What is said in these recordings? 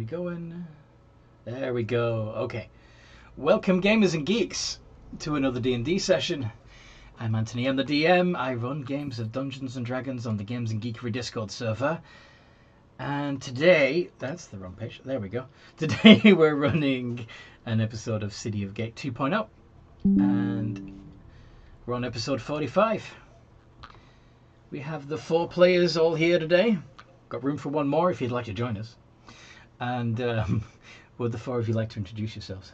going? There we go. Okay. Welcome, gamers and geeks, to another D&D session. I'm Anthony, I'm the DM. I run games of Dungeons & Dragons on the Games and Geekery Discord server. And today, that's the wrong page, there we go. Today we're running an episode of City of Gate 2.0. And we're on episode 45. We have the 4 players all here today. Got room for one more if you'd like to join us. And would the 4 of you like to introduce yourselves?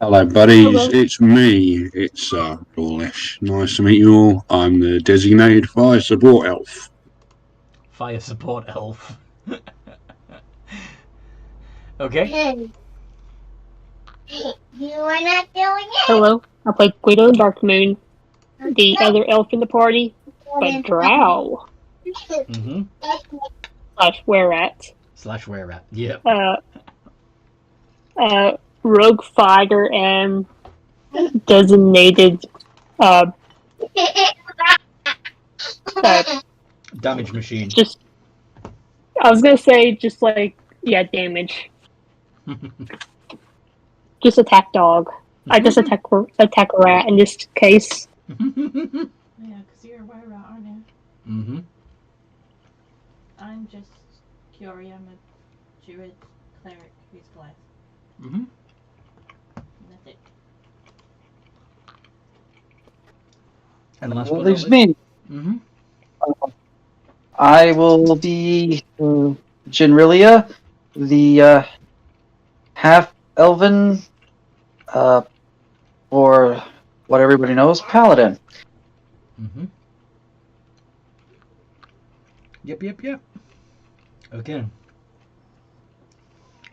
Hello, buddies. Hello. It's me. It's Dawlish. Nice to meet you all. I'm the designated fire support elf. Fire support elf. Okay. Hey. You are not doing it. Hello, I play Guido Darkmoon, the other elf in the party, but Drow. Mm-hmm. Slash Were-Rat. Yep. Rogue fighter and designated damage machine. I was gonna say damage. Just attack dog. I just attack a rat in this case. Yeah, because you're a were-rat, aren't you? Mm-hmm. I'm just Curie. I'm a druid cleric who's glad. Mm-hmm. That's it. And last well, leaves me. Mm-hmm. I will be Genrilia, the half-elven, or what everybody knows, paladin. Mm-hmm. Yep. Okay.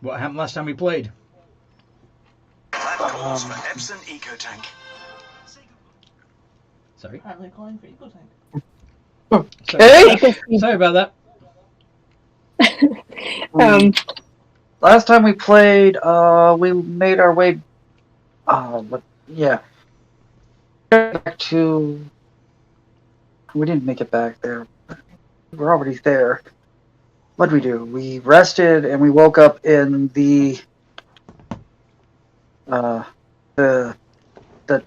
What happened last time we played? Calls for Epson Eco Tank. Sorry. Apparently calling for Eco Tank. Sorry about that. Last time we played, we made our way. Back to. We didn't make it back there. We're already there. What did we do? We rested and we woke up in the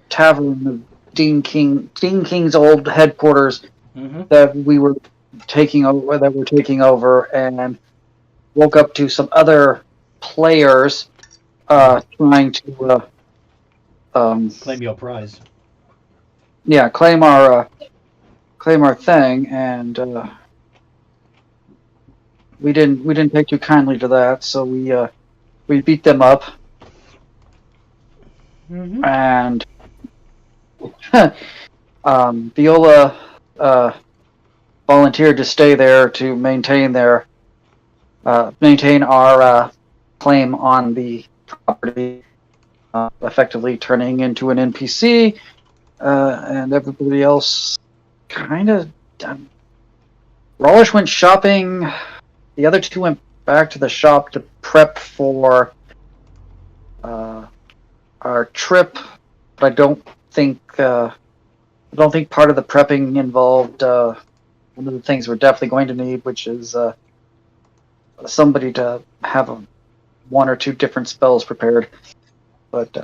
tavern of Dean King's old headquarters. Mm-hmm. that we're taking over, and woke up to some other players trying to claim your prize. Yeah, claim our thing, and we didn't take too kindly to that, so we beat them up. Mm-hmm. And Viola volunteered to stay there to maintain our claim on the property, effectively turning into an NPC, and everybody else kind of. Rawlish went shopping. The other 2 went back to the shop to prep for our trip, but I don't think part of the prepping involved one of the things we're definitely going to need, which is somebody to have 1 or 2 different spells prepared. But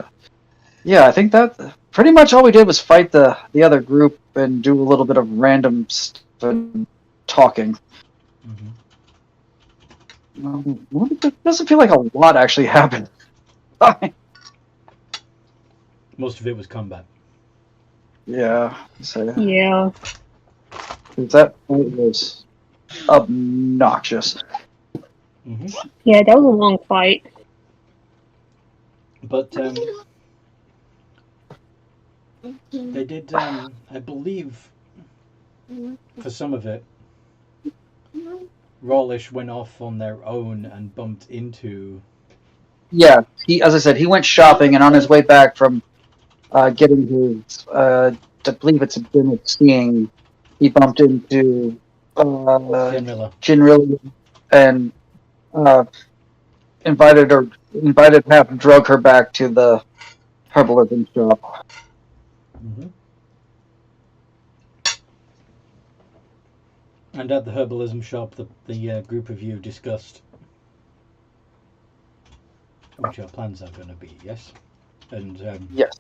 I think that pretty much all we did was fight the other group and do a little bit of random stuff and talking. Mm-hmm. It doesn't feel like a lot actually happened. Most of it was combat. Yeah. Yeah. That was obnoxious. Mm-hmm. Yeah, that was a long fight. But they did, I believe, for some of it, Rawlish went off on their own and bumped into... Yeah, as I said, he went shopping, and on his way back from getting his, I believe it's been skiing, he bumped into Jinrilla and drug her back to the herbalism shop. Mm-hmm. And at the herbalism shop, the group of you discussed what your plans are going to be, yes? And Yes,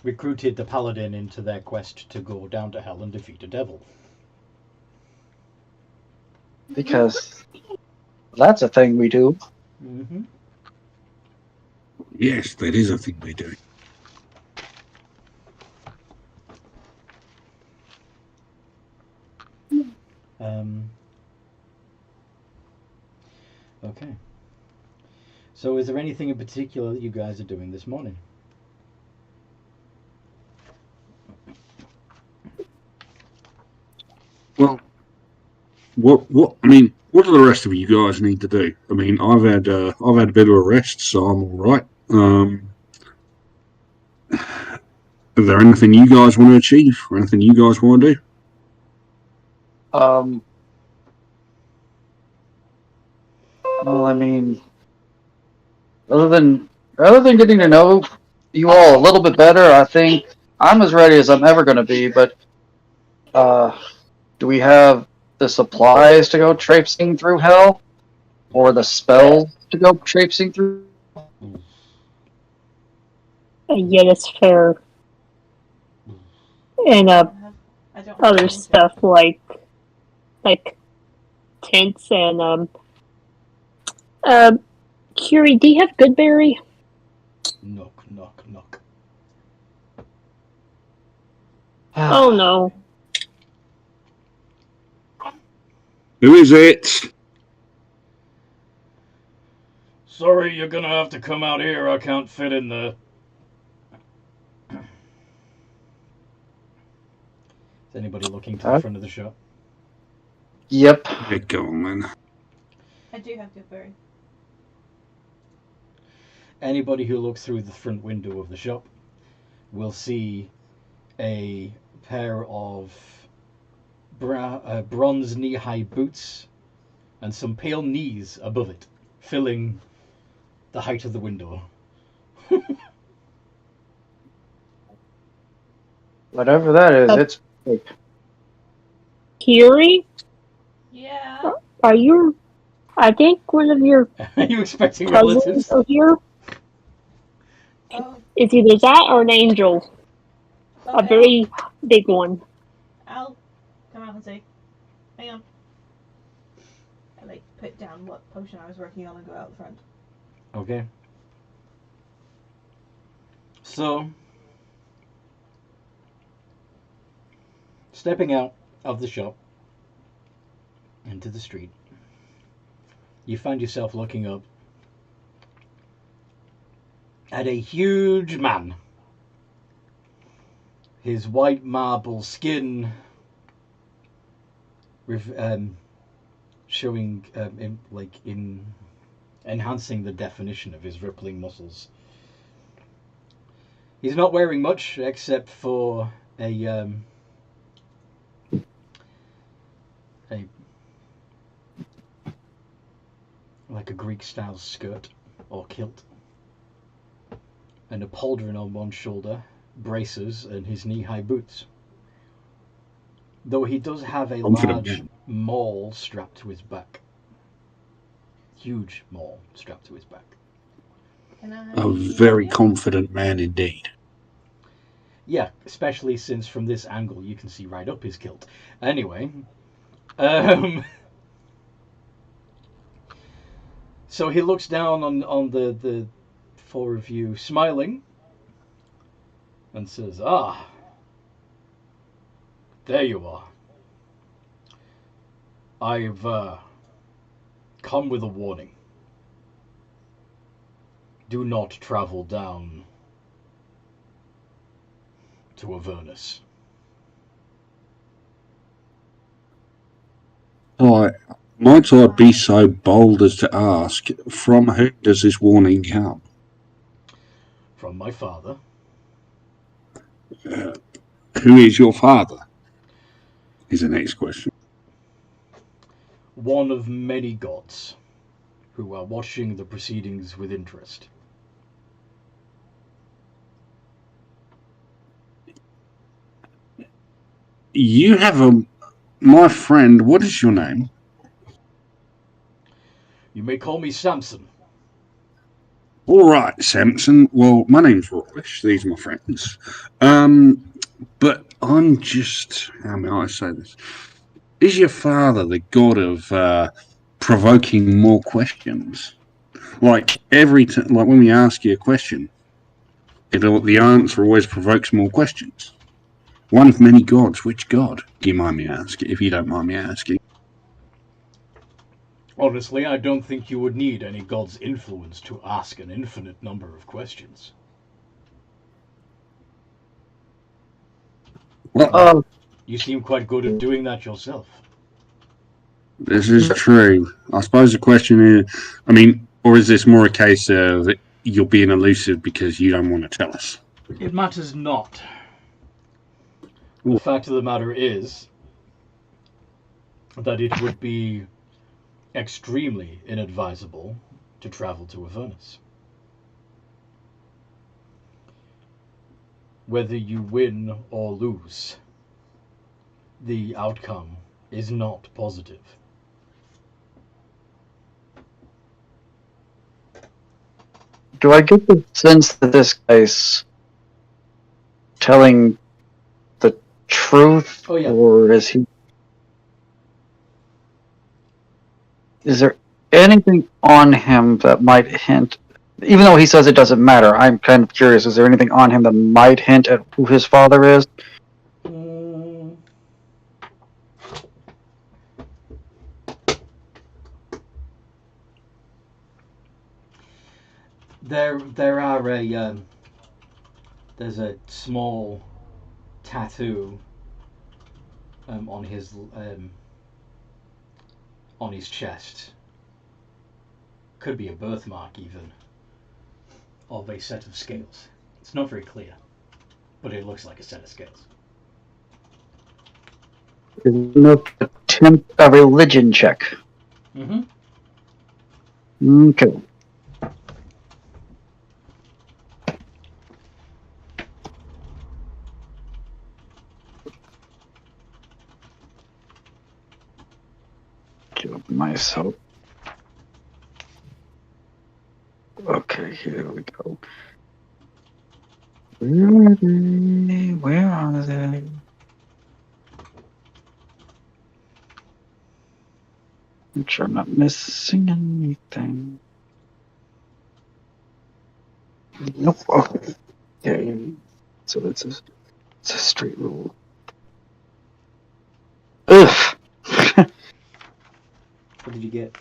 recruited the paladin into their quest to go down to hell and defeat a devil. because that's a thing we do. Mm-hmm. Yes, that is a thing we do. Okay. So is there anything in particular that you guys are doing this morning? Well, what I mean, what do the rest of you guys need to do? I mean, I've had a bit of a rest, so I'm all right. Is there anything you guys want to achieve, or anything you guys want to do? Well, I mean, other than getting to know you all a little bit better, I think I'm as ready as I'm ever going to be. But do we have the supplies to go traipsing through hell, or the spells to go traipsing through? Yeah, that's fair. And I don't have other anything. stuff like tents and Curie, do you have Goodberry? Knock, knock, knock. Oh no. Who is it? Sorry, you're gonna have to come out here. I can't fit in there. Is anybody looking to the front of the shop? Yep. Yeah, go on, then. I do have Goodberry. Anybody who looks through the front window of the shop will see a pair of bronze knee-high boots and some pale knees above it, filling the height of the window. Whatever that is, it's big. Curie? Yeah. Are you... I think one of your Are you expecting cousins relatives? are here. Oh, It's either that or an angel. oh, A very big one. I'll come out and say, hang on. I put down what potion I was working on and go out the front. Okay. So, stepping out of the shop into the street, you find yourself looking up at a huge man. His white marble skin showing enhancing the definition of his rippling muscles. He's not wearing much except for a like a Greek style skirt or kilt, and a pauldron on one shoulder, braces, and his knee-high boots. Though he does have a large maul strapped to his back. Huge maul strapped to his back. A very confident man indeed. Yeah, especially since from this angle you can see right up his kilt. Anyway, so he looks down on the four of you, smiling, and says, "Ah, there you are. I've come with a warning. Do not travel down to Avernus." Might I be so bold as to ask, from whom does this warning come? From my father. Who is your father? Is the next question. One of many gods who are watching the proceedings with interest. You have my friend, what is your name? You may call me Samson. All right, Samson. Well, my name's Royce. These are my friends. But I'm just, how may I say this? Is your father the god of provoking more questions? Like like when we ask you a question, the answer always provokes more questions. One of many gods. Which god? Do you mind me asking? If you don't mind me asking. Honestly, I don't think you would need any god's influence to ask an infinite number of questions. Well, You seem quite good at doing that yourself. this is true. I suppose the question is, or is this more a case of you're being elusive because you don't want to tell us? It matters not. The fact of the matter is that it would be extremely inadvisable to travel to Avernus. Whether you win or lose, the outcome is not positive. Do I get the sense that this guy's telling the truth, Oh, yeah. or is he? Is there anything on him that might hint? Even though he says it doesn't matter, I'm kind of curious. Is there anything on him that might hint at who his father is? There's a small tattoo on his chest. Could be a birthmark even of a set of scales. It's not very clear, but it looks like a set of scales. Attempt a religion check. Mm-hmm. Okay. Give myself. Okay, here we go. Where are they? Make sure I'm not missing anything. Nope. Okay. So it's a straight roll. Ugh. What did you get?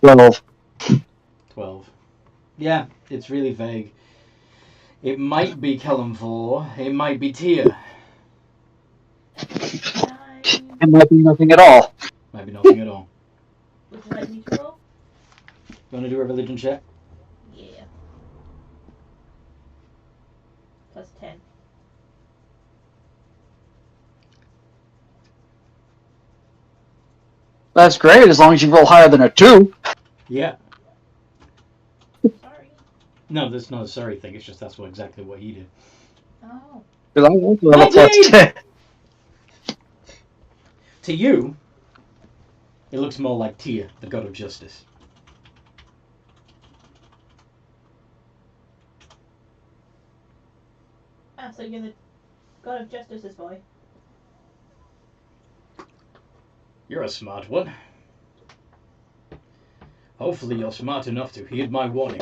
12. 12. Yeah, it's really vague. It might be Kellamvor, it might be Tia. It might be nothing at all. Might be nothing at all. Would you like me to roll? You want to do a religion check? Yeah. Plus 10. That's great, as long as you roll higher than a 2. Yeah. Sorry. No, that's not a sorry thing, it's just exactly what he did. Oh. Because I also have a plus 10. To you, it looks more like Tia, the god of justice. Ah, so you're the god of justice's boy. You're a smart one. Hopefully you're smart enough to heed my warning.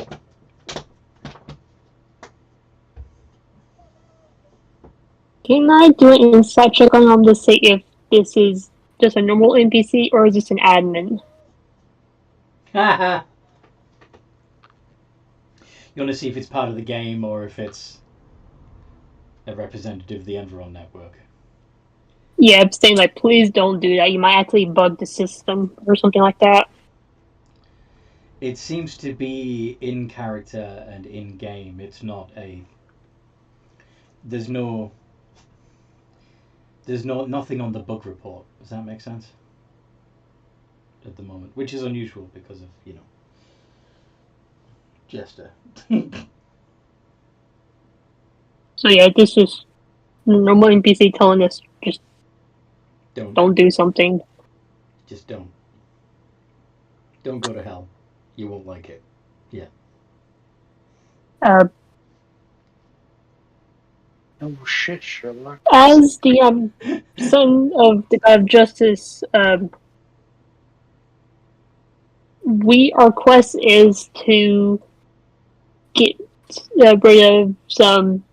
Can I do an insight check on him to see if this is just a normal NPC or is this an admin? Haha. You want to see if it's part of the game or if it's a representative of the Enveron network. Yeah, I'm saying like, please don't do that. You might actually bug the system or something like that. It seems to be in character and in game. It's not a. There's nothing on the bug report. Does that make sense? At the moment, which is unusual because of Jester. So yeah, this is normal NPC telling us just don't do something. Just don't. Don't go to hell. You won't like it. Yeah. Uh, Oh shit, Sherlock. as the son of the God of Justice, our quest is to get rid of some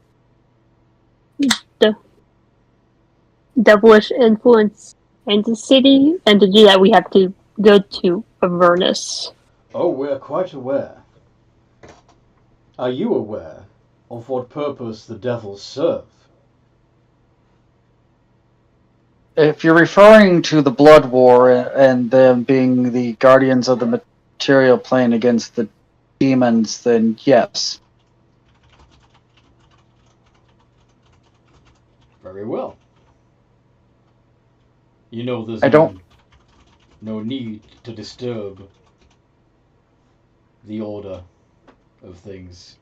devilish influence in the city, and to do that, we have to go to Avernus. Oh, we're quite aware. Are you aware of what purpose the devils serve? If you're referring to the Blood War and them being the guardians of the material plane against the demons, then yes. Very well. You know there's I don't. no need to disturb the order of things.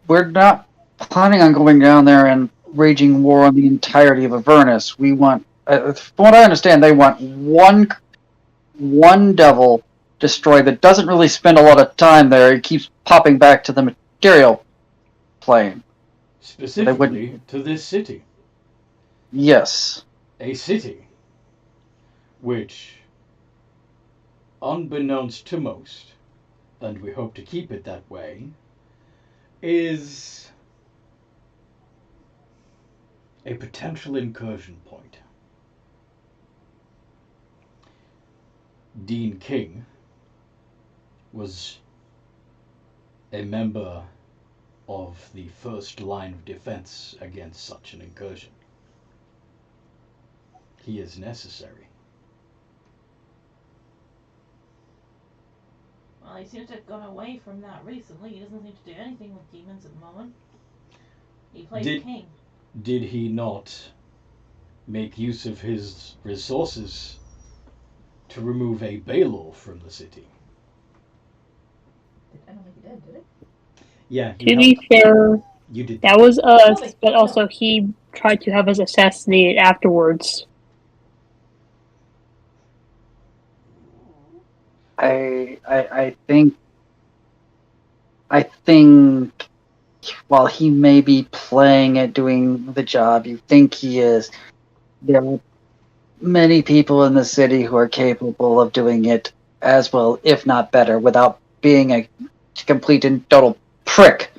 We're not planning on going down there and waging war on the entirety of Avernus. We want, from what I understand, they want one devil destroyed that doesn't really spend a lot of time there. He keeps popping back to the material plane. Specifically to this city. Yes. A city which, unbeknownst to most, and we hope to keep it that way, is a potential incursion point. Dean King was a member of the first line of defense against such an incursion. He is necessary. Well, he seems to have gone away from that recently. He doesn't seem to do anything with demons at the moment. He plays king. Did he not make use of his resources to remove a Baelor from the city? I don't think he did he? Yeah. To be fair, you did. That was us, but also he tried to have us assassinated afterwards. I think while he may be playing at doing the job you think he is, there are many people in the city who are capable of doing it as well, if not better, without being a complete and total prick.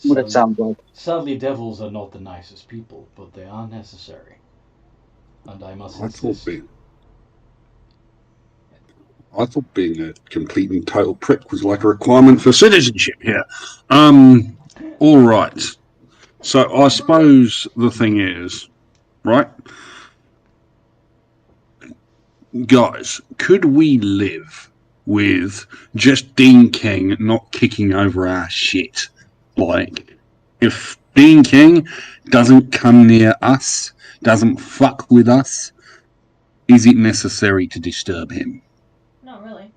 What it sounds like. Sadly, devils are not the nicest people, but they are necessary. And I must insist. I thought being a complete and total prick was like a requirement for citizenship here. All right. So I suppose the thing is, right? Guys, could we live with just Dean King not kicking over our shit? Like, if Dean King doesn't come near us, doesn't fuck with us, is it necessary to disturb him? Not really.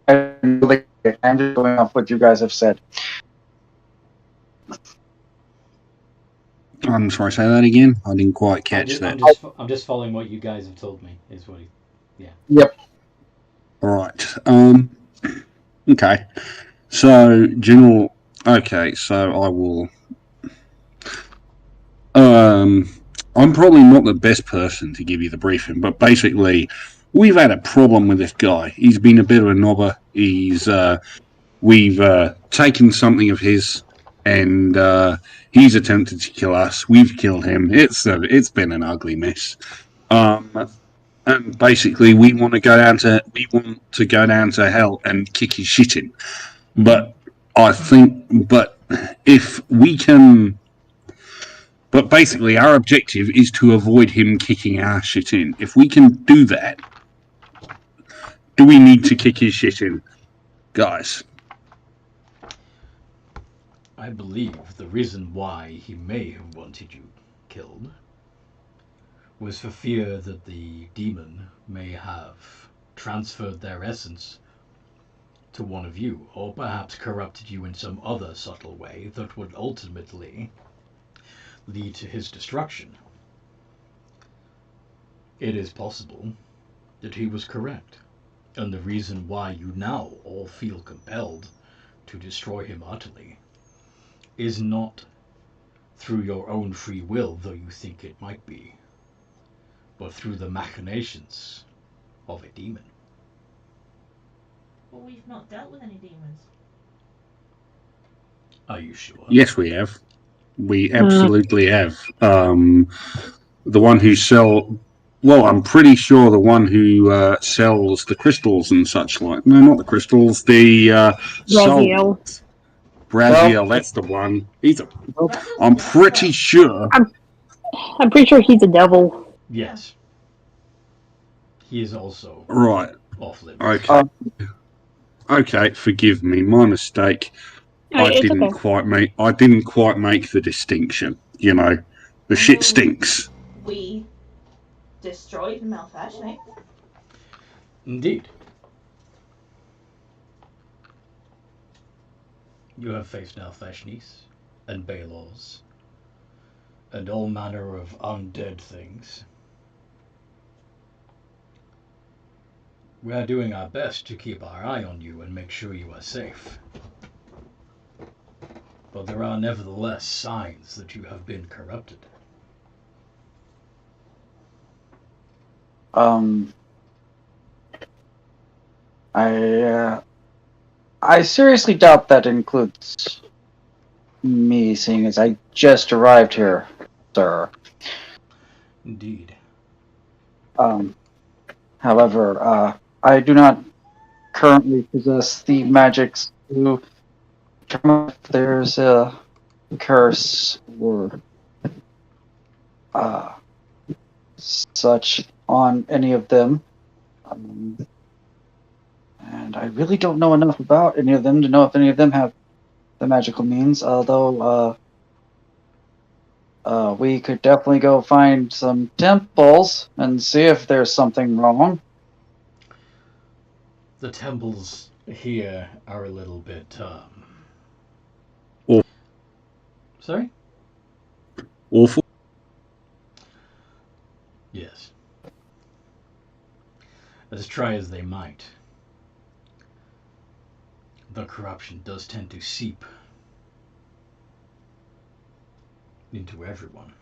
I'm just going off what you guys have said. I'm sorry, say that again. I didn't quite catch that. I'm just following what you guys have told me. Is what he. Yeah. Yep. All right. Okay. So, general. Okay. So I will. I'm probably not the best person to give you the briefing, but basically, we've had a problem with this guy. He's been a bit of a knobber. We've taken something of his, and he's attempted to kill us. We've killed him. It's been an ugly mess. And basically, we want to go down to hell and kick his shit in. But if we can. But basically, our objective is to avoid him kicking our shit in. If we can do that, do we need to kick his shit in? Guys. I believe the reason why he may have wanted you killed was for fear that the demon may have transferred their essence to one of you, or perhaps corrupted you in some other subtle way that would ultimately lead to his destruction. It is possible that he was correct, and the reason why you now all feel compelled to destroy him utterly is not through your own free will, though you think it might be, but through the machinations of a demon. Well, we've not dealt with any demons. Are you sure? Yes, we have. We absolutely have. The one who well, I'm pretty sure the one who sells the crystals and such like. No, not the crystals. The Raziel. souls. Braziel, that's the one. Raziel's I'm dead, pretty but- sure. I'm pretty sure he's a devil. Yes. He is also Right. off limits. Okay. Okay. Forgive me. My mistake. I It's didn't okay. quite make the distinction. You know, the shit stinks. We destroyed Malfashionate. Indeed. You have faced Nalfashnis and Balors and all manner of undead things. We are doing our best to keep our eye on you and make sure you are safe. But there are nevertheless signs that you have been corrupted. I seriously doubt that includes me, seeing as I just arrived here, sir. Indeed. However, I do not currently possess the magics to determine if there's a curse or such on any of them. And I really don't know enough about any of them to know if any of them have the magical means, although we could definitely go find some temples and see if there's something wrong. The temples here are a little bit, Awful. Sorry? Awful. Yes. As try as they might, the corruption does tend to seep into everyone.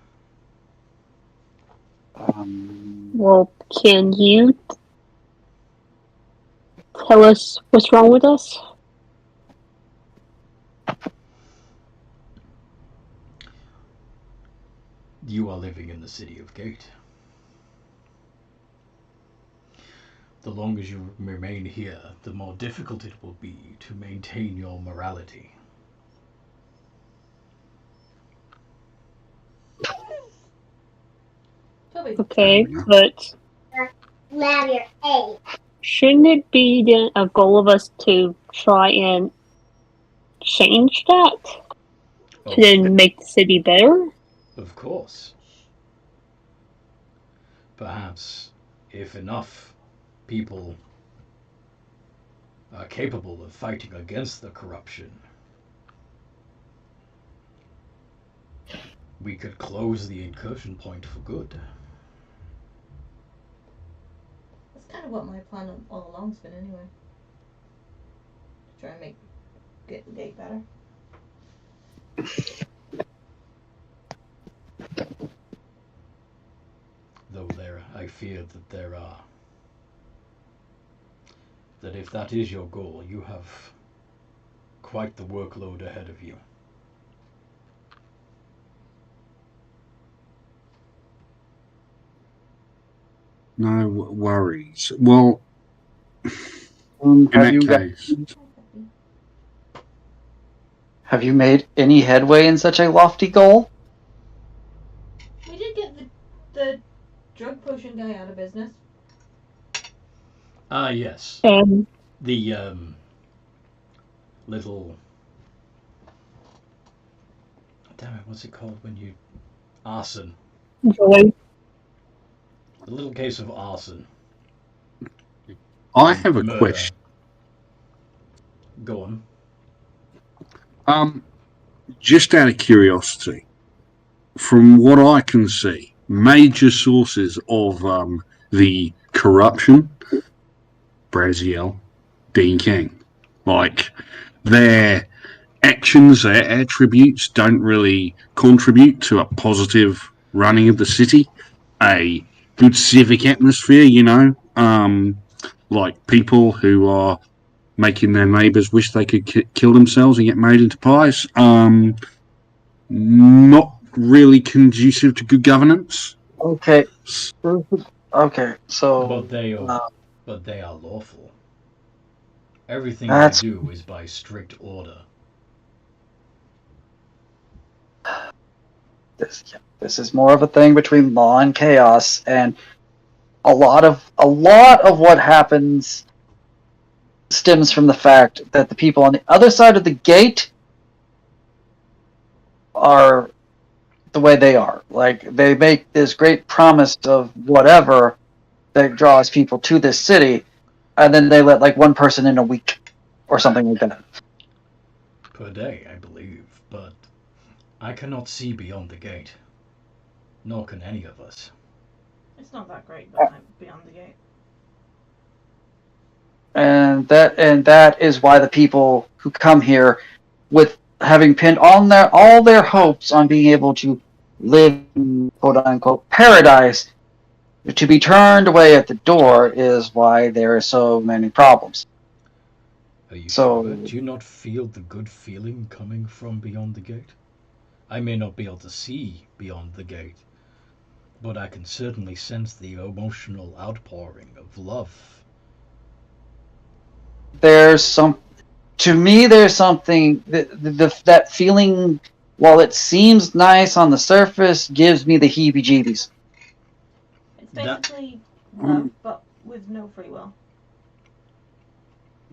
Well, can you tell us what's wrong with us? You are living in the city of Gate. The longer you remain here, the more difficult it will be to maintain your morality. Toby. Okay, but shouldn't it be then a goal of us to try and change that Oh, to then make the city better? of course. Perhaps if enough people are capable of fighting against the corruption, we could close the incursion point for good. That's kind of what my plan all along's been anyway. To try and get the gate better. Though I fear that if that is your goal, you have quite the workload ahead of you. No worries. Well, in that case, Have you made any headway in such a lofty goal? We did get the drug potion guy out of business. Yes. The little, damn it, what's it called when you arson? Joy. The little case of arson. I have a Murder. question. Go on. Just out of curiosity, from what I can see, major sources of the corruption, Braziel, Dean King. Like, their actions, their attributes don't really contribute to a positive running of the city, a good civic atmosphere, like people who are making their neighbours wish they could kill themselves and get made into pies. Not really conducive to good governance. Okay. Okay. So. But they are lawful. Everything they That's do is by strict order. this is more of a thing between law and chaos, and a lot of what happens stems from the fact that the people on the other side of the gate are the way they are. Like, they make this great promise of whatever that draws people to this city, and then they let like one person in a week or something like that. Per day, I believe, but I cannot see beyond the gate. Nor can any of us. It's not that great, but I'm beyond the gate. And that is why the people who come here, with having pinned all their hopes on being able to live in quote unquote paradise, to be turned away at the door is why there are so many problems. Are you So, sure? Do you not feel the good feeling coming from beyond the gate? I may not be able to see beyond the gate, but I can certainly sense the emotional outpouring of love. there's something that feeling, while it seems nice on the surface, gives me the heebie-jeebies. It's basically love, but with no free will.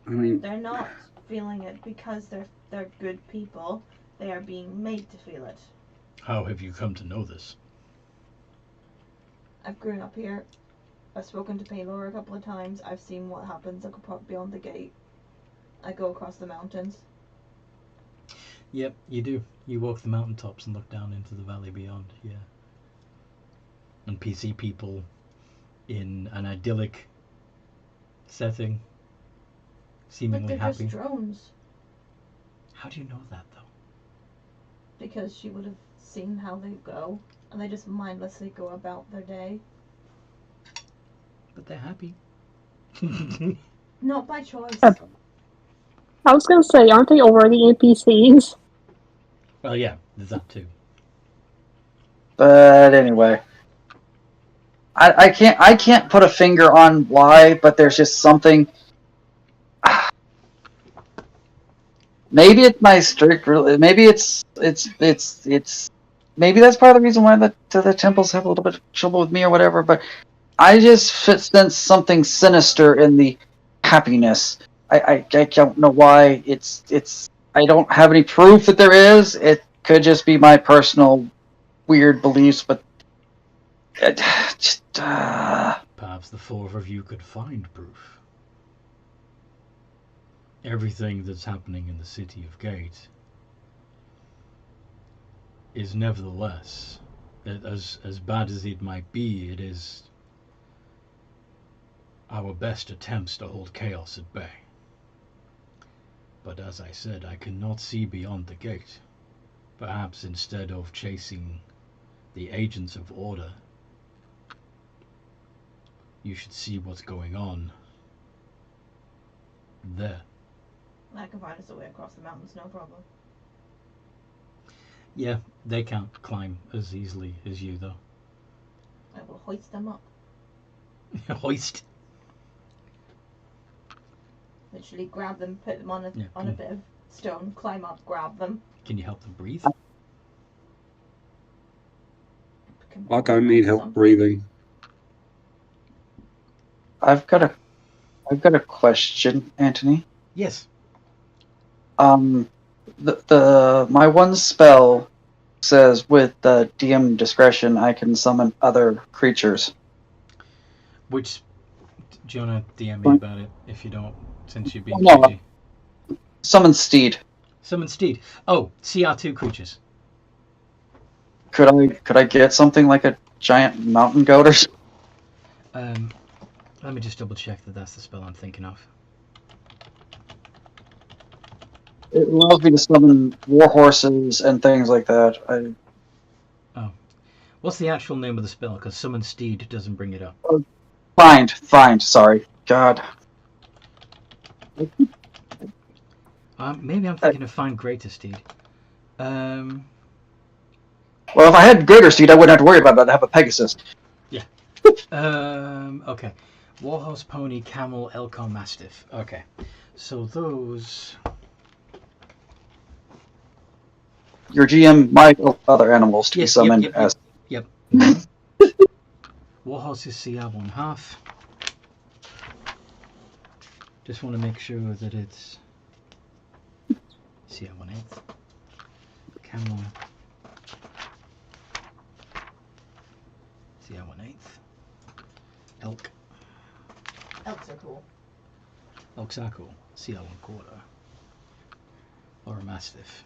I mean, They're not feeling it because they're good people. They are being made to feel it. How have you come to know this? I've grown up here. I've spoken to Paylor a couple of times. I've seen what happens beyond the gate. I go across the mountains. Yep, you do. You walk the mountaintops and look down into the valley beyond, yeah. And see people in an idyllic setting, But seemingly they're happy. just drones. How do you know that, though? Because she would have seen how they go, and they just mindlessly go about their day. But they're happy. Not by choice. I was gonna say, aren't they already NPCs? Well, yeah, there's that too. But anyway, I can't put a finger on why, but there's just something. Maybe it's my strict. Maybe it's maybe that's part of the reason why the temples have a little bit of trouble with me or whatever. But I just sense something sinister in the happiness. I don't know why. It's I don't have any proof that there is. It could just be my personal weird beliefs, but Perhaps the four of you could find proof. Everything that's happening in the city of Gate is nevertheless, as bad as it might be, it is our best attempts to hold chaos at bay. But as I said, I cannot see beyond the gate. Perhaps instead of chasing the agents of order, you should see what's going on there. I can find us a way across the mountains, no problem. Yeah, they can't climb as easily as you, though. I will hoist them up. Hoist. Literally grab them, put them on a bit of stone, climb up, grab them. Can you help them breathe? I don't need help breathing. I've got a question, Anthony. Yes. My one spell says with the DM discretion I can summon other creatures. Which, do you want to DM me about it if you don't, since you're being No. cagey? Summon steed. Summon steed. Oh, CR2 creatures. Could I get something like a giant mountain goat or something? Let me just double check that that's the spell I'm thinking of. It allows me to summon war horses and things like that. What's the actual name of the spell? Because summon steed doesn't bring it up. Find. Sorry, God. Maybe I'm thinking of find greater steed. Well, if I had greater steed, I wouldn't have to worry about that. I have a Pegasus. Okay. Warhorse, pony, camel, elk, or mastiff. Okay. So those... Your GM might allow other animals to be summoned as... Yep. Warhorse is CR 1/2. Just want to make sure that it's CR 1/8. Camel. CR 1/8. Elk. Elks are cool. Elks are cool. CR 1/4. Or a mastiff.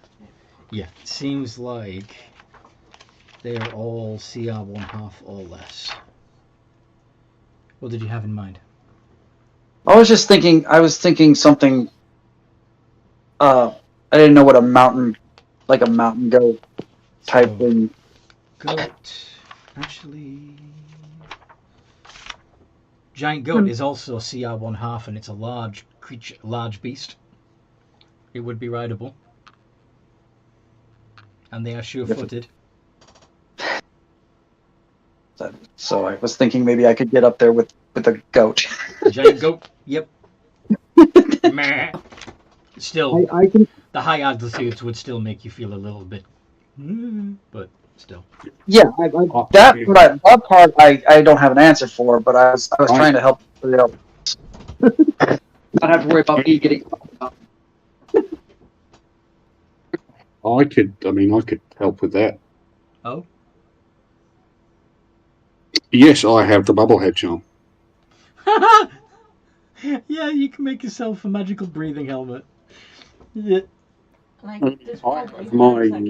Yeah, seems like they are all CR 1/2 or less. What did you have in mind? I was thinking something. I didn't know what a mountain goat type thing. Goat, actually, giant goat is also CR 1/2, and it's a large creature, large beast. It would be rideable, and they are sure-footed. So I was thinking maybe I could get up there with a goat. Giant goat, yep. Meh. Still, I can. the high altitudes would still make you feel a little bit, but still. Yeah, that part I don't have an answer for, but I was trying to help the else. Not have to worry about me getting. I could help with that. Oh? Yes, I have the bubblehead charm. Yeah, you can make yourself a magical breathing helmet. Yeah. Like, there's I probably have my. herbs that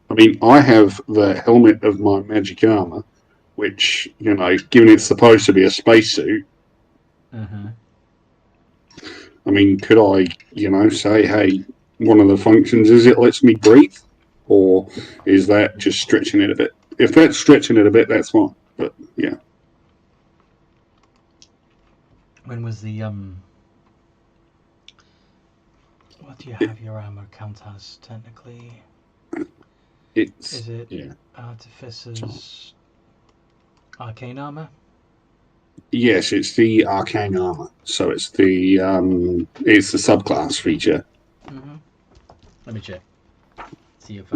can... I have the helmet of my magic armor, which, given it's supposed to be a spacesuit, could I, say, hey, one of the functions is it lets me breathe? Or is that just stretching it a bit? If that's stretching it a bit, that's fine. But, yeah. When was the, what do you have your armor count as, technically? Is it Artificer's Arcane Armor? Yes, it's the Arcane Armor. So it's the subclass feature. Let me check. See if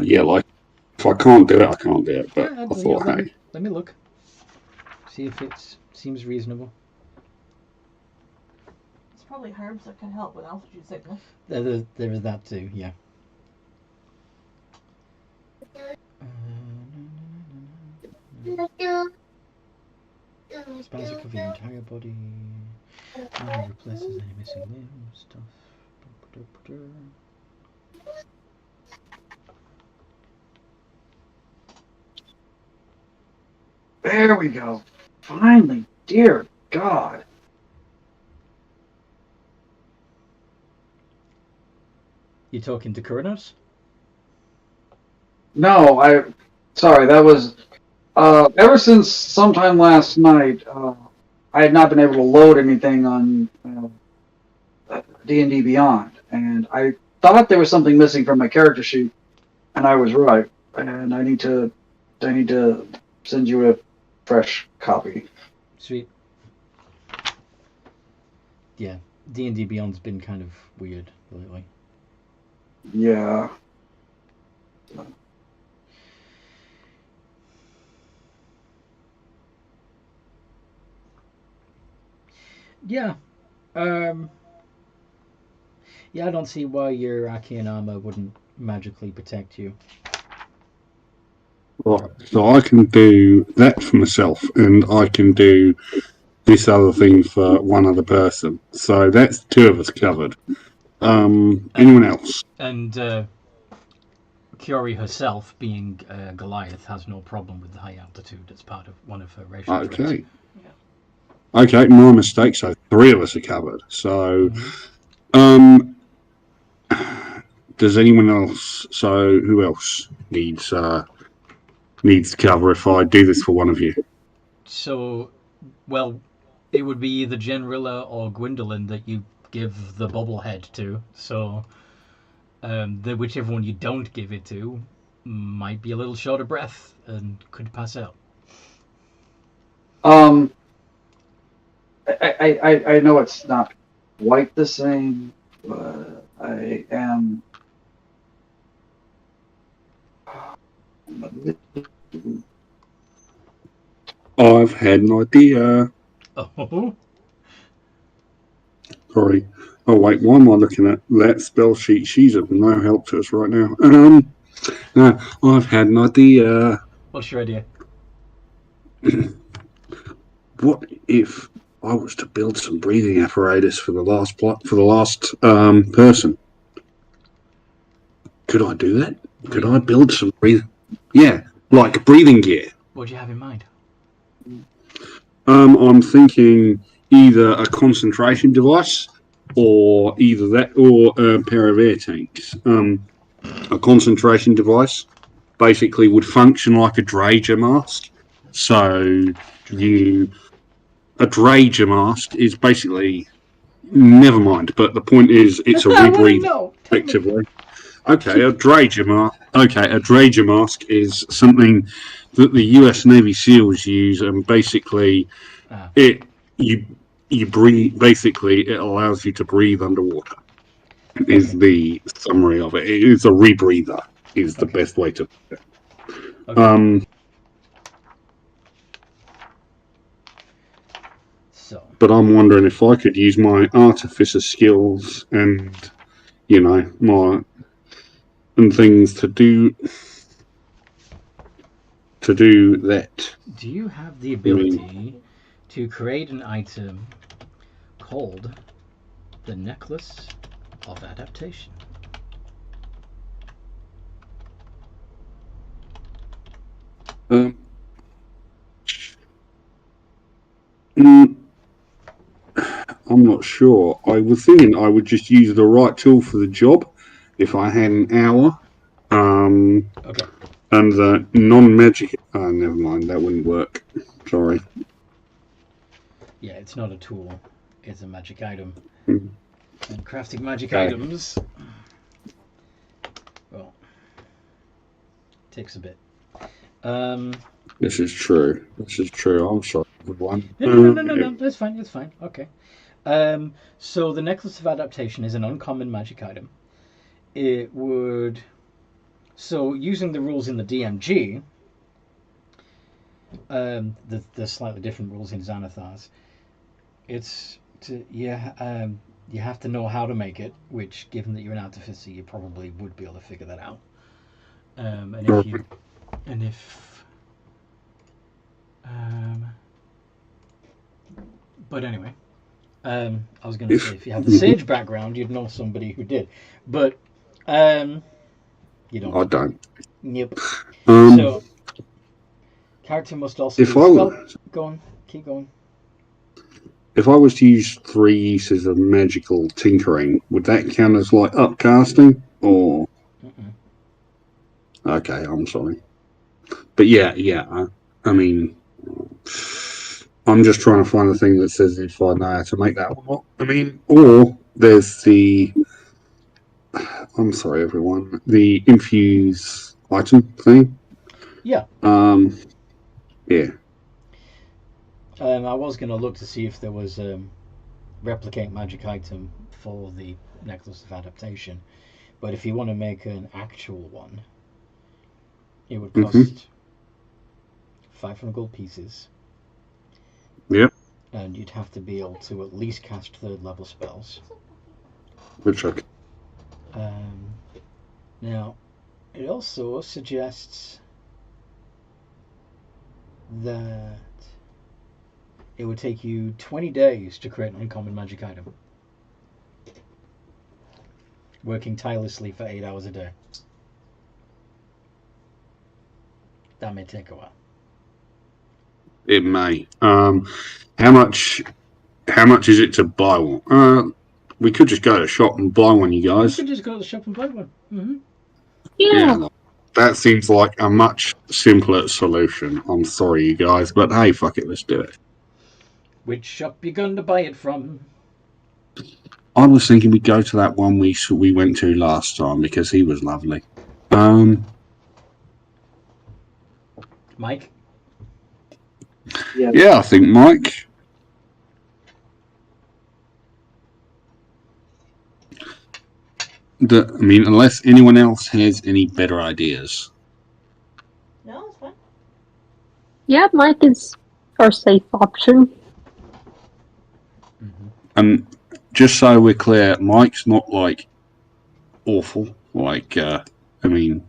if I can't do it, I can't do it. But I thought, hey. Let me look. See if it seems reasonable. It's probably herbs that can help with altitude sickness. There is that too, yeah. Spells that cover your entire body. Replaces any missing limbs. Stuff. There we go. Finally, dear God. You talking to Kurinos? No, sorry, that was, ever since sometime last night, I had not been able to load anything on D&D Beyond, and I thought there was something missing from my character sheet, and I was right, and I need to send you a fresh copy. Sweet. Yeah, D&D Beyond's been kind of weird lately. Yeah. Yeah. Yeah, I don't see why your arcane armor wouldn't magically protect you. Right, so I can do that for myself, and I can do this other thing for one other person. So that's two of us covered. Anyone else? And Curie herself, being Goliath, has no problem with the high altitude. It's part of one of her racial traits. Okay. Okay, my mistake. So 3 of us are covered. So, does anyone else? So, who else needs cover if I do this for one of you? So, well, it would be either Generilla or Gwendolyn that you give the bobblehead to. So, whichever one you don't give it to might be a little short of breath and could pass out. I know it's not quite the same, but I am. I've had an idea. Oh, Sorry. Oh wait, why am I looking at that spell sheet? She's of no help to us right now. No, I've had an idea. what's your idea? What if I was to build some breathing apparatus for the last person? Could I do that? Could I build some breathing? Yeah, like breathing gear. What do you have in mind? I'm thinking either a concentration device, or either that, or a pair of air tanks. A concentration device basically would function like a Drager mask. So a Drager mask is basically, never mind. But the point is, it's a rebreather effectively. Okay, a Drager mask is something that the US Navy SEALs use, and basically, you breathe. Basically, it allows you to breathe underwater. Is the summary of it? It is a rebreather. Is the best way to put it. Okay. But I'm wondering if I could use my artificer skills and my things to do that. Do you have the ability to create an item called the Necklace of Adaptation? I'm not sure. I was thinking I would just use the right tool for the job if I had an hour. Okay. And the non-magic... Oh, never mind. That wouldn't work. Sorry. Yeah, it's not a tool. It's a magic item. Mm. And crafting magic items... Well... takes a bit. This is true. I'm sorry, everyone. No. That's fine. It's fine. Okay. So the Necklace of Adaptation is an uncommon magic item. It would... So using the rules in the DMG, the slightly different rules in Xanathar's, you have to know how to make it, which, given that you're an artificer, you probably would be able to figure that out. But anyway, I was going to say, if you have the sage background, you'd know somebody who did, but you don't. I don't. Yep. So, character must also. Go on, keep going. If I was to use 3 uses of magical tinkering, would that count as like upcasting or? Okay, I'm sorry, but yeah. I mean, I'm just trying to find the thing that says if I know how to make that or not. I mean, or there's the. I'm sorry, everyone. The infuse item thing. Yeah. Yeah. I was going to look to see if there was a replicate magic item for the Necklace of Adaptation, but if you want to make an actual one, it would cost 500 gold pieces. Yep. And you'd have to be able to at least cast 3rd level spells. Which I. Now, it also suggests that it would take you 20 days to create an uncommon magic item, working tirelessly for 8 hours a day. That may take a while. It may. How much is it to buy one? We could just go to the shop and buy one, you You guys. could just go to the shop and buy one. Mm-hmm. Yeah. That seems like a much simpler solution. I'm sorry, you guys, but hey, fuck it, let's do it. Which shop you going to buy it from? I was thinking we'd go to that one we went to last time because he was lovely. Mike? Yeah, I think Mike. Unless anyone else has any better ideas. No, it's fine. Yeah, Mike is our safe option. And just so we're clear, Mike's not like awful. Like, I like mean,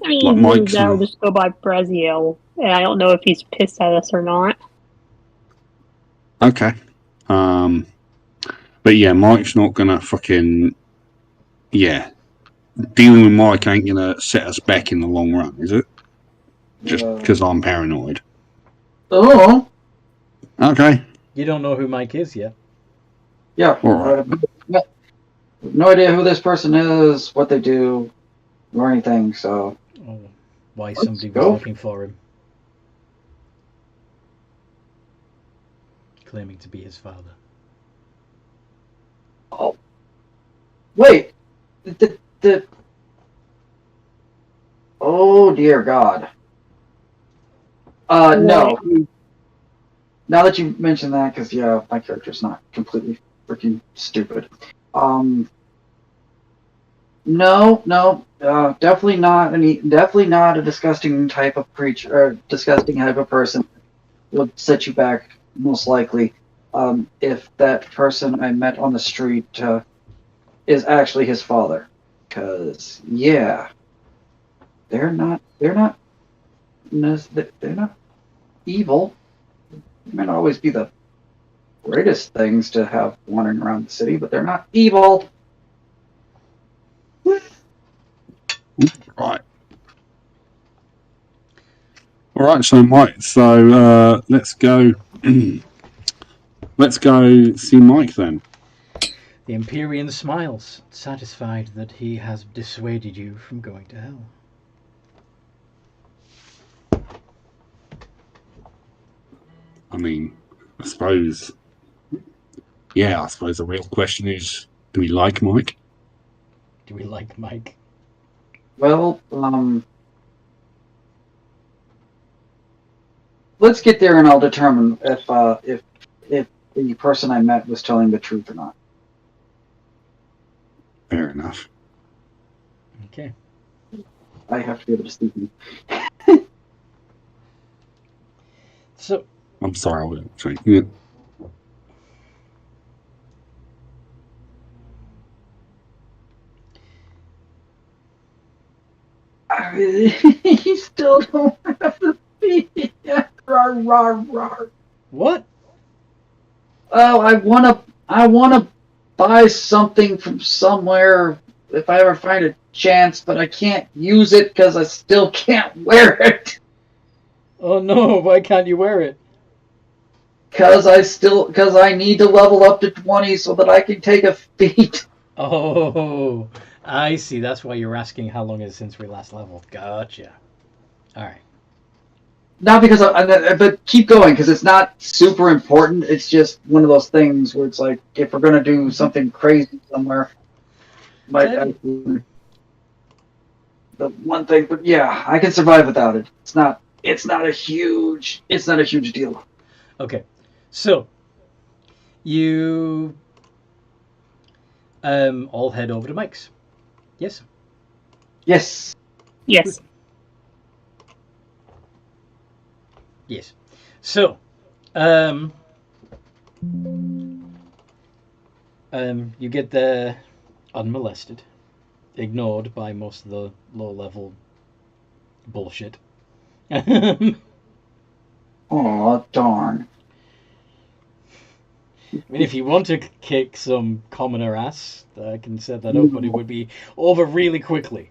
Mike's maybe that'll just go by Braziel, and I don't know if he's pissed at us or not. okay. But yeah, Mike's not gonna fucking dealing with Mike ain't gonna set us back in the long run, is it? Just because I'm paranoid. Oh. Okay. You don't know who Mike is yet. Yeah. All right. No idea who this person is, what they do, or anything. So. Oh, why somebody was go. looking for him. Claiming to be his father. Oh. Wait. Oh dear God. No. Now that you mention that, because yeah, my character's not completely freaking stupid. No, definitely not a disgusting type of creature or disgusting type of person would set you back most likely. If that person I met on the street is actually his father, because yeah, they're not evil. They may not always be the greatest things to have wandering around the city, but they're not evil. Right. All right. So Mike. So let's go. Let's go see Mike then. The Empyrean smiles, satisfied that he has dissuaded you from going to hell. I mean, I suppose the real question is, do we like Mike? Do we like Mike? Well, let's get there and I'll determine if the person I met was telling the truth or not. Fair enough. Okay. I have to be able to speak. So, I'm sorry, I wasn't saying. Yeah. You still don't have to speak. Rar, rar, rar. what? Oh, I wanna buy something from somewhere if I ever find a chance, but I can't use it because I still can't wear it. Oh no, why can't you wear it? Because I need to level up to 20 so that I can take a feat. Oh, I see. That's why you're asking how long it is since we last leveled. Gotcha. Alright. Not because but keep going because it's not super important. It's just one of those things where it's like if we're gonna do something crazy somewhere, the one thing. But yeah, I can survive without it. It's not a huge deal. Okay. So, you all head over to Mike's. Yes? Yes. Yes. Yes. So, you get there unmolested, ignored by most of the low-level bullshit. Oh darn. I mean, if you want to kick some commoner ass, I can set that up, but it would be over really quickly.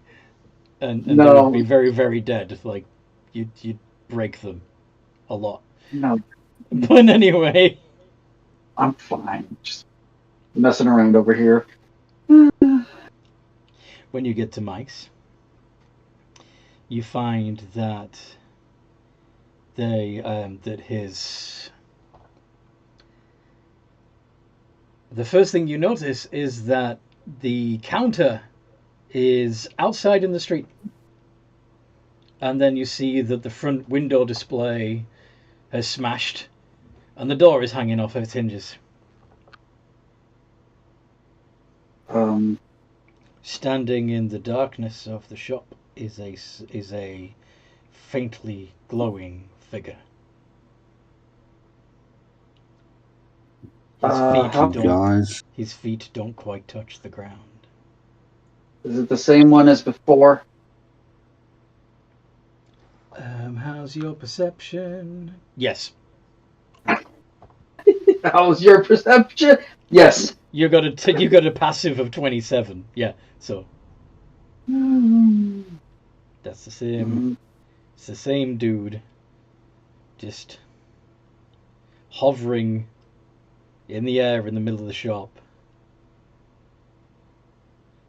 and they No. would be very, very dead. Like you'd break them a lot. No, But anyway, I'm fine. Just messing around over here. when you get to Mike's, you find that the first thing you notice is that the counter is outside in the street. And then you see that the front window display has smashed and the door is hanging off its hinges. Standing in the darkness of the shop is a faintly glowing figure. His feet don't quite touch the ground. Is it the same one as before? How's your perception? Yes. How's your perception? Yes. You got a passive of 27. Yeah. So that's the same. It's the same dude, just hovering in the air in the middle of the shop.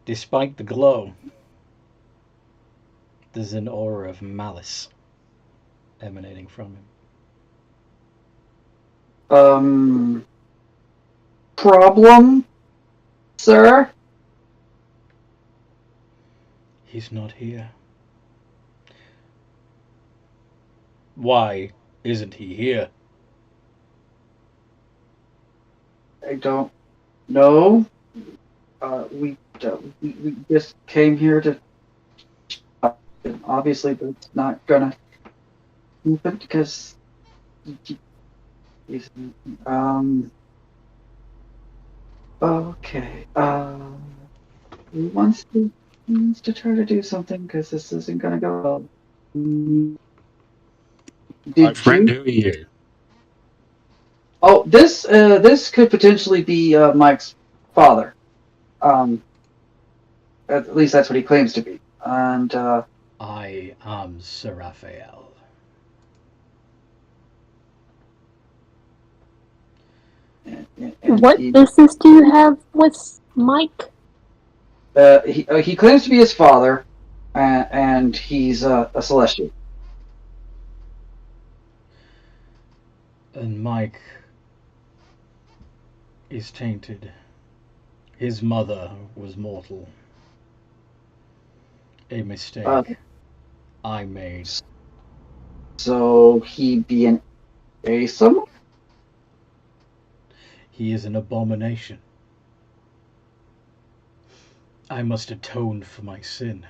Despite the glow, there's an aura of malice emanating from him. Problem, sir? He's not here. Why isn't he here? I don't know. We just came here to. Obviously, that's not gonna happen because. Okay. He wants to try to do something because this isn't gonna go well. My friend, who are you? Oh, this could potentially be Mike's father. At least that's what he claims to be. And I am Sir Raphael. What business do you have with Mike? he claims to be his father, and he's a celestial. And Mike is tainted. His mother was mortal. A mistake I made. So he'd be an Asim? He is an abomination. I must atone for my sin.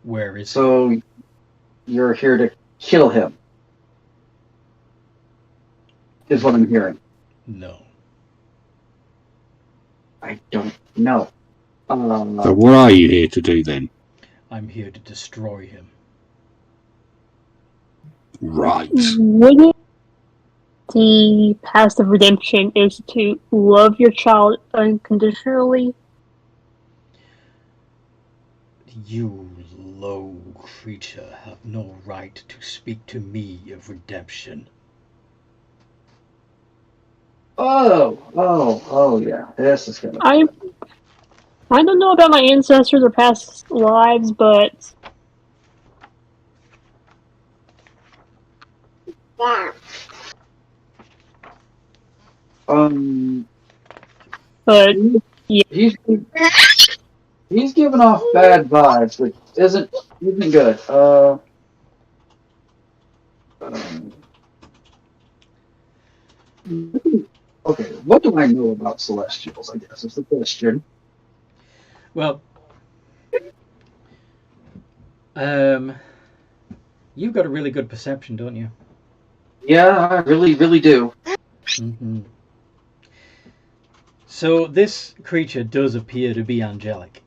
Where is he? So you're here to kill him, is what I'm hearing. No. I don't know. So what are you here to do then? I'm here to destroy him. Right. Wouldn't the path of redemption is to love your child unconditionally? You low creature have no right to speak to me of redemption. Oh, yeah. This is gonna. I don't know about my ancestors or past lives, but yeah. He's giving off bad vibes, which isn't good. Okay, what do I know about Celestials, I guess, is the question. Well, you've got a really good perception, don't you? Yeah, I really, really do. Mm-hmm. So this creature does appear to be angelic.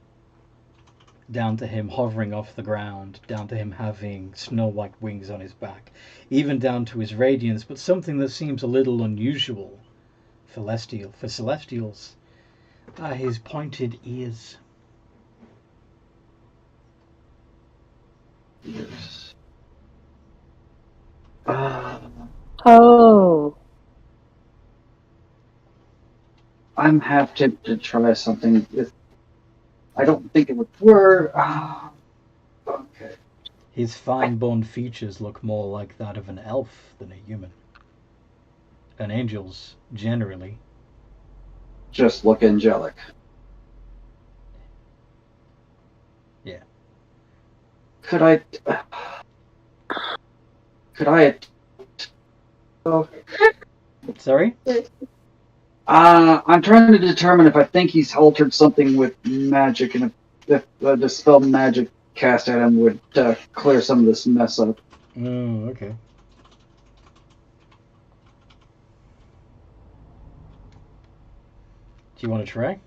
Down to him hovering off the ground, down to him having snow-white wings on his back, even down to his radiance, but something that seems a little unusual for Celestials are his pointed ears. Years. Oh. I'm half tempted to try something. I don't think it would work. Okay. His fine-boned features look more like that of an elf than a human. And angels, generally. Just look angelic. Yeah. Could I? Oh, Sorry? I'm trying to determine if I think he's altered something with magic, and if the dispel magic cast at him would clear some of this mess up. Oh, okay. Do you want to try?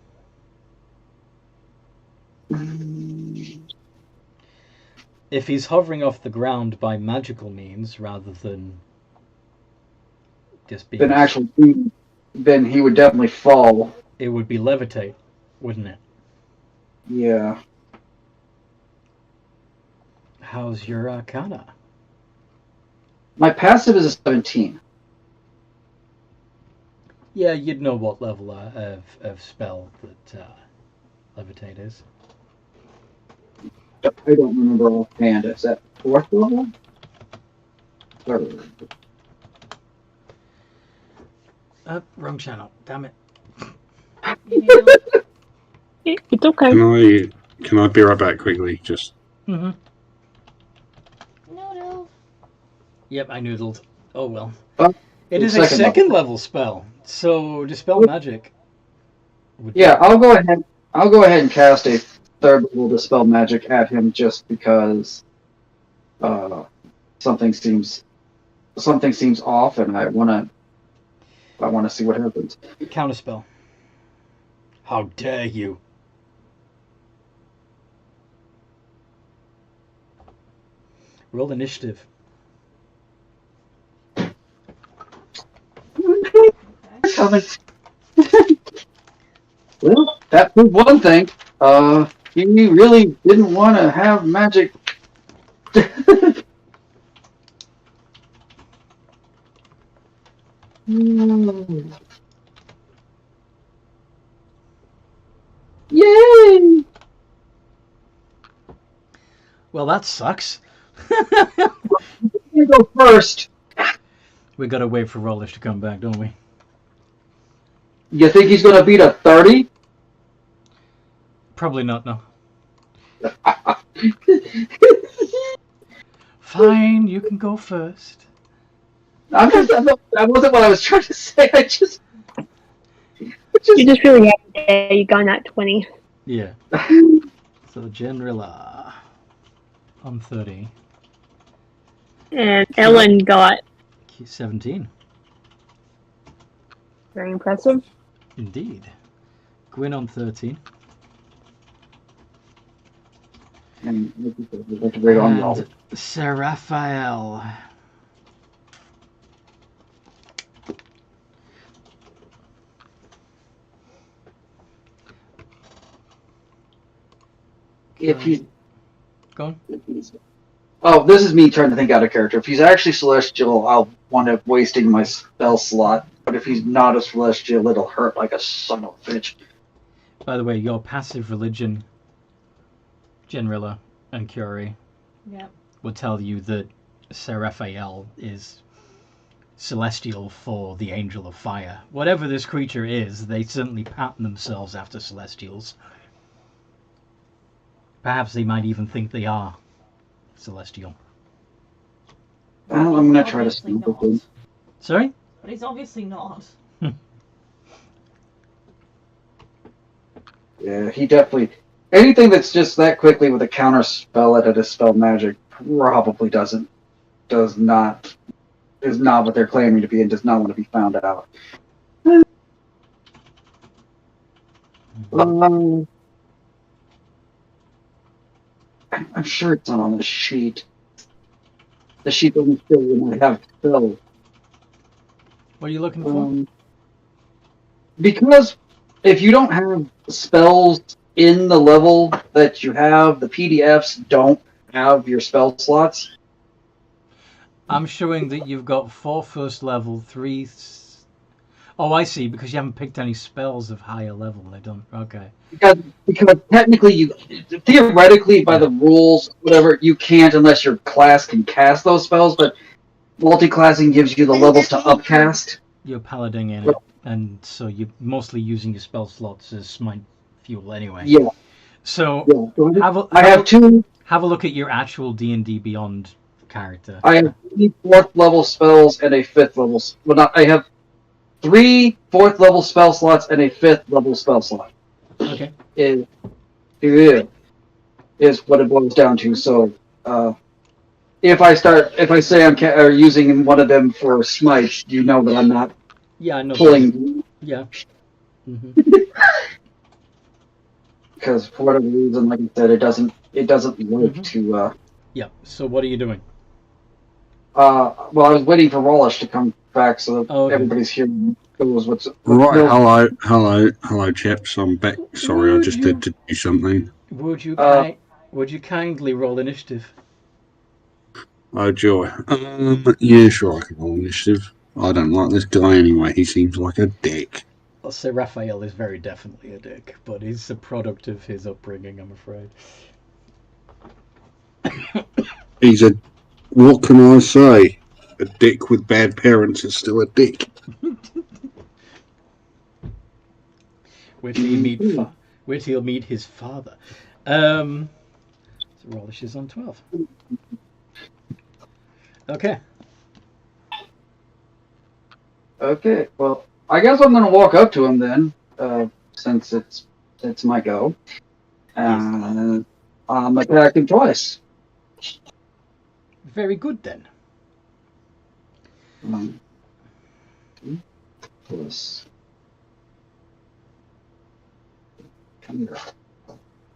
If he's hovering off the ground by magical means rather than just being... Then he would definitely fall. It would be levitate, wouldn't it? Yeah. How's your arcana? My passive is a 17. Yeah, you'd know what level of spell that levitate is. I don't remember offhand. Is that 4th level? 3rd. Wrong channel. Damn it. It's okay. Can I be right back quickly? Just. Mm-hmm. Noodles. Yep, I noodled. Oh well. It is a second level spell, so dispel magic. Yeah, I'll go ahead. I'll go ahead and cast a 3rd level dispel magic at him just because something seems off, and I want to see what happens. Counterspell. How dare you? Roll initiative. Well, that proved one thing. He really didn't want to have magic. Yay! Well, that sucks. You go first. We gotta wait for Rollish to come back, don't we? You think he's gonna beat a 30? Probably not, no. Fine, you can go first. That wasn't what I was trying to say. You just really happy that you got that 20. Yeah. So Generala on 30. And Ellen got 17. very impressive. Indeed. Gwyn on 13. And Sir Raphael. if he's Go on. Oh, this is me trying to think out of character. If he's actually celestial, I'll wind up wasting my spell slot. But if he's not a celestial, it'll hurt like a son of a bitch. By the way, your passive religion, Generilla and Curie, Yep. will tell you that Sir Raphael is celestial for the Angel of Fire. Whatever this creature is, they certainly pattern themselves after celestials. Perhaps they might even think they are celestial. Well, I'm gonna try to Obviously speak with not. him. Sorry? But he's obviously not. Yeah, he definitely. Anything that's just that quickly with a counter spell at a dispel magic probably is not what they're claiming to be, and does not want to be found out. I'm sure it's not on the sheet. The sheet doesn't show when I have spells. What are you looking for? Because if you don't have spells in the level that you have, the PDFs don't have your spell slots. I'm showing that you've got 4 first level, 3. Oh, I see. Because you haven't picked any spells of higher level. I don't. Okay. Because technically, theoretically, by the rules, whatever, you can't unless your class can cast those spells. But multi-classing gives you the levels to upcast. You're paladin in it, and so you're mostly using your spell slots as smite fuel anyway. Yeah. So Yeah. I have two. Have a look at your actual D&D Beyond character. I have 3 4th level spells and a 5th level. Well, not. I have 3 4th level spell slots and a 5th level spell slot. Okay. Is what it boils down to. So, if I say I'm using one of them for smite, you know that I'm not. Yeah, I know. Pulling. Yeah. Because for whatever reason, like I said, it doesn't work to. Yeah. So what are you doing? Well, I was waiting for Rollish to come back so that everybody's here. What's right? Hello, chaps. I'm back. Sorry, I just had to do something. Would you kindly roll initiative? Oh joy. Yeah, sure. I can roll initiative. I don't like this guy anyway. He seems like a dick. I'll say Raphael is very definitely a dick, but he's a product of his upbringing, I'm afraid. He's a. What can I say? A dick with bad parents is still a dick. Wait till he'll meet his father. So Rollish is on 12. Okay. Okay. Well, I guess I'm gonna walk up to him then, since it's my go. I'm attacking twice. Very good then. Plus.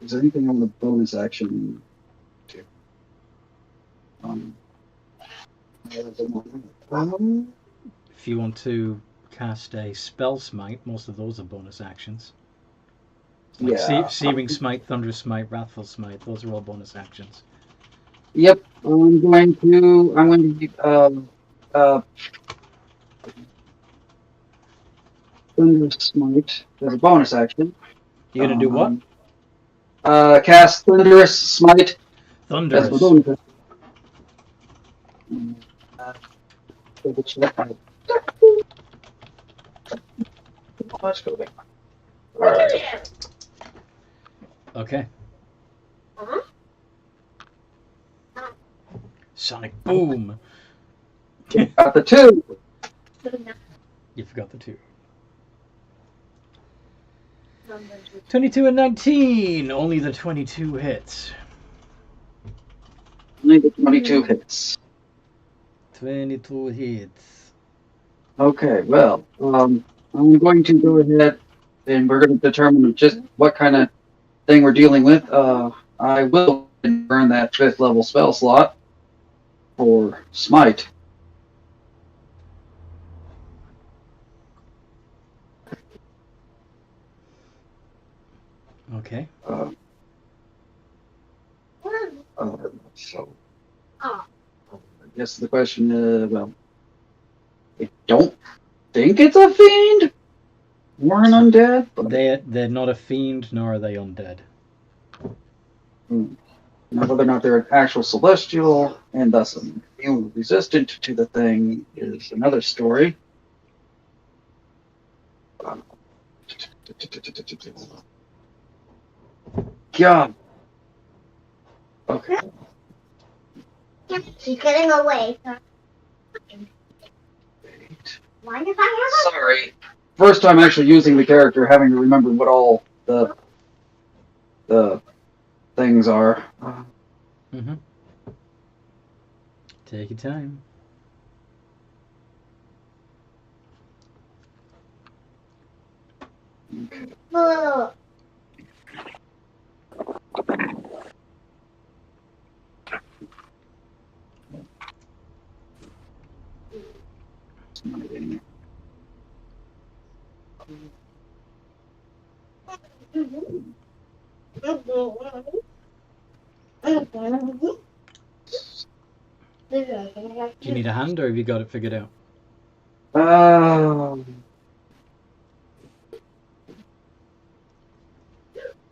Is there anything on the bonus action? If you want to cast a spell smite, most of those are bonus actions. Like Searing Smite, Thunderous Smite, Wrathful Smite, those are all bonus actions. Yep, I'm going to Thunderous Smite as a bonus action. You're gonna do what? Cast Thunderous Smite. Thunderous. As a bonus action. Let's go there. Okay. Sonic boom. Got the 2. You forgot the 2. 22 and 19. Only the 22 hits. Only the 22 hits. 22 hits. Okay, well, I'm going to go ahead and we're going to determine just what kind of thing we're dealing with. I will burn that 5th level spell slot for Smite. Okay. So, I guess the question is, well, I don't think it's a fiend or an undead. But they're not a fiend, nor are they undead. Now, whether or not they're an actual celestial and thus immune resistant to the thing is another story. God. Okay. Yep, she's getting away. Mind if I have Sorry. First time actually using the character, having to remember what all the things are. Take your time. Okay. Look. Do you need a hand, or have you got it figured out?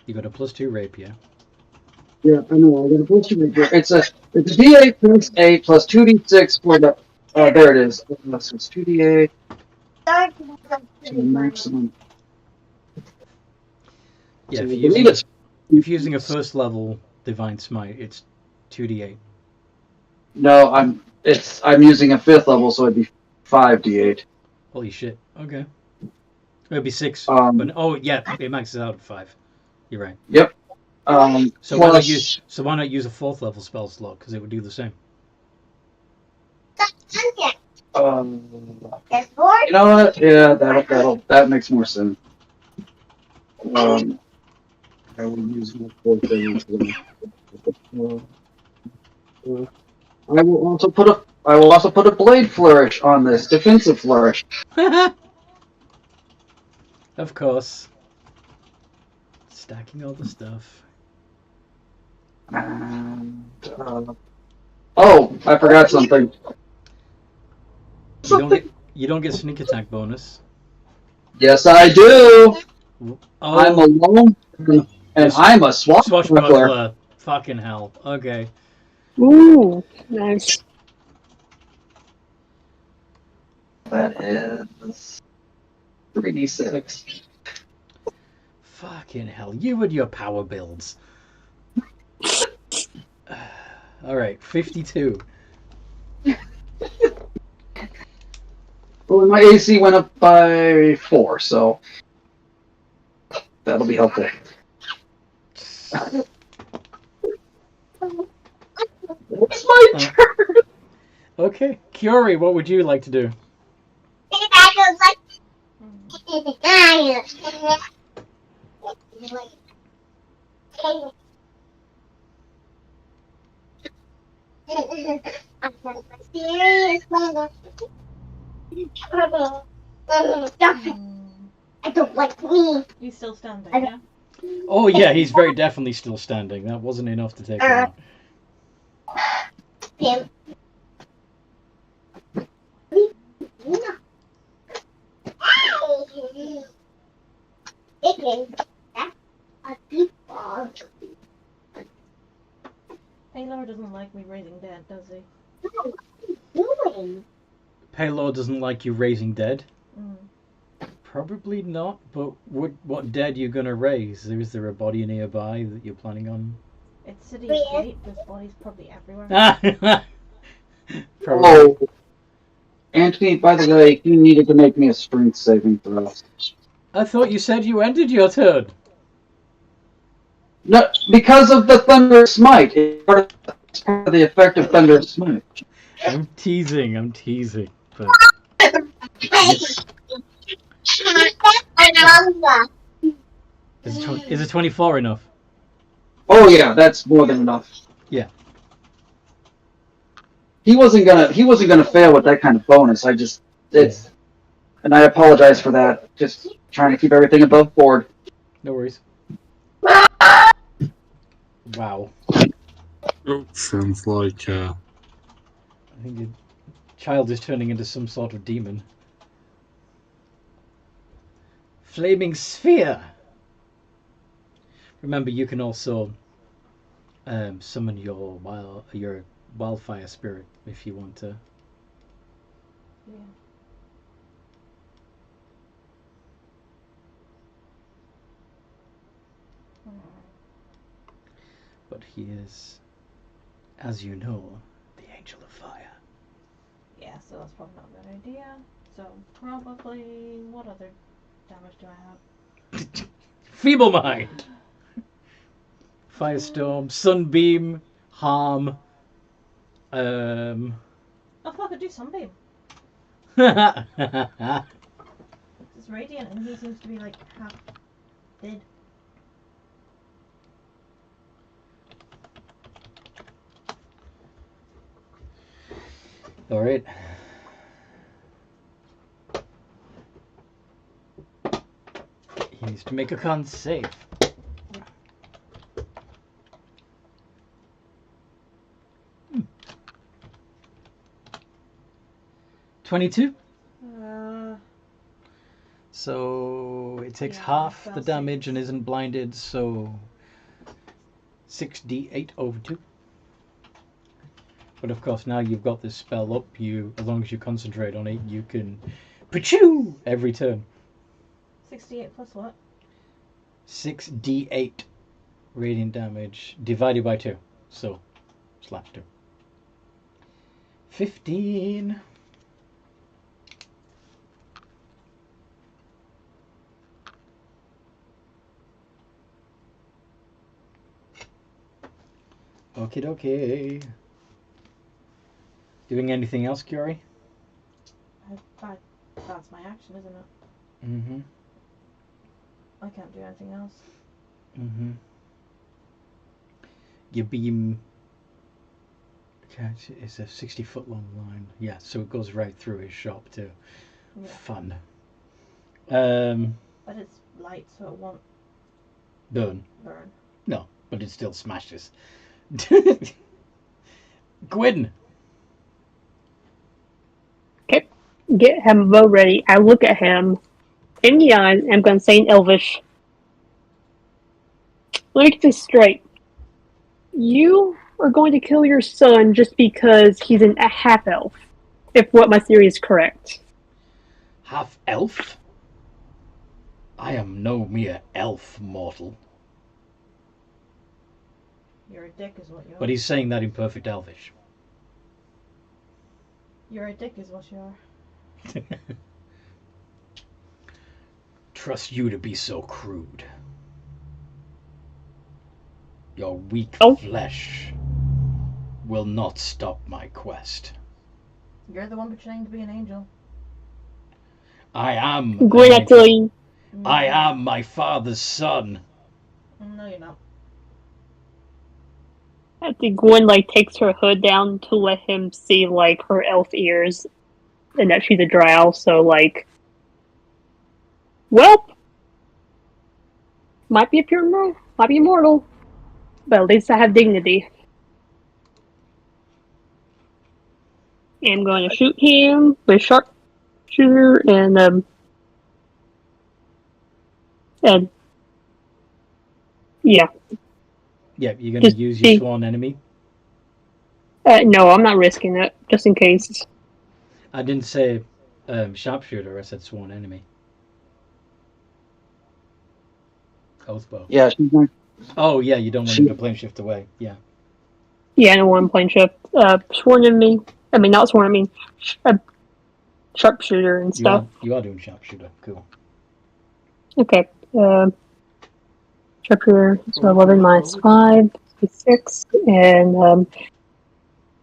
You got a +2 rapier. Yeah, I know. I got a plus 2 right here. It's a D8 plus 8 plus 2d6 for the. There it is. So it's 2d8 to the maximum. Yeah, So if I you're believe using, it's. if you're using a first level Divine Smite, it's 2d8. No, I'm using a 5th level, so it'd be 5d8. Holy shit. Okay. It'd be 6. Um, Oh yeah, it maxes out at 5. You're right. Yep. So why not Plus, use? So why not use a 4th level spell slot? Because it would do the same. you know what? Yeah, that makes more sense. I will use my 4th level. I will also put a blade flourish on this defensive flourish. Of course. Stacking all the stuff. And, oh, I forgot something. You don't get sneak attack bonus. Yes, I do. Oh, I'm alone, and I'm a swashbuckler. swashbuckler. Fucking hell. Okay. Ooh, nice. That is 3d6. Fucking hell. You and your power builds. Alright, 52. Well, my AC went up by 4, so that'll be helpful. It's my turn. Okay. Curie, what would you like to do? I don't like me. He's still standing, yeah? Oh yeah, he's very definitely still standing. That wasn't enough to take him out. Taylor doesn't like me raising dead, does he? Paylor doesn't like you raising dead. Mm. Probably not, but what dead are you gonna raise? Is there a body nearby that you're planning on? It's City's Gate, there's bodies probably everywhere. Probably. Oh, Anthony, by the way, you needed to make me a strength saving throw. I thought you said you ended your turn. No, because of the Thunder Smite. It's part of the effect of Thunder Smite. I'm teasing, but is it 24 enough? Oh yeah, that's more than enough. Yeah. He wasn't gonna fail with that kind of bonus. And I apologize for that. Just trying to keep everything above board. No worries. Wow. Oh, sounds like I think the child is turning into some sort of demon. Flaming sphere. Remember, you can also summon your wildfire spirit if you want to. Yeah. But he is, as you know, the Angel of Fire. Yeah, so that's probably not a good idea. So probably, what other damage do I have? Feeble Mind. Firestorm, Sunbeam, Harm. Oh fuck, I do Sunbeam. Alright. It's radiant and he seems to be like half dead. He needs to make a con save. 22. Uh, So it takes Yeah, half the that's damage six. and isn't blinded, so 6d8 over 2. But of course, now you've got this spell up, as long as you concentrate on it, you can pachoo every turn. 68 plus what? 6d8 radiant damage divided by 2. So slash 2. 15. Okie dokie. Doing anything else, Curie? That's my action, isn't it? Mm-hmm. I can't do anything else. Mm-hmm. Your beam. Okay, it's a 60-foot long line. Yeah, so it goes right through his shop too. Yeah. Fun. But it's light, so it won't Burn. burn. No, but it still smashes. Gwyn. Okay, get him bow ready. I look at him in the eyes and I'm going to say in Elvish. Let me get this straight. You are going to kill your son just because he's a half elf, if what my theory is correct. Half elf? I am no mere elf mortal. You're a dick, is what you are. But he's saying that in perfect elvish. You're a dick, is what you are. Trust you to be so crude. Your weak flesh will not stop my quest. You're the one pretending to be an angel. I am. Gwyn, actually, I am my father's son. No, you're not. I think Gwyn takes her hood down to let him see her elf ears, and that she's a drow. So well, might be immortal, but at least I have dignity. I'm going to shoot him with sharpshooter and yeah. Yeah, you're going to use your sworn enemy. No, I'm not risking it, just in case. I didn't say sharpshooter, I said sworn enemy. Oathbow. Yeah, she's not. Oh, yeah, you don't want him to plane shift away. Yeah. Yeah, I don't want him playing shift. Sworn enemy. I mean, not sworn, I mean, sharpshooter and stuff. You are doing sharpshooter. Cool. Okay. Sharpshooter, so 11 minus 5, 6, and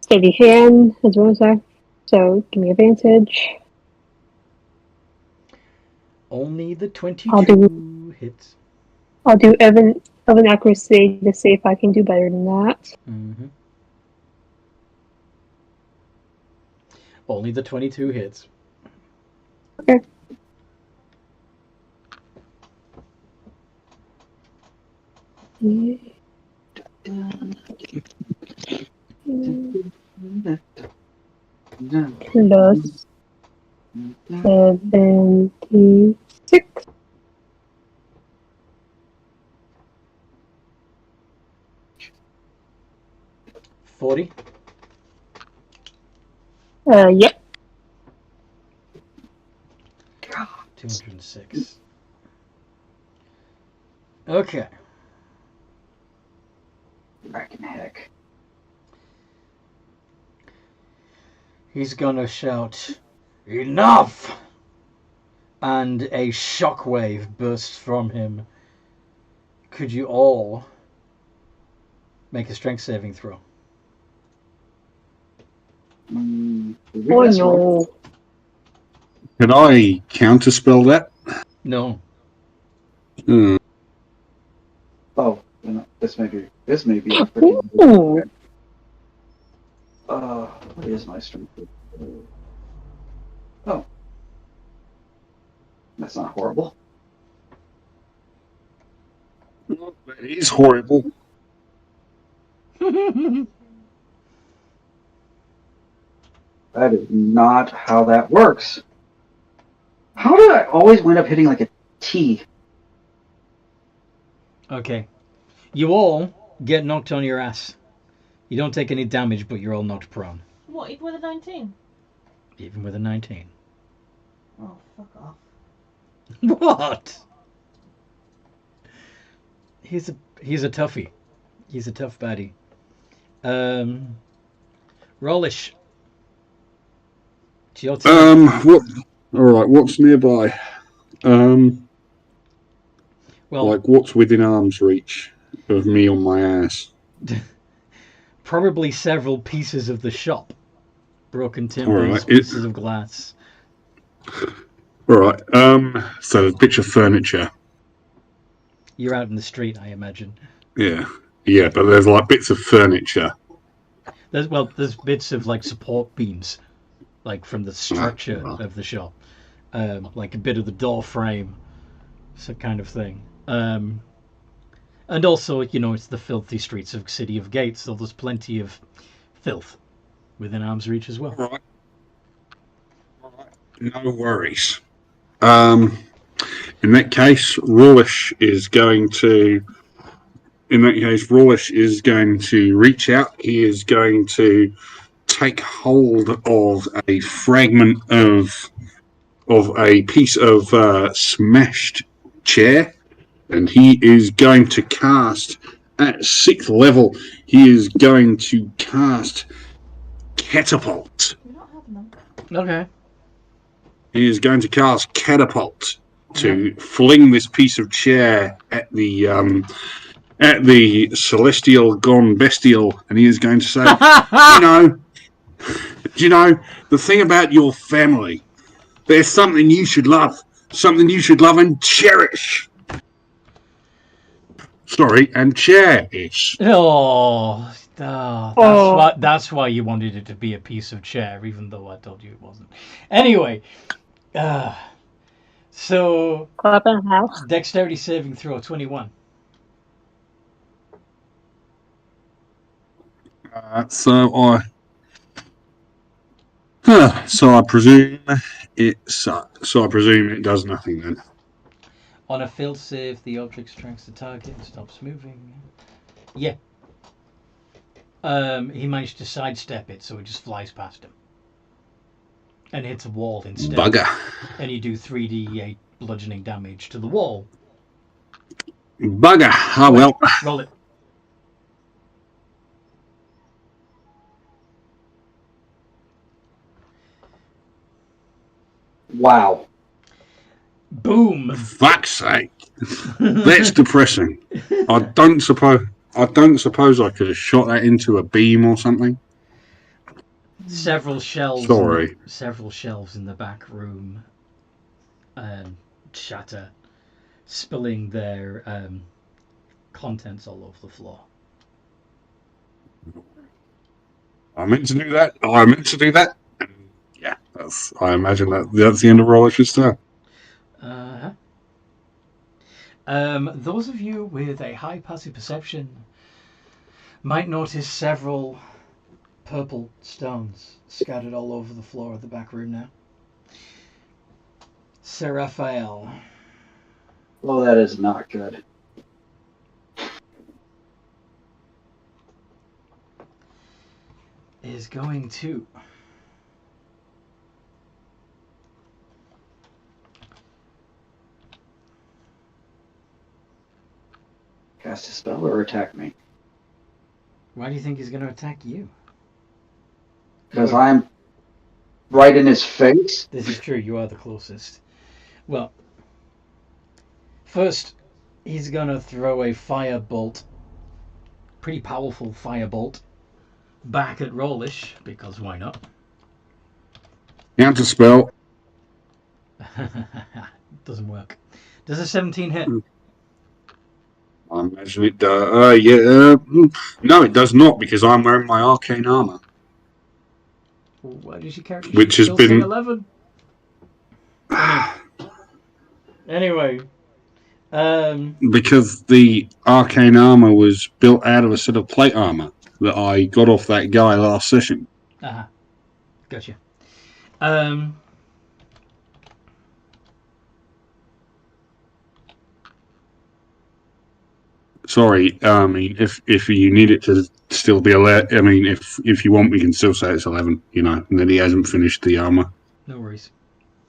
steady hand as well as that. So give me advantage. Only the 22 hits. I'll do Evan accuracy to see if I can do better than that. Mm-hmm. Only the 22 hits. Okay. Plus 76. $40. Yep. 206. Okay. Freaking heck. He's gonna shout, "Enough!" And a shockwave bursts from him. Could you all make a strength saving throw? Oh no. Can I counterspell that? No. Oh, this may be a freaking. What is my strength? Oh, that's not horrible. That is horrible. That is not how that works. How did I always wind up hitting like a T? Okay. You all get knocked on your ass. You don't take any damage, but you're all knocked prone. What, even with a 19? Even with a 19. Oh, fuck off. What? He's a toughie. He's a tough baddie. Rollish. It's your turn. What? All right. What's nearby? Well, Like what's within arm's reach of me on my ass? probably several pieces of the shop. Broken timbers, Alright, pieces of glass. All right. So a bit of furniture. You're out in the street, I imagine. Yeah. Yeah, but there's like bits of furniture. There's bits of like support beams, like from the structure of the shop, like a bit of the door frame, so kind of thing. And also, it's the filthy streets of City of Gates, so there's plenty of filth within arm's reach as well. All right. No worries. In that case, Rawlish is going to reach out. He is going to take hold of a fragment of a piece of smashed chair, and he is going to cast at 6th level. He is going to cast Catapult. You're not having them. Okay. He is going to cast Catapult to fling this piece of chair at the celestial gone bestial, and he is going to say, you know, the thing about your family, there's something you should love and cherish. Sorry, and cherish. That's why you wanted it to be a piece of chair, even though I told you it wasn't. Anyway, so Clap in the house. dexterity saving throw 21. So I presume it sucks. So I presume it does nothing then. On a failed save, the object strikes the target and stops moving. Yeah. He managed to sidestep it, so it just flies past him. And hits a wall instead. Bugger. And you do 3d8 bludgeoning damage to the wall. Bugger. Oh well. Roll it. Wow. Boom. Fuck's sake. That's depressing. I don't suppose I could have shot that into a beam or something. Several shelves. Sorry. Several shelves in the back room shatter, spilling their contents all over the floor. I meant to do that. Yeah, I imagine that's the end of Rollish's turn. Those of you with a high passive perception might notice several purple stones scattered all over the floor of the back room now. Sir Raphael. Well, that is not good. Is going to Cast a spell or attack me? Why do you think he's going to attack you? Because I'm right in his face. This is true, you are the closest. Well, first, he's going to throw a firebolt, pretty powerful firebolt, back at Rollish, because why not? Counter spell. Doesn't work. Does a 17 hit? I imagine it does. No, it does not, because I'm wearing my arcane armor. Why does your character Which has still say been 11? Anyway. Because the arcane armor was built out of a set of plate armor that I got off that guy last session. Uh-huh. Gotcha. Um, Sorry, I mean, if you need it to still be 11, I mean, if you want, we can still say it's 11. You know, and then he hasn't finished the armor. no worries.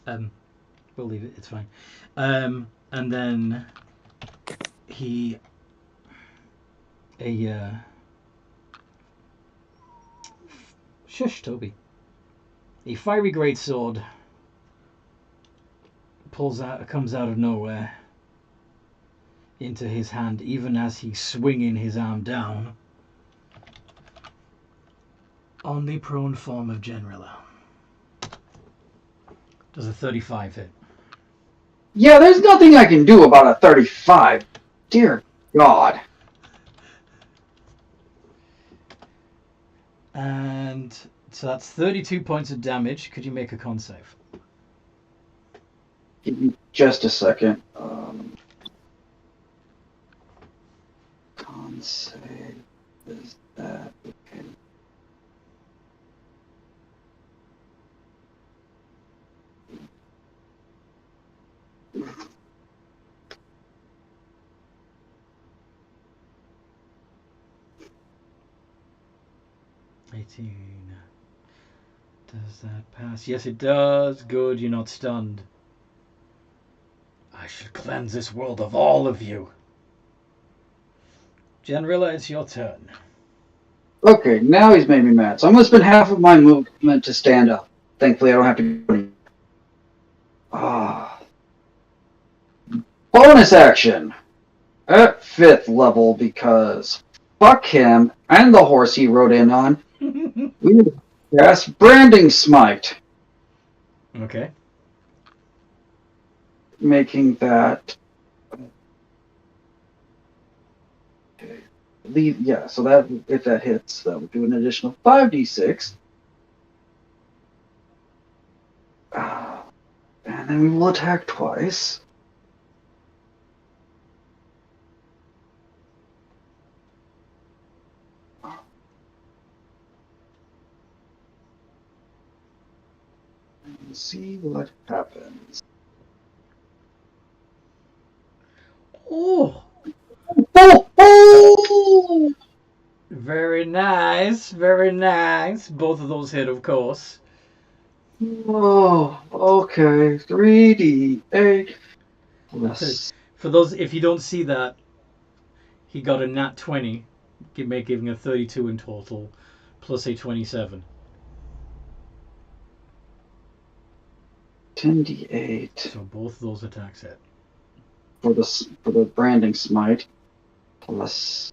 We'll leave it. It's fine. And then he shush, Toby. A fiery greatsword comes out of nowhere into his hand, even as he's swinging his arm down on the prone form of Genrilla. Does a 35 hit? Yeah, there's nothing I can do about a 35. Dear God. And so that's 32 points of damage. Could you make a con save? Give me just a second. Con save is that okay? Does that pass? Yes, it does. Good, you're not stunned. I should cleanse this world of all of you. Genrilla, it's your turn. Okay, now he's made me mad. So I'm going to spend half of my movement to stand up. Thankfully, I don't have to do anything. Bonus action at 5th level because fuck him and the horse he rode in on. We cast Branding Smite, Okay. making that. Okay. Yeah, so that if that hits, that would do an additional 5d6. And then we will attack twice. And see what happens. Oh, Oh! very nice, very nice. Both of those hit, of course. Oh, okay. 3d8 plus. For those, if you don't see that, he got a nat 20, giving a 32 in total, plus a 27. 10d8 So both of those attacks hit. for the Branding Smite plus.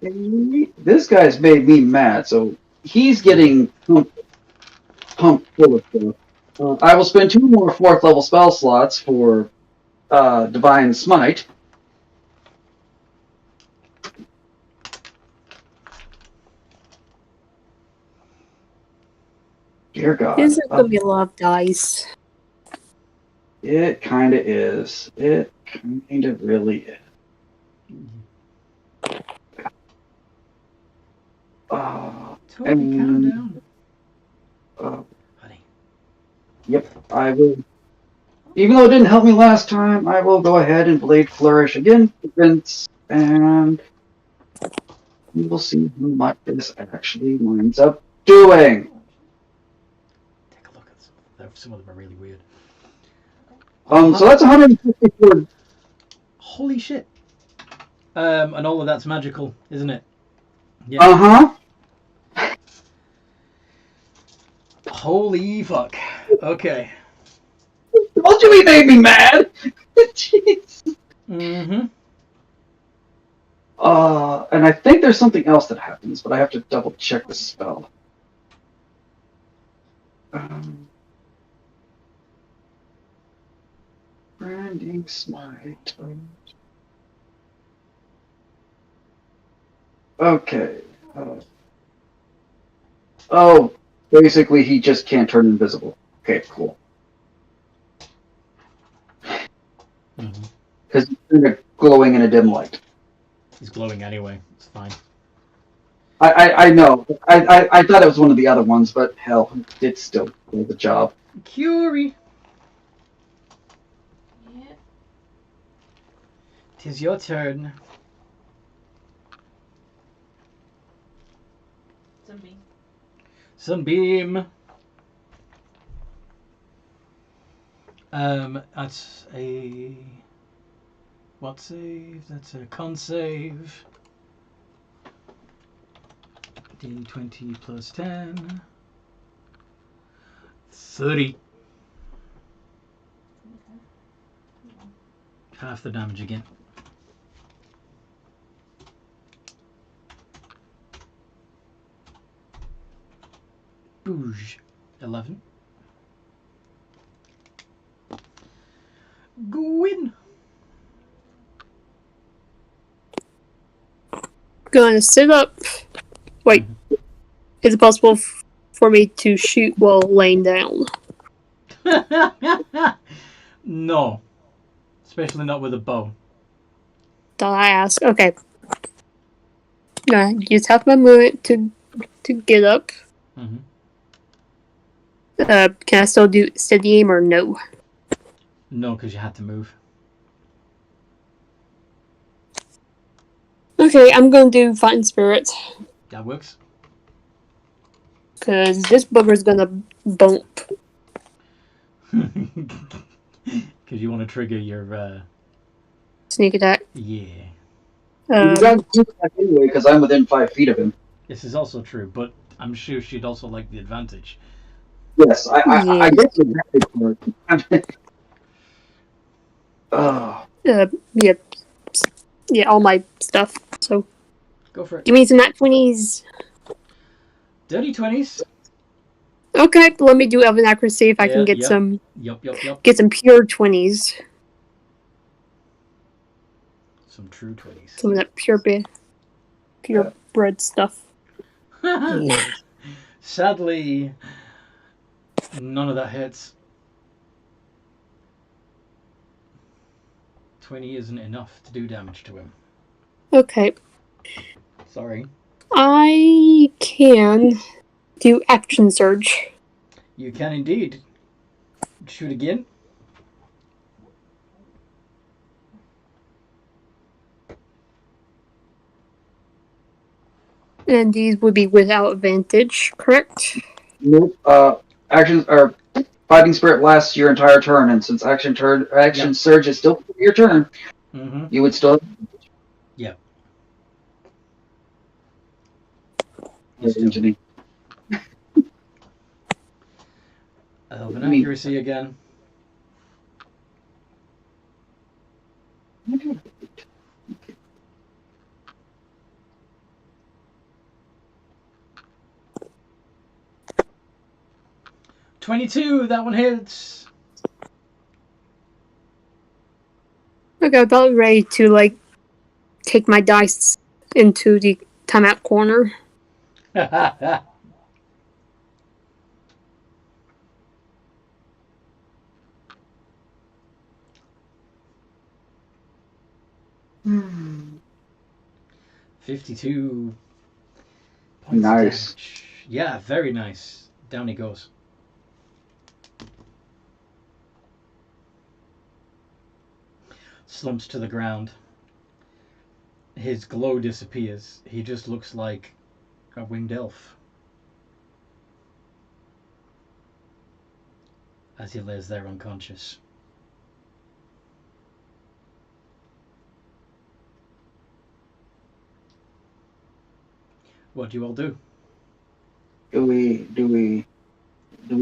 This guy's made me mad, so he's getting pumped full of stuff. I will spend 2 more 4th level spell slots for Divine Smite. Dear God. This is gonna be a lot of dice. It kind of is. It kind of really is. Toby, calm down. Honey. Yep, I will. Even though it didn't help me last time, I will go ahead and Blade Flourish again, Vince, and we will see how much this actually winds up doing. Take a look at some of them are really weird. So that's 154. Holy shit. And all of that's magical, isn't it? Yeah. Uh-huh. Holy fuck. Okay. Told you he made me mad! Jeez. Mm-hmm. And I think there's something else that happens, but I have to double check the spell. Branding Smite. Okay. Basically he just can't turn invisible. Okay, cool. Because he's kind of glowing in a dim light. He's glowing anyway. It's fine. I know. I thought it was one of the other ones, but hell, it still did the job. Curie. Yeah. Tis your turn. Zombie. Sunbeam. That's a... What save? That's a con save. D20 plus 10. 30. Half the damage again. Bouge. 11. Gwyn. Gonna sit up. Wait, is it possible for me to shoot while laying down? No. Especially not with a bow. Did I ask? Okay. Use half my movement to get up. Mm-hmm. Can I still do steady aim or no? No, because you had to move. Okay, I'm gonna do Fighting Spirit. That works. Because this bugger's gonna bump. Because you want to trigger your... Sneak attack. Yeah. He's on attack anyway because I'm within 5 feet of him. This is also true, but I'm sure she'd also like the advantage. Yes, I get the advantage for it. Oh. Yeah. Yeah, all my stuff. So, Go for it. give me some nat 20s. Dirty 20s. Okay, let me do Elven Accuracy if I can get Yep. some Yup. get some pure 20s. Some true 20s. Some of that pure bread stuff. Sadly, none of that hits. 20 isn't enough to do damage to him. Okay. Sorry. I can do Action Surge. You can indeed. Shoot again. And these would be without advantage, correct? Nope. Actions or Fighting Spirit lasts your entire turn, and since Action Surge is still your turn, Mm-hmm. you would still. Yep. Still. Elven Accuracy again. $22, that one hits. Okay, about ready to take my dice into the timeout corner. Hmm. 52 points Nice. of damage. Yeah, very nice. Down he goes. Slumps to the ground. His glow disappears. He just looks like a winged elf. As he lays there unconscious. What do you all do? Do we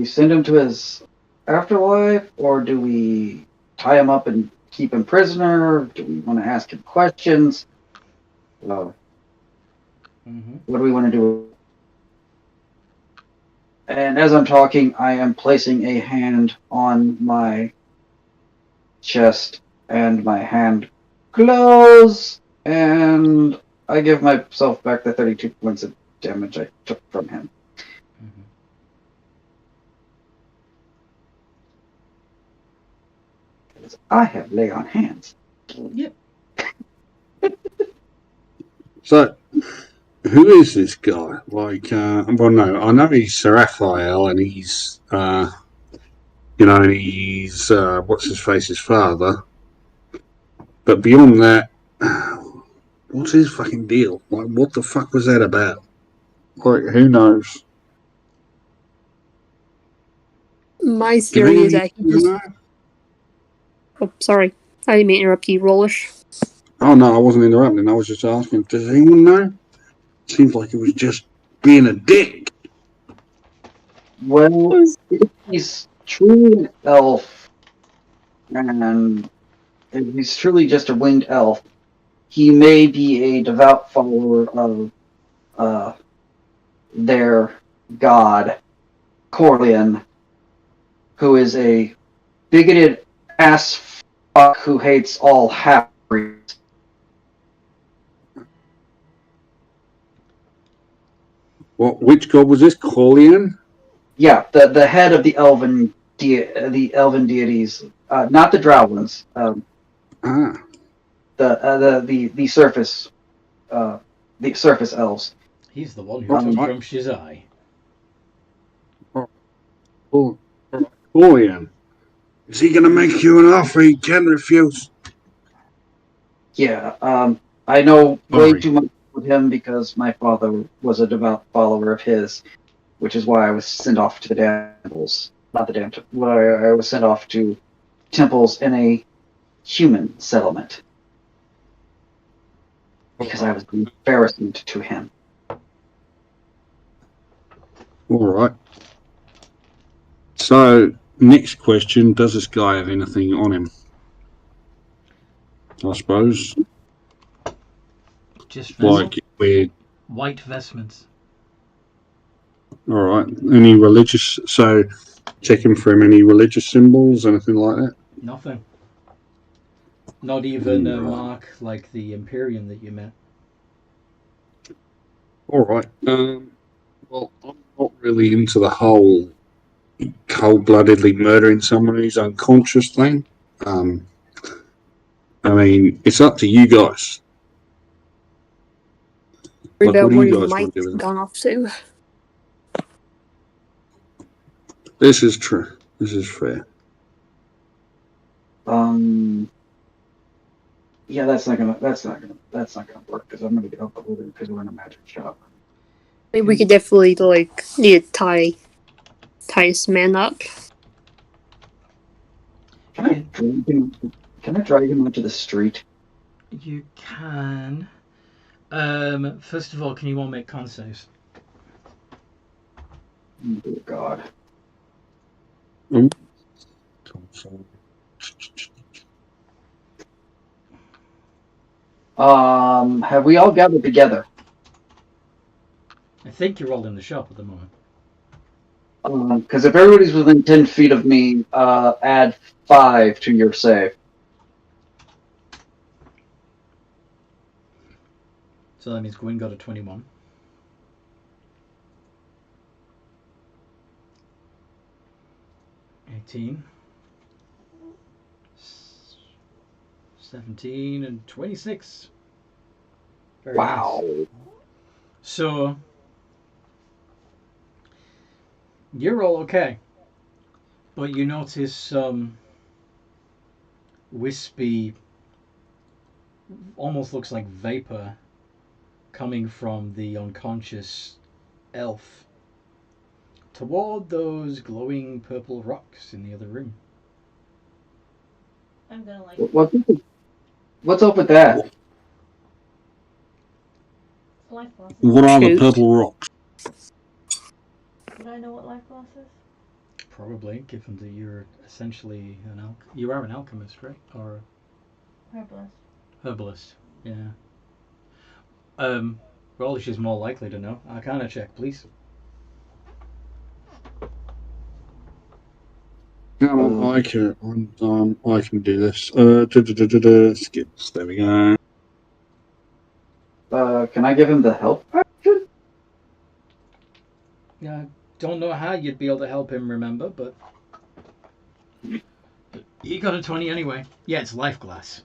send him to his afterlife, or do we tie him up and keep him prisoner? Do we want to ask him questions? What do we want to do? And as I'm talking, I am placing a hand on my chest, and my hand glows, and I give myself back the 32 points of damage I took from him. Because I have lay on hands. Yep. So, who is this guy? Like, well, no, I know he's Sir Raphael, and he's, he's what's his face's father. But beyond that, what's his fucking deal? Like, what the fuck was that about? Like, who knows? My Do theory any is of that he you just. know? Oh, sorry. I didn't mean to interrupt you, Rollish. Oh no, I wasn't interrupting. I was just asking. Does anyone know? Seems like it was just being a dick. Well, if he's truly an elf, and if he's truly just a winged elf, he may be a devout follower of their god, Corleon, who is a bigoted ass fuck who hates all half-breeds. What? Which god was this? Corleon? Yeah, the head of the elven deities, not the drow ones, Ah, the surface elves. He's the one who Right. took from Shizai. Corleon. Is he going to make you an offer he can't refuse? Yeah, I know way Sorry. too much with him because my father was a devout follower of his, which is why I was sent off to the temples. Not the damn why I was sent off to temples in a human settlement. Because I was an embarrassment to him. All right. So, next question: does this guy have anything on him? I suppose, Just like weird. white vestments. All right. Any religious? So, checking for him any religious symbols, anything like that? Nothing. Not even a Right. mark like the Imperium that you met. All right. Well, I'm not really into the whole cold-bloodedly murdering someone who's unconscious thing. I mean, it's up to you guys. Worry Like, about what do where you your guys want mic's to do with it? gone off to. This is true. This is fair. Yeah, that's not gonna work because I'm gonna get overloaded because we're in a magic shop. Maybe we could definitely need to tie this man up. Can I drag him onto the street? You can. First of all, can you all make con saves? Oh God. Have we all gathered together? I think you're all in the shop at the moment. Because if everybody's within 10 feet of me, add 5 to your save. So that means Gwyn got a 21. $18, 17, and 26. Very Wow. nice. So you're all okay, but you notice some wispy, almost looks like vapor coming from the unconscious elf toward those glowing purple rocks in the other room. I'm gonna like. What's up with that? Life glasses. What are the Shoot. purple rocks? Would I know what life glass is? Probably, given that you're essentially you are an alchemist, right? Or Herbalist. herbalist, yeah. Rollish is more likely to know. Arcana check, please. No, I can do this. Skips. There we go. Can I give him the help? Yeah, don't know how you'd be able to help him remember, but he got a 20 anyway. Yeah, it's life glass.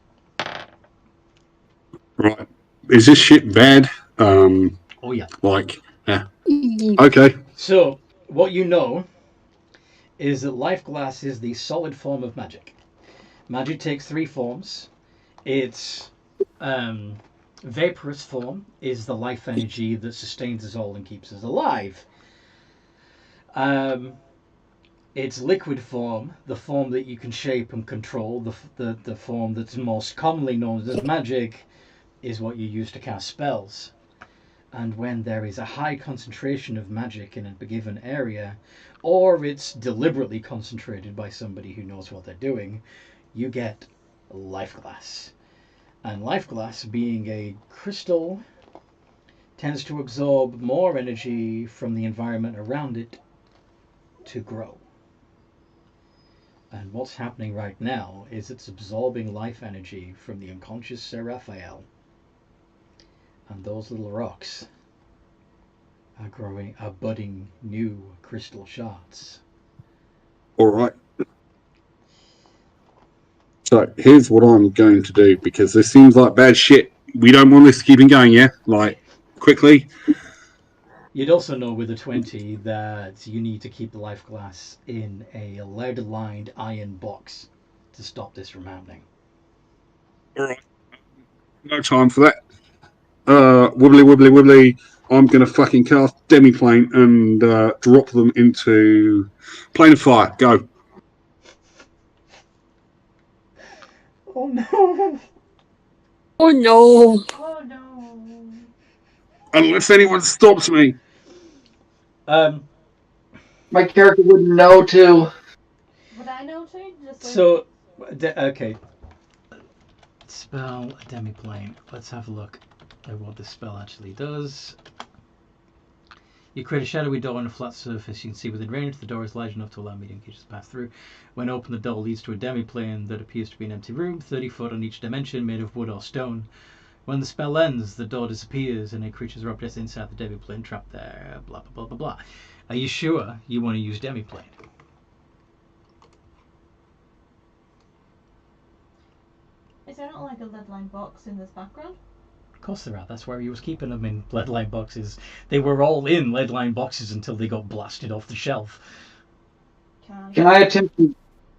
Right. Is this shit bad? Oh Oh yeah. Like, yeah. Okay. So what you know is that life glass is the solid form of magic. Magic takes three forms. Its vaporous form is the life energy that sustains us all and keeps us alive. Its liquid form, the form that you can shape and control, the form that's most commonly known as magic, is what you use to cast spells. And when there is a high concentration of magic in a given area, or it's deliberately concentrated by somebody who knows what they're doing, you get life glass. And life glass, being a crystal, tends to absorb more energy from the environment around it to grow. And what's happening right now is it's absorbing life energy from the unconscious Sir Raphael. And those little rocks are budding new crystal shards. All right. So here's what I'm going to do, because this seems like bad shit. We don't want this keeping going, yeah? Like, quickly. You'd also know with a 20 that you need to keep the life glass in a lead-lined iron box to stop this from happening. All right. No time for that. Wibbly, wibbly, wibbly. I'm going to fucking cast Demiplane and drop them into Plane of Fire. Go. Oh no! Oh no! Oh no. Unless anyone stops me. My character wouldn't know to. Would I know too? Just like, So, okay. Spell Demiplane. Let's have a look at what this spell actually does. You create a shadowy door on a flat surface. You can see within range. The door is large enough to allow medium creatures to pass through. When open, the door leads to a demiplane that appears to be an empty room, 30 foot on each dimension, made of wood or stone. When the spell ends, the door disappears and a creatures or objects inside the demiplane trapped there. Blah, blah, blah, blah, blah. Are you sure you want to use demiplane? is there not like a lead line box in this background? Of course there are. That's where he was keeping them, in lead-lined boxes. They were all in lead-lined boxes until they got blasted off the shelf. Can I attempt to?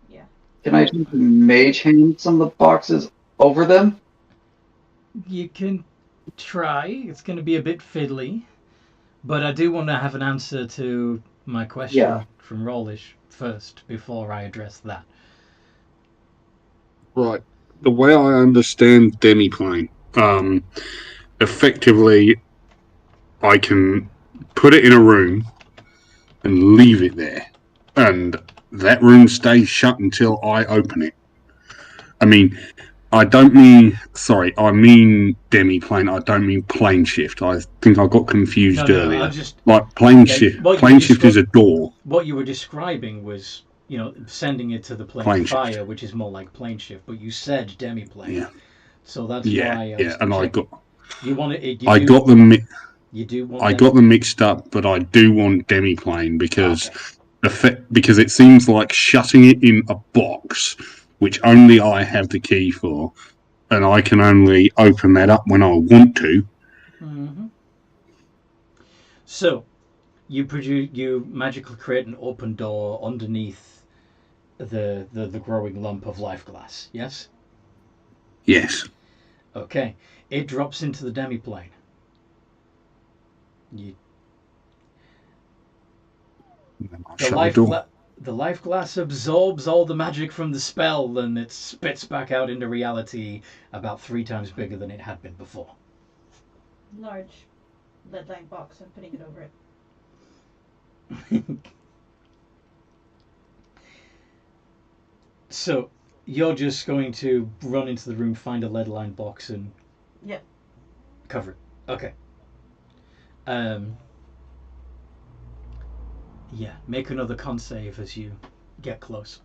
Yeah. Can I attempt to mage hand some of the boxes over them? You can try. It's going to be a bit fiddly. But I do want to have an answer to my question from Rollish first before I address that. Right. The way I understand Demiplane, effectively, I can put it in a room and leave it there. And that room stays shut until I open it. I mean, I mean Demiplane. I don't mean plane shift. I think I got confused earlier. Like plane shift. Plane shift is a door. What you were describing was, sending it to the plane of fire, which is more like plane shift. But you said demiplane. Yeah. So that's why. I got. You want it? I got them. You do want. I got them mixed up, but I do want demiplane because because it seems like shutting it in a box, which only I have the key for, and I can only open that up when I want to. Mm-hmm. So, you magically create an open door underneath the growing lump of life glass. Yes. Yes. Okay. It drops into the demiplane. The life glass absorbs all the magic from the spell, and it spits back out into reality about 3 times bigger than it had been before. Large lead line box and putting it over it. So you're just going to run into the room, find a lead line box, and cover it. Okay. Yeah, make another con save as you get close.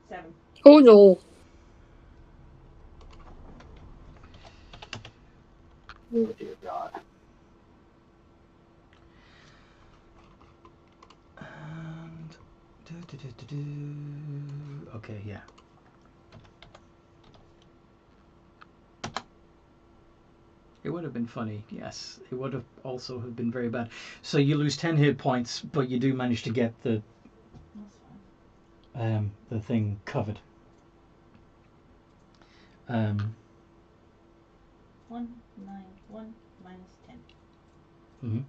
Seven. Oh no! Oh dear God. And Okay, yeah. It would have been funny, yes. It would have also have been very bad. So you lose 10 hit points, but you do manage to get the That's fine. the thing covered. 191 minus 10. Mm-hmm.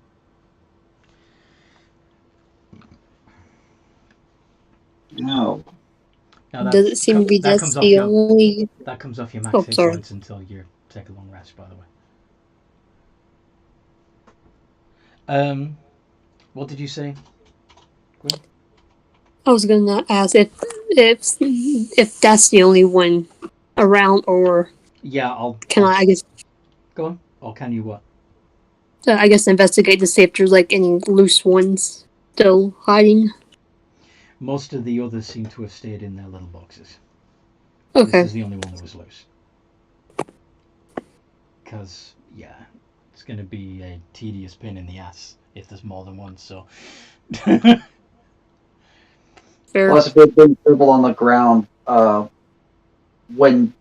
No. Now Does it seem to be that just comes off the your only? max Oh, hit sorry. points until you take a long rest. By the way. What did you say? Gwen? I was gonna ask if that's the only one around, or Yeah, can I guess go on. Or can you what? I guess investigate to see if there's like any loose ones still hiding. Most of the others seem to have stayed in their little boxes. Okay. This is the only one that was loose. Because, yeah, it's going to be a tedious pain in the ass if there's more than one, so... Fair. Plus, if they've been dribble on the ground, when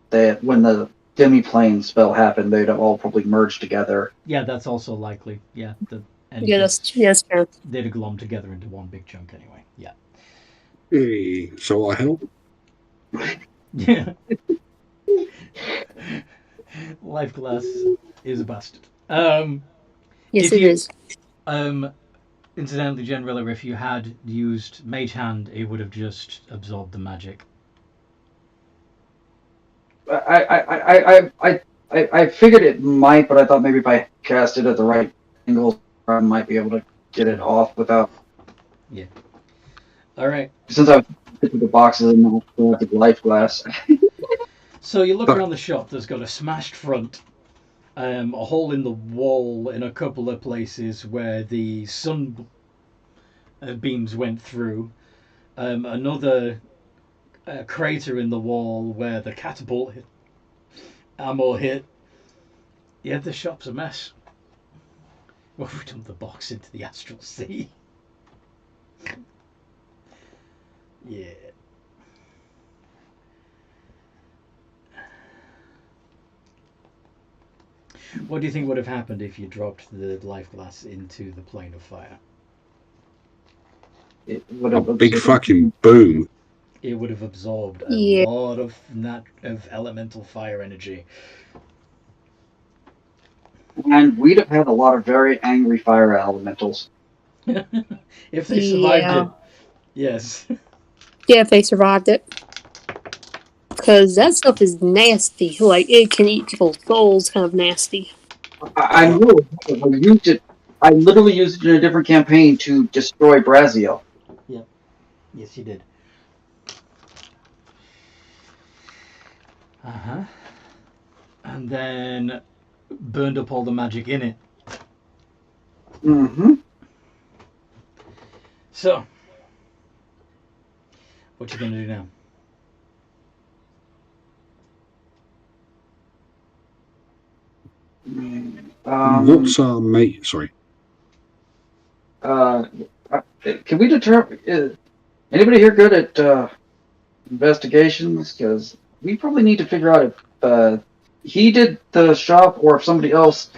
the demi-plane spell happened, they'd all probably merged together. Yeah, that's also likely. Yeah, Yeah, that's fair. they'd have glommed together into one big chunk anyway. Yeah. Hey, so I help? Yeah. Life glass is a bastard. Yes, if it you- is. Incidentally, Generally, if you had used Mage Hand, it would have just absorbed the magic. I figured it might, but I thought maybe if I cast it at the right angle, I might be able to get it off without. All right. Since I put the boxes and not the life glass. So you look around the shop. There's got a smashed front, a hole in the wall in a couple of places where the sun beams went through, another crater in the wall where the catapult ammo hit. Yeah, the shop's a mess. Well, we dumped the box into the astral sea. Yeah. What do you think would have happened if you dropped the life glass into the plane of fire? It would A have big fucking boom. It would have absorbed a Yeah. lot of elemental fire energy. And we'd have had a lot of very angry fire elementals. If they survived Yeah. it, yes. Yeah, if they survived it. Because that stuff is nasty. Like, it can eat people's souls, kind of nasty. I know. I used it. I literally used it in a different campaign to destroy Brazio. Yes, you did. Uh-huh. And then burned up all the magic in it. Mm-hmm. So, what you gonna do now? What's our mate? Sorry. Can we determine? Anybody here good at investigations? Because we probably need to figure out if he did the shop or if somebody else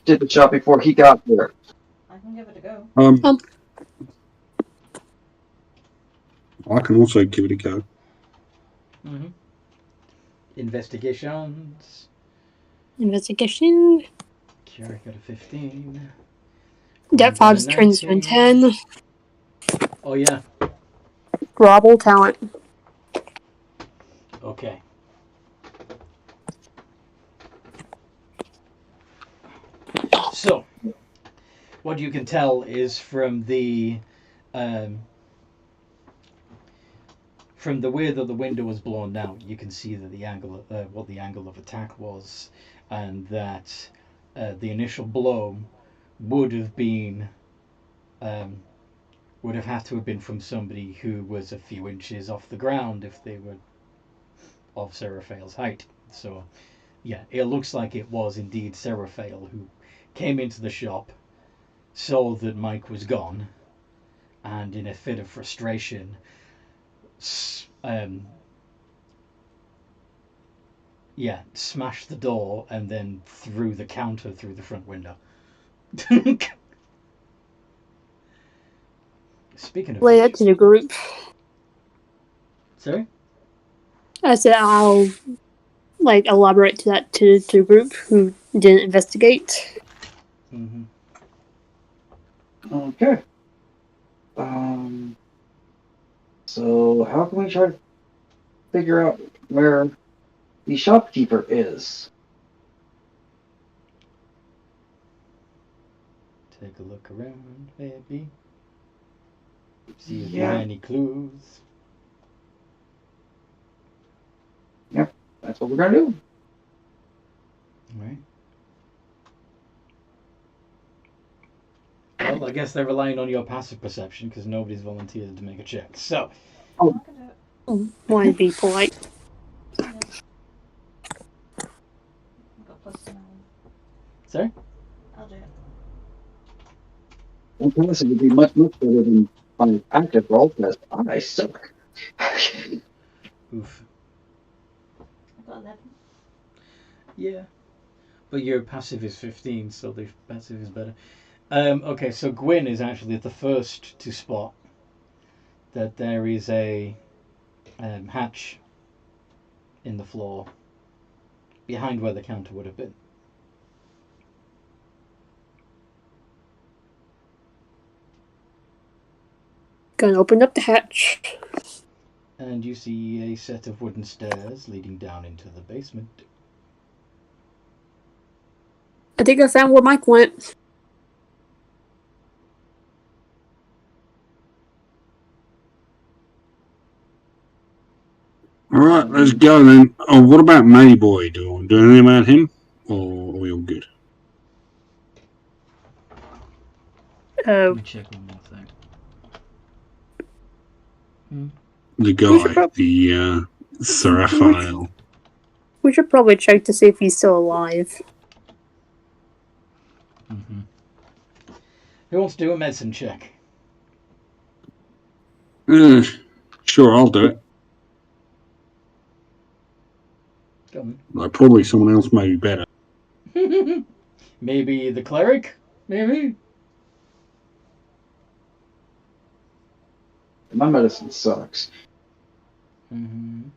did the shop before he got there. I can give it a go. I can also give it a go. Mm-hmm. Investigations. Investigation. Kiara got a 15. That 5 turns to a 10. Oh, yeah. Robble talent. Okay. So, what you can tell is from the way that the window was blown out, you can see that the angle, what the angle of attack was, and that the initial blow would have been, would have had to have been from somebody who was a few inches off the ground if they were of Seraphael's height. So, yeah, it looks like it was indeed Seraphael who came into the shop, saw that Mike was gone, and in a fit of frustration, smashed the door and then threw the counter through the front window. Speaking of Lay which, that to the group. sorry? I said I'll elaborate to that to the group who didn't investigate. Mm-hmm. Okay. So how can we try to figure out where the shopkeeper is? Take a look around, maybe. See if there are any clues. Yep, that's what we're gonna do. Alright. Well, I guess they're relying on your passive perception because nobody's volunteered to make a check. So, I can do it. Want to be polite. Yeah. I've got +9. sorry? I'll do it. Well, plus it would be much better than my active roll because I suck. Oof. I've got 11. Yeah. But your passive is 15, so the passive is better. Okay, so Gwyn is actually the first to spot that there is a hatch in the floor behind where the counter would have been. Gonna open up the hatch. And you see a set of wooden stairs leading down into the basement. I think I found where Mike went. All right, let's go then. Oh, what about Mayboy? Do anything about him, or are we all good? Let me check one more thing. The guy, the Seraphael. We should probably check to see if he's still alive. Mm-hmm. Who wants to do a medicine check? Sure, I'll do it. Go on. Like, probably someone else may be better. Maybe the cleric? Maybe? My medicine sucks. Mm-hmm.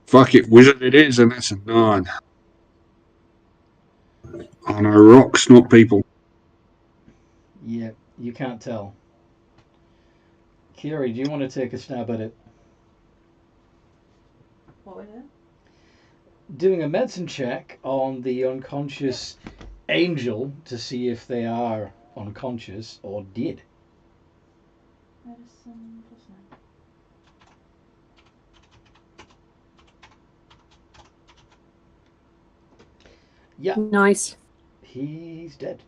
Fuck it, wizard it is, and that's a 9. I know rocks, not people. Yeah, you can't tell. Kiri, do you want to take a stab at it? What was it? Doing a medicine check on the unconscious angel to see if they are unconscious or did. Medicine +9. Yeah, Nice. he's dead.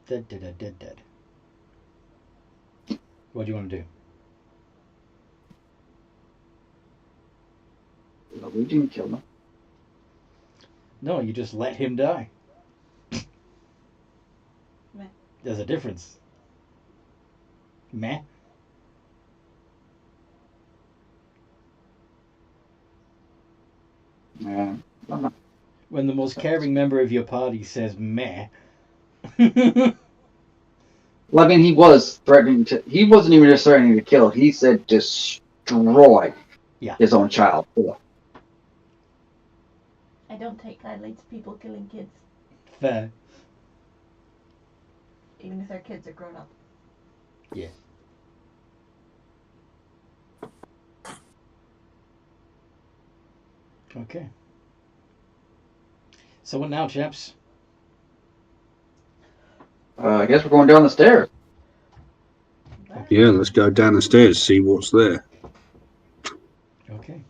Dead. What do you want to do? No, we didn't kill him. No, you just let him die. Meh. There's a difference. Meh. Yeah. When the most caring member of your party says meh. Well, I mean, he was threatening to. He wasn't even just threatening to kill. He said destroy his own child. I don't take kindly to people killing kids, Fair. even if their kids are grown up. Yeah. Okay. So what now, chaps? I guess we're going down the stairs. Yeah, let's go down the stairs, see what's there. Okay.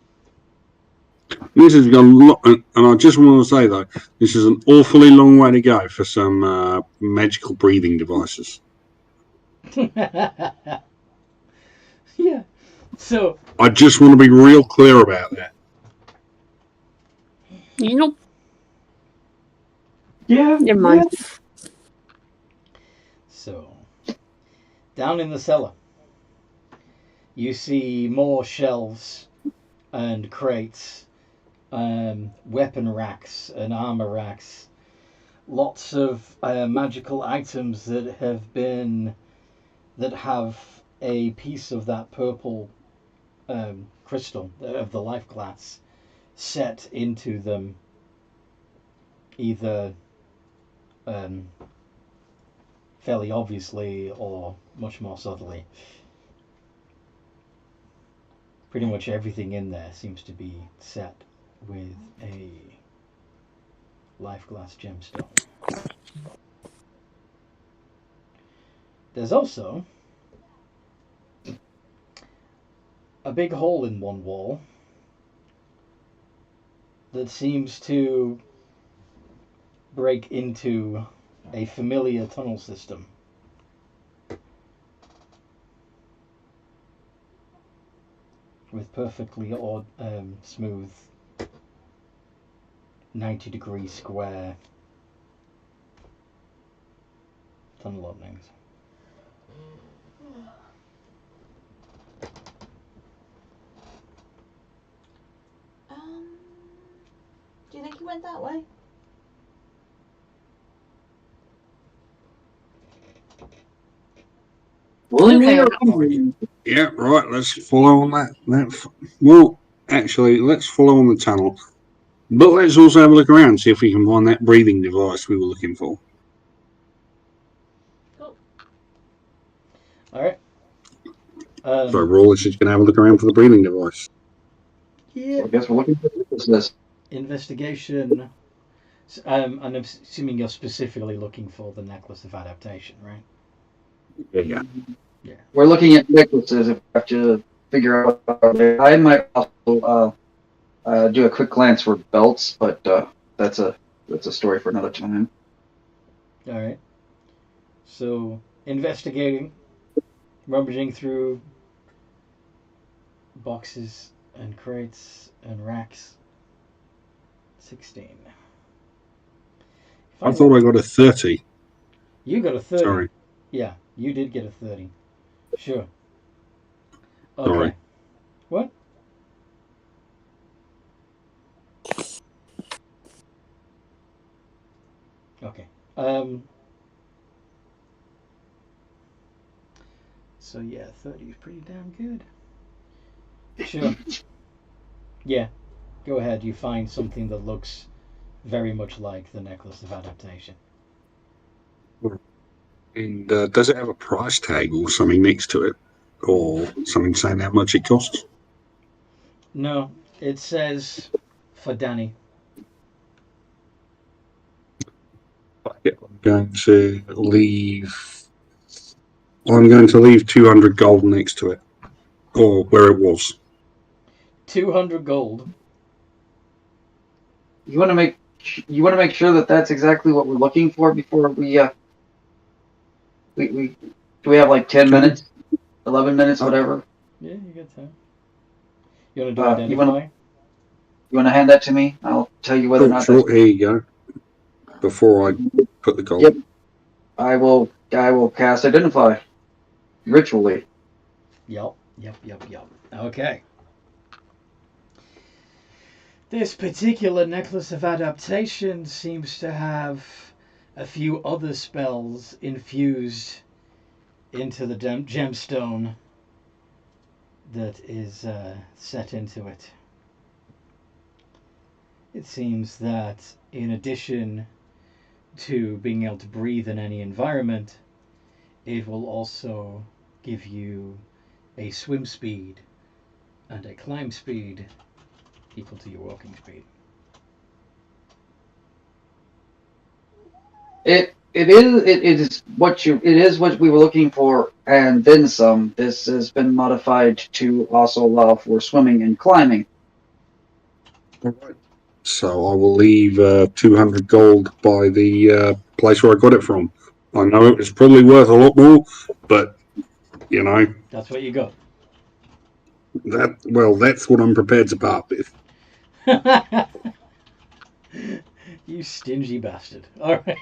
This has got a lot, and I just want to say though, this is an awfully long way to go for some magical breathing devices. Yeah. So I just want to be real clear about that. Nope. Yeah. Never mind. So, down in the cellar, you see more shelves and crates, weapon racks and armor racks. Lots of magical items that have a piece of that purple crystal of the life glass set into them, either um, fairly obviously or much more subtly. Pretty much everything in there seems to be set with a life glass gemstone. There's also a big hole in one wall that seems to break into a familiar tunnel system. With perfectly smooth 90-degree square tunnel openings. Do you think he went that way? Linear. Yeah, right. Let's follow on that. Well, actually, let's follow on the tunnel. But let's also have a look around, see if we can find that breathing device we were looking for. Cool. Alright. So Rawless is going to have a look around for the breathing device. Yeah. I guess we're looking for this. Investigation. And I'm assuming you're specifically looking for the necklace of adaptation, right? Yeah. We're looking at necklaces if we have to figure out. I might also do a quick glance for belts, but that's a story for another time. Alright. So, investigating, rummaging through boxes and crates and racks. 16. I thought I got a 30. You got a 30. Sorry. Yeah, you did get a 30. Sure. Okay. Sorry. What? Okay. So yeah, 30 is pretty damn good. Sure. Yeah. Go ahead. You find something that looks very much like the necklace of adaptation. And does it have a price tag or something next to it? Or something saying how much it costs? No, it says for Danny. I'm going to leave 200 gold next to it. Or where it was. 200 gold. You want to make sure that that's exactly what we're looking for before we do we have like 10 minutes, 11 minutes, whatever. Yeah, you got time. You want to do identify? You want to hand that to me? I'll tell you whether or not. Sure, here you go. Before I put the gold. Yep. I will cast identify ritually. Yep. Okay. This particular necklace of adaptation seems to have a few other spells infused into the gemstone that is set into it. It seems that in addition to being able to breathe in any environment, it will also give you a swim speed and a climb speed equal to your walking speed. It is what we were looking for, and then some. This has been modified to also allow for swimming and climbing. So I will leave 200 gold by the place where I got it from. I know it's probably worth a lot more, but you know. That's what you got. That's what I'm prepared to part with. You stingy bastard. Alright.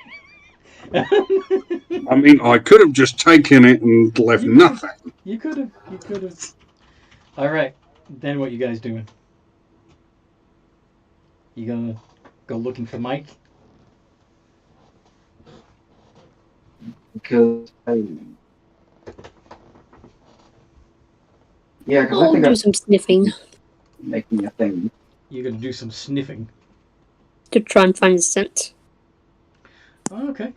I mean, I could have just taken it and left nothing. You could have. Alright. Then what you guys doing? You gonna go looking for Mike? Because I I'll think do I'm some sniffing making a thing. You're gonna do some sniffing. to try and find the scent. Oh, okay.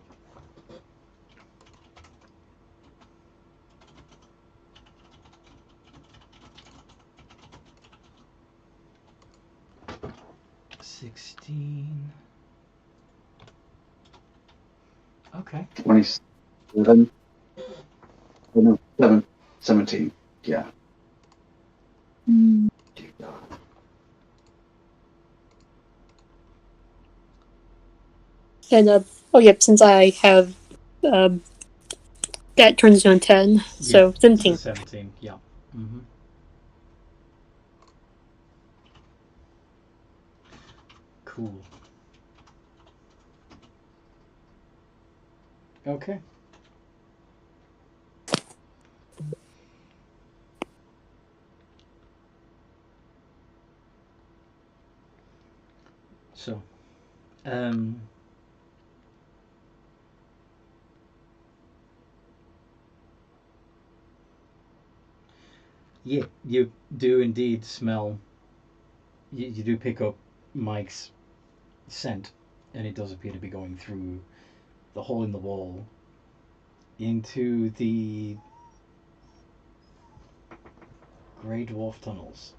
$16. Okay. 27. Oh, no, 17. Yeah. And since I have that turns into a 10, so Yeah, 17. 17. Yeah. Mm-hmm. Cool. Okay. So, yeah, you do indeed smell. You do pick up Mike's scent, and it does appear to be going through the hole in the wall into the Grey Dwarf tunnels.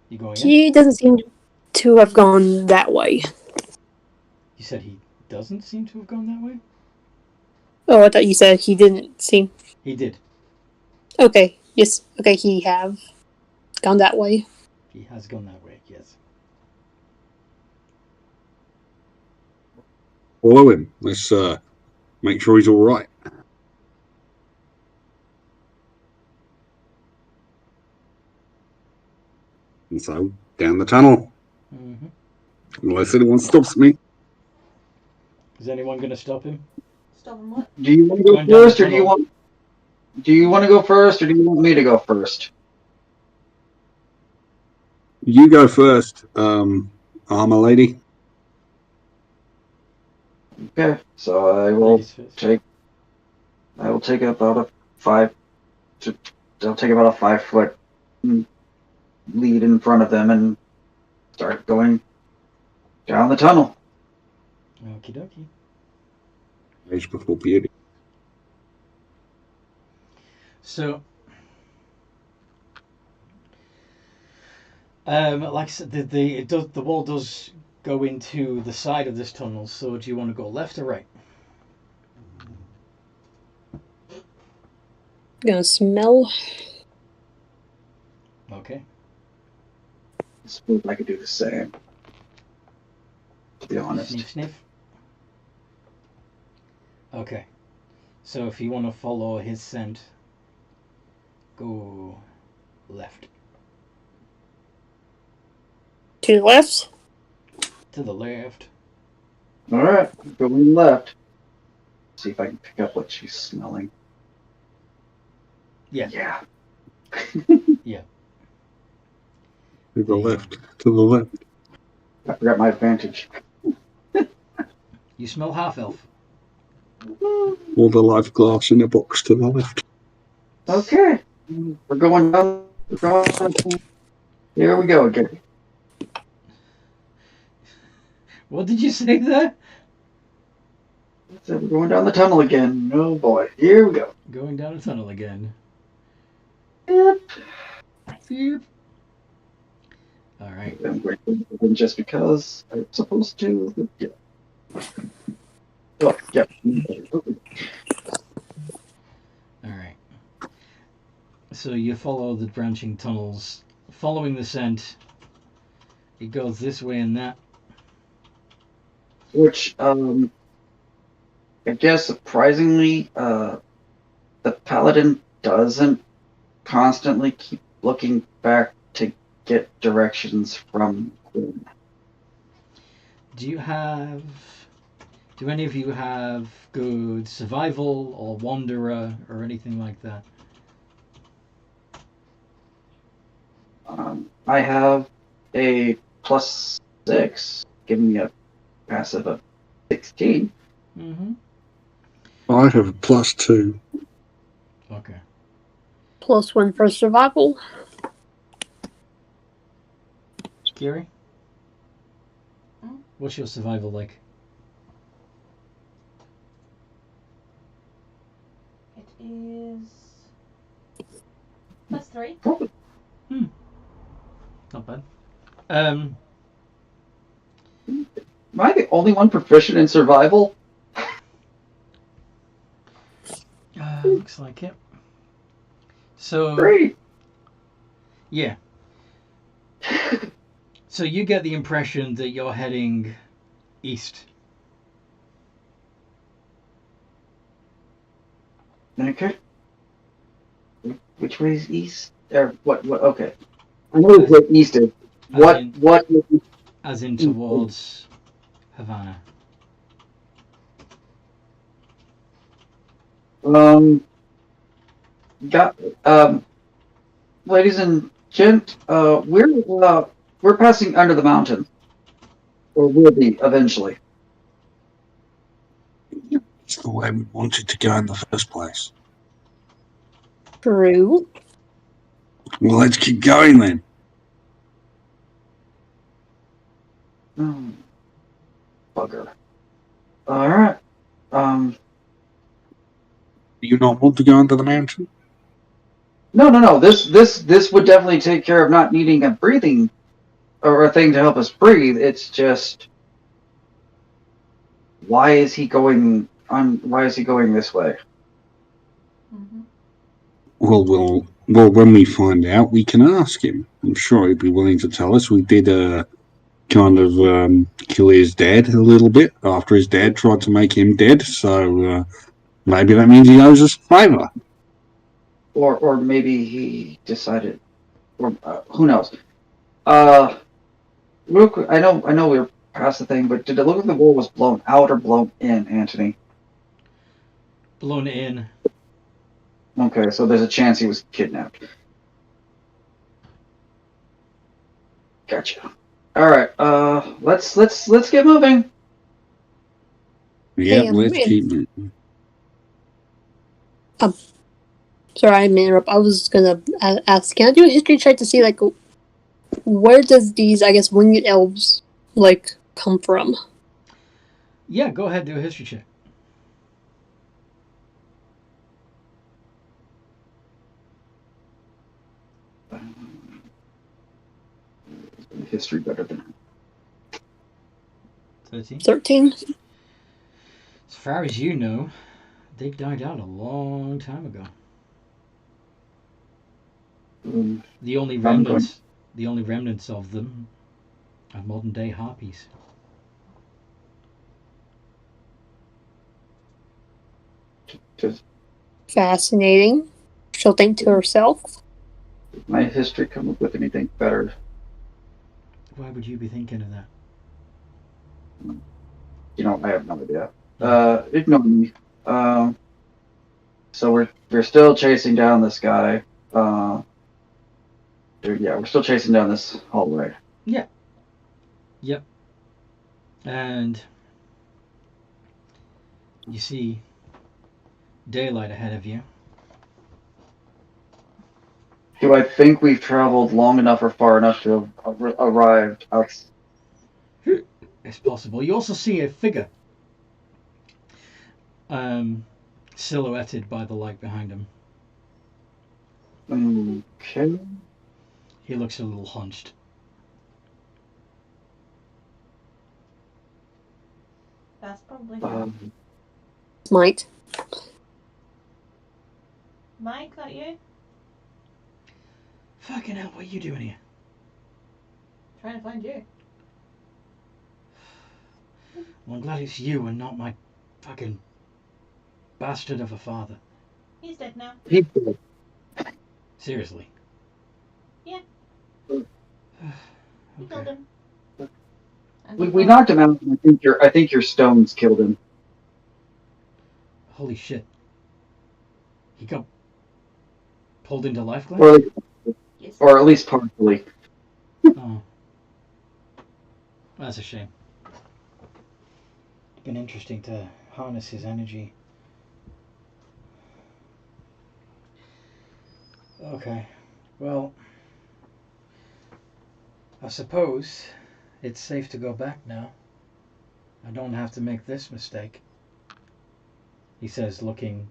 You going in? He doesn't seem to have gone that way. You said he doesn't seem to have gone that way? Oh, I thought you said he didn't seem. He did. Okay, yes, okay, he have gone that way. He has gone that way, yes. Follow him. Let's make sure he's all right. And so, down the tunnel. Mm-hmm. Unless anyone stops me. Is anyone going to stop him? Stop and what? Do you want to go Going down the first, or do you tunnel. want to go first, or do you want me to go first? You go first, armor lady. Okay, so I will Ladies first. take about a 5. I'll take about a 5-foot lead in front of them and start going down the tunnel. Okie dokie. Age before beauty. So, like I said, the wall does go into the side of this tunnel. So, do you want to go left or right? Gonna smell. Okay. I suppose I could do the same, to be honest. Sniff, sniff. Okay. So, if you want to follow his scent, go left. To the left? To the left. Alright, going left. See if I can pick up what she's smelling. Yeah. Yeah. Yeah. To the left. To the left. I forgot my advantage. You smell half elf. All the life glass in a box to the left. Okay. We're going down. Here we go again. What did you say there? So we're going down the tunnel again. Oh boy. Here we go. Going down a tunnel again. Yep. Yep. All right. I'm going to just because I'm supposed to. Yeah. Oh, yeah. All right. So you follow the branching tunnels, following the scent. It goes this way and that. Which, I guess surprisingly, the paladin doesn't constantly keep looking back to get directions from Quinn. Do any of you have good survival or wanderer or anything like that? I have a +6, giving me a passive of 16. Mm-hmm. I have a +2. Okay. +1 for survival. Kiri? What's your survival like? It is +3. Not bad. Am I the only one proficient in survival? Looks like it. So, Great. yeah. So you get the impression that you're heading east. Okay. Which way is east? Or what? Okay. I know what east is. What? As in towards Havana. Ladies and gent, we're passing under the mountain, or will be eventually. It's the way we wanted to go in the first place. True. Well, let's keep going then. Bugger. All right. Do you not want to go under the mountain? No. This would definitely take care of not needing a breathing or a thing to help us breathe. It's just, why is he going this way? Mm-hmm. Well, when we find out, we can ask him. I'm sure he'd be willing to tell us. We did kind of kill his dad a little bit after his dad tried to make him dead. So maybe that means he owes us a favor. Or maybe he decided, or who knows? Real quick, I know we were past the thing, but did it look like the wall was blown out or blown in, Anthony? Blown in. Okay, so there's a chance he was kidnapped. Gotcha. All right, let's get moving. Yeah, Hey, let's keep moving. Sorry, I didn't interrupt. I was gonna ask, can I do a history check to see, like, where does these, I guess, winged elves, like, come from? Yeah, go ahead, do a history check. History better than 13. 13? As far as you know, they died out a long time ago. The only remnants of them are modern day harpies. Does Fascinating. She'll think to herself. my history come up with anything better? Why would you be thinking of that? I have no idea. Ignore me. So we're still chasing down this guy. We're still chasing down this hallway. Yeah. Yep. And you see daylight ahead of you. Do I think we've traveled long enough or far enough to have arrived out? It's possible. You also see a figure silhouetted by the light behind him. Okay. He looks a little hunched. That's probably Might. Mike, that you? Fucking hell, what are you doing here? Trying to find you. Well, I'm glad it's you and not my fucking bastard of a father. He's dead now. He, Seriously. Yeah. Okay. We killed him. And we knocked him out. And I think your stones killed him. Holy shit. He got pulled into life glass? Yes. Or at least partially. Oh. That's a shame. Been interesting to harness his energy. Okay. Well, I suppose it's safe to go back now. I don't have to make this mistake. He says, looking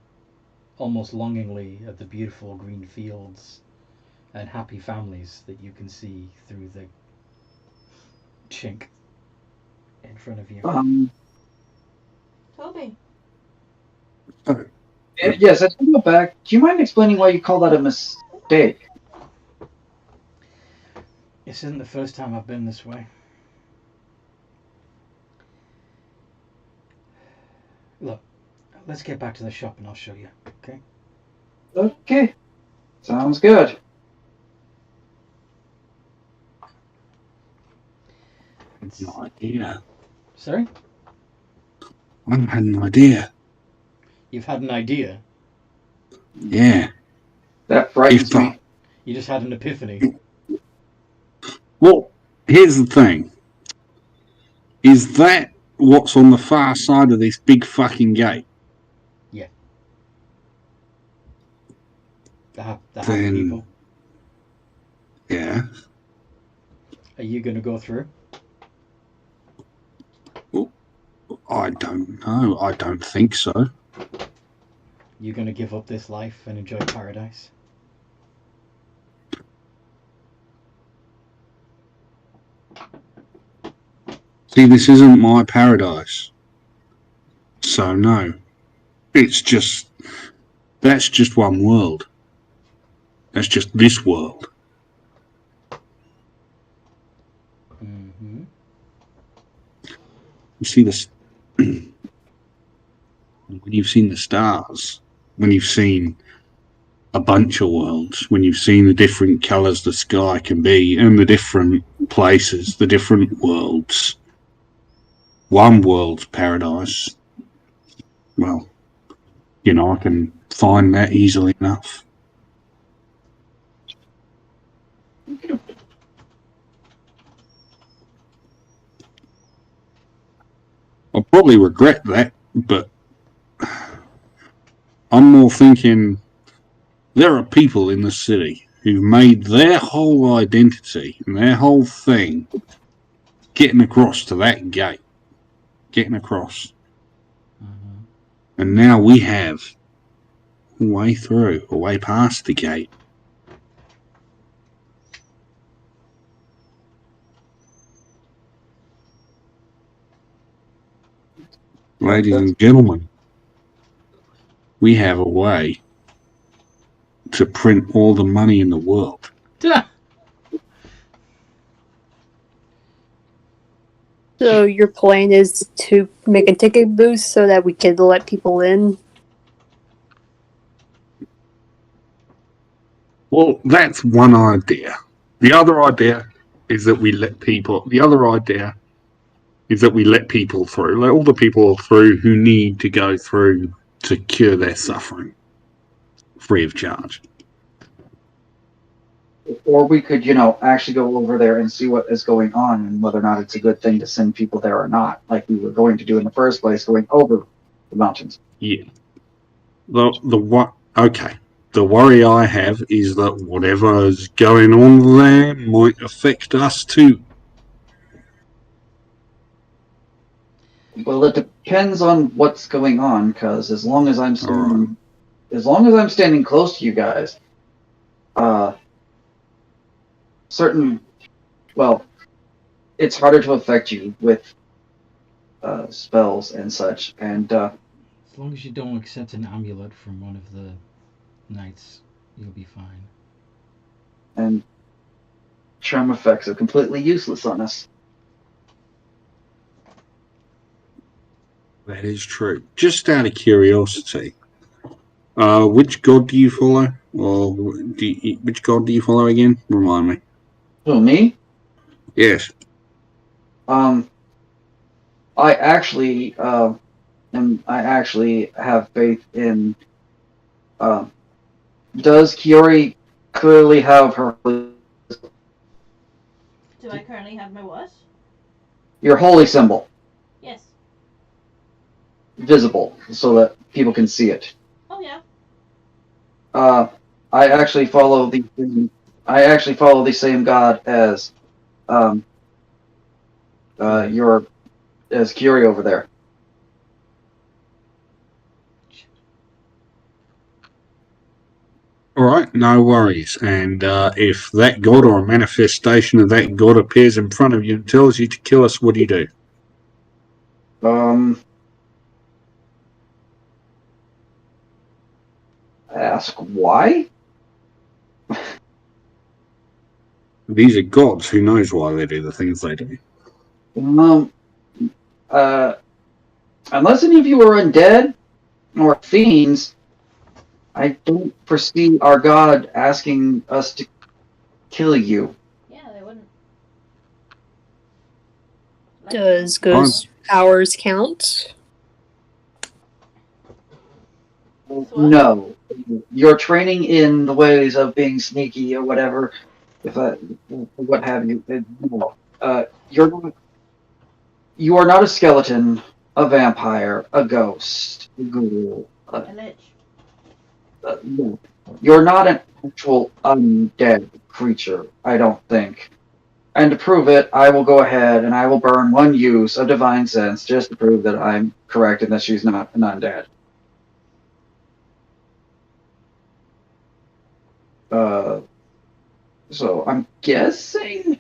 almost longingly at the beautiful green fields and happy families that you can see through the chink in front of you. Toby. Yes, I can go back. Do you mind explaining why you call that a mistake? This isn't the first time I've been this way. Look, let's get back to the shop and I'll show you, okay? Okay. Sounds good. No idea. Sorry? I had an idea. You've had an idea. Yeah. That frightens me. You just had an epiphany. Well, here's the thing. Is that what's on the far side of this big fucking gate? Yeah. The happy Then- people. Yeah. Are you going to go through? I don't know. I don't think so. You going to give up this life and enjoy paradise? See, this isn't my paradise. So, no. It's just... That's just one world. That's just this world. Mm-hmm. You see this... when you've seen the stars, when you've seen a bunch of worlds, when you've seen the different colours the sky can be, and the different places, the different worlds, one world's paradise, well, you know, I can find that easily enough. I'll probably regret that, but I'm more thinking there are people in the city who've made their whole identity and their whole thing getting across to that gate, getting across. Mm-hmm. And now we have a way through, a way past the gate. Ladies and gentlemen, we have a way to print all the money in the world. So your plan is to make a ticket booth so that we can let people in? Well, that's one idea. The other idea is that we let people... The other idea is that we let people through. Let all the people through who need to go through to cure their suffering. Free of charge. Or we could, actually go over there and see what is going on and whether or not it's a good thing to send people there or not, like we were going to do in the first place, going over the mountains. Yeah. Okay. The worry I have is that whatever is going on there might affect us too. Well, it depends on what's going on, because as long as I'm standing close to you guys, it's harder to affect you with spells and such, and As long as you don't accept an amulet from one of the knights, you'll be fine. and charm effects are completely useless on us. That is true. Just out of curiosity, which god do you follow? Or which god do you follow again? Remind me. Who, me? Yes. I actually I actually have faith in. Does Kiori clearly have her Do I currently have my what? your holy symbol Yes. visible so that people can see it? Oh yeah. I actually follow the same god as your as Kiori over there. All right, no worries. And if that god or a manifestation of that god appears in front of you and tells you to kill us, what do you do? Ask why? These are gods. Who knows why they do the things they do? Unless any of you are undead or fiends, I don't foresee our god asking us to kill you. Yeah, they wouldn't. Does ghost powers count? No. Your training in the ways of being sneaky or whatever, what have you, no. You are not a skeleton, a vampire, a ghost, a ghoul. A lich. No. You're not an actual undead creature, I don't think. And to prove it, I will go ahead and I will burn one use of Divine Sense just to prove that I'm correct and that she's not an undead. So I'm guessing.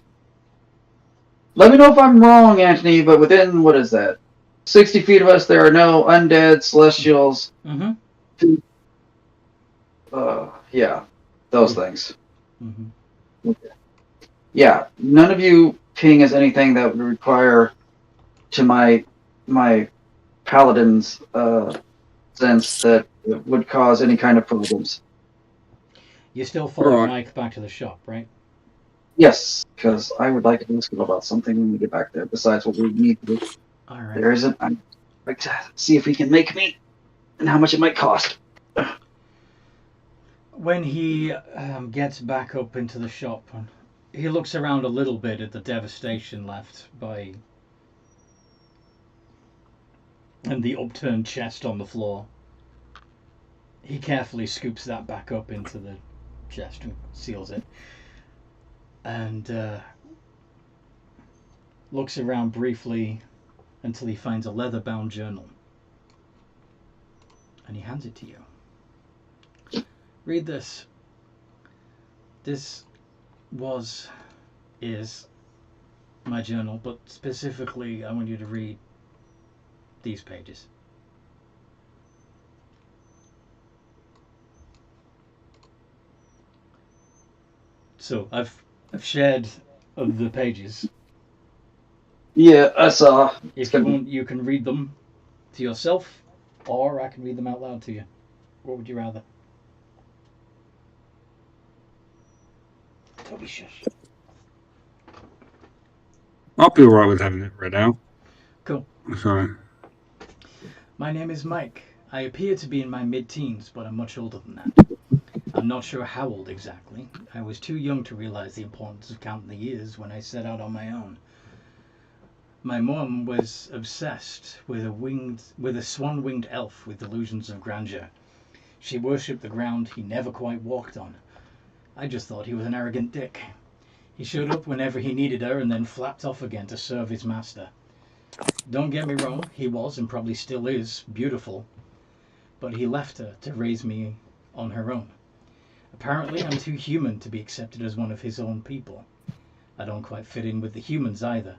Let me know if I'm wrong, Anthony, but within, what is that? 60 feet of us, there are no undead celestials. Mm-hmm. Yeah, those things. Mm-hmm. Okay. Yeah, none of you ping as anything that would require to my paladin's sense that it would cause any kind of problems. You still follow Right. Mike back to the shop, right? Yes, because I would like to ask him about something when we get back there, besides what we need to do. All right. There isn't. I'd like to see if we can make meat and how much it might cost. When he gets back up into the shop, he looks around a little bit at the devastation left by and the upturned chest on the floor. He carefully scoops that back up into the chest and seals it, and looks around briefly until he finds a leather-bound journal, and he hands it to you. Read this. This is my journal, but specifically I want you to read these pages. So I've shared of the pages. Yeah, I saw. If you want, you can read them to yourself, or I can read them out loud to you. What would you rather? Toby, shush. I'll be alright with having it read out. Cool. Sorry. My name is Mike. I appear to be in my mid-teens, but I'm much older than that. I'm not sure how old exactly. I was too young to realize the importance of counting the years when I set out on my own. My mum was obsessed with a swan-winged elf with delusions of grandeur. She worshipped the ground he never quite walked on. I just thought he was an arrogant dick. He showed up whenever he needed her and then flapped off again to serve his master. Don't get me wrong, he was and probably still is beautiful, but he left her to raise me on her own. Apparently I'm too human to be accepted as one of his own people. I don't quite fit in with the humans either.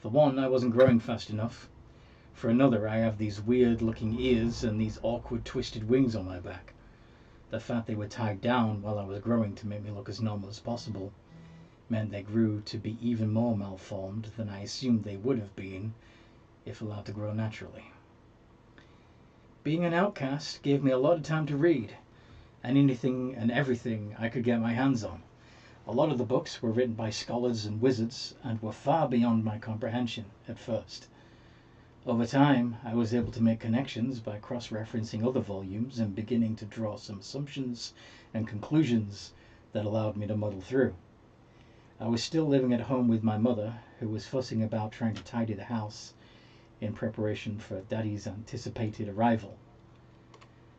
For one, I wasn't growing fast enough. For another, I have these weird-looking ears and these awkward twisted wings on my back. The fact they were tied down while I was growing to make me look as normal as possible meant they grew to be even more malformed than I assumed they would have been if allowed to grow naturally. Being an outcast gave me a lot of time to read, and anything and everything I could get my hands on. A lot of the books were written by scholars and wizards and were far beyond my comprehension at first. Over time, I was able to make connections by cross-referencing other volumes and beginning to draw some assumptions and conclusions that allowed me to muddle through. I was still living at home with my mother, who was fussing about trying to tidy the house in preparation for Daddy's anticipated arrival.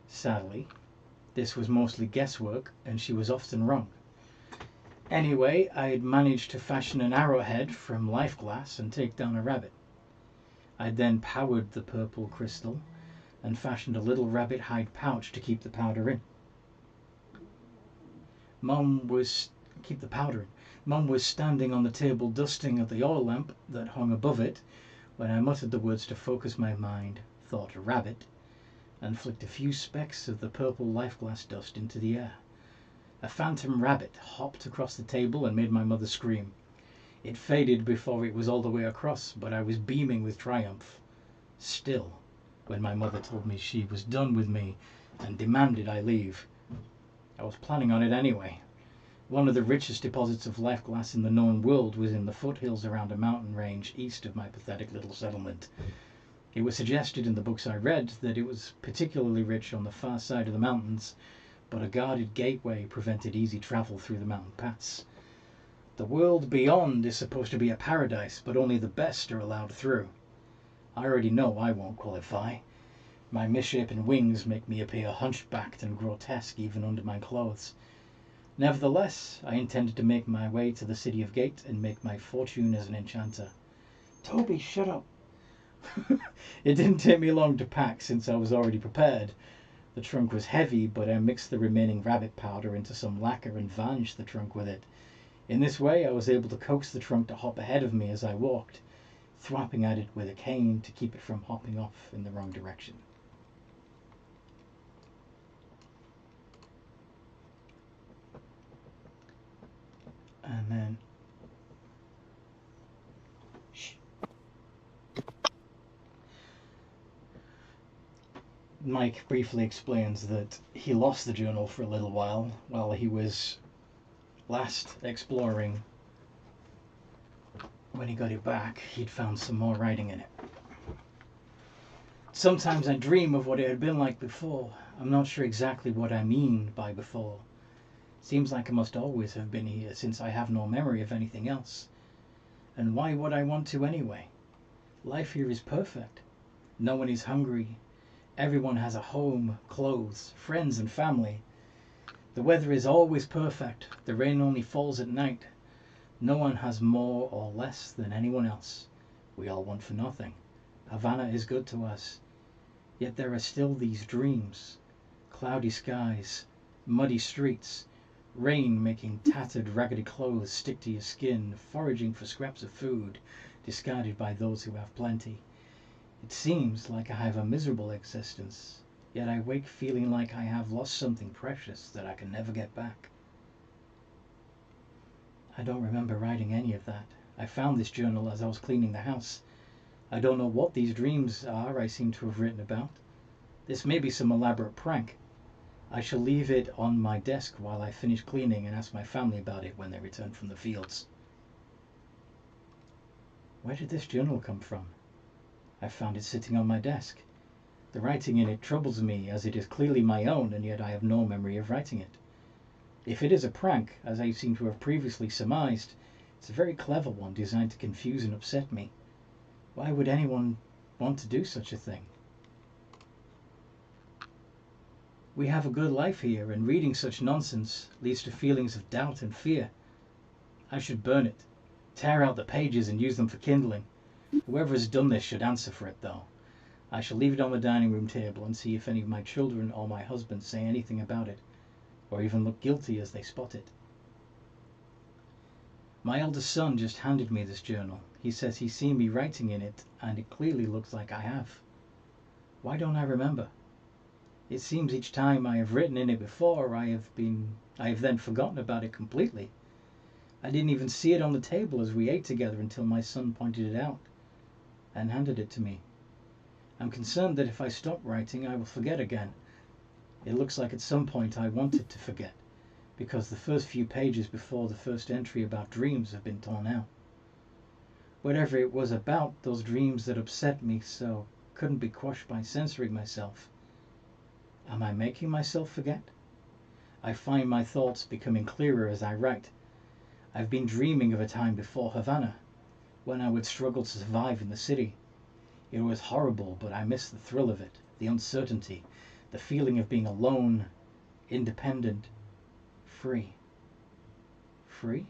Sadly, this was mostly guesswork and she was often wrong. Anyway, I had managed to fashion an arrowhead from life glass and take down a rabbit. I then powered the purple crystal and fashioned a little rabbit hide pouch to keep the powder in. Mum was standing on the table dusting at the oil lamp that hung above it when I muttered the words to focus my mind, thought rabbit, and flicked a few specks of the purple life glass dust into the air. A phantom rabbit hopped across the table and made my mother scream. It faded before it was all the way across, but I was beaming with triumph. Still, when my mother told me she was done with me and demanded I leave, I was planning on it anyway. One of the richest deposits of life glass in the known world was in the foothills around a mountain range east of my pathetic little settlement. It was suggested in the books I read that it was particularly rich on the far side of the mountains, but a guarded gateway prevented easy travel through the mountain paths. The world beyond is supposed to be a paradise, but only the best are allowed through. I already know I won't qualify. My misshapen wings make me appear hunchbacked and grotesque even under my clothes. Nevertheless, I intended to make my way to the city of Gate and make my fortune as an enchanter. Toby, shut up! It didn't take me long to pack since I was already prepared. The trunk was heavy, but I mixed the remaining rabbit powder into some lacquer and varnished the trunk with it. In this way I was able to coax the trunk to hop ahead of me as I walked, thwapping at it with a cane to keep it from hopping off in the wrong direction. And then Mike briefly explains that he lost the journal for a little while he was last exploring. When he got it back, he'd found some more writing in it. Sometimes I dream of what it had been like before. I'm not sure exactly what I mean by before. Seems like I must always have been here, since I have no memory of anything else. And why would I want to anyway? Life here is perfect. No one is hungry. Everyone has a home, clothes, friends and family. The weather is always perfect. The rain only falls at night. No one has more or less than anyone else. We all want for nothing. Havana is good to us. Yet there are still these dreams. Cloudy skies, muddy streets, rain making tattered, raggedy clothes stick to your skin, foraging for scraps of food discarded by those who have plenty. It seems like I have a miserable existence, yet I wake feeling like I have lost something precious that I can never get back. I don't remember writing any of that. I found this journal as I was cleaning the house. I don't know what these dreams are I seem to have written about. This may be some elaborate prank. I shall leave it on my desk while I finish cleaning and ask my family about it when they return from the fields. Where did this journal come from? I found it sitting on my desk. The writing in it troubles me, as it is clearly my own, and yet I have no memory of writing it. If it is a prank, as I seem to have previously surmised, it's a very clever one designed to confuse and upset me. Why would anyone want to do such a thing? We have a good life here, and reading such nonsense leads to feelings of doubt and fear. I should burn it, tear out the pages and use them for kindling. Whoever has done this should answer for it, though. I shall leave it on the dining room table and see if any of my children or my husband say anything about it, or even look guilty as they spot it. My eldest son just handed me this journal. He says he's seen me writing in it, and it clearly looks like I have. Why don't I remember? It seems each time I have written in it before, I have then forgotten about it completely. I didn't even see it on the table as we ate together until my son pointed it out and handed it to me. I'm concerned that if I stop writing, I will forget again. It looks like at some point I wanted to forget, because the first few pages before the first entry about dreams have been torn out. Whatever it was about those dreams that upset me so couldn't be quashed by censoring myself. Am I making myself forget? I find my thoughts becoming clearer as I write. I've been dreaming of a time before Havana, when I would struggle to survive in the city. It was horrible, but I missed the thrill of it, the uncertainty, the feeling of being alone, independent, free. Free?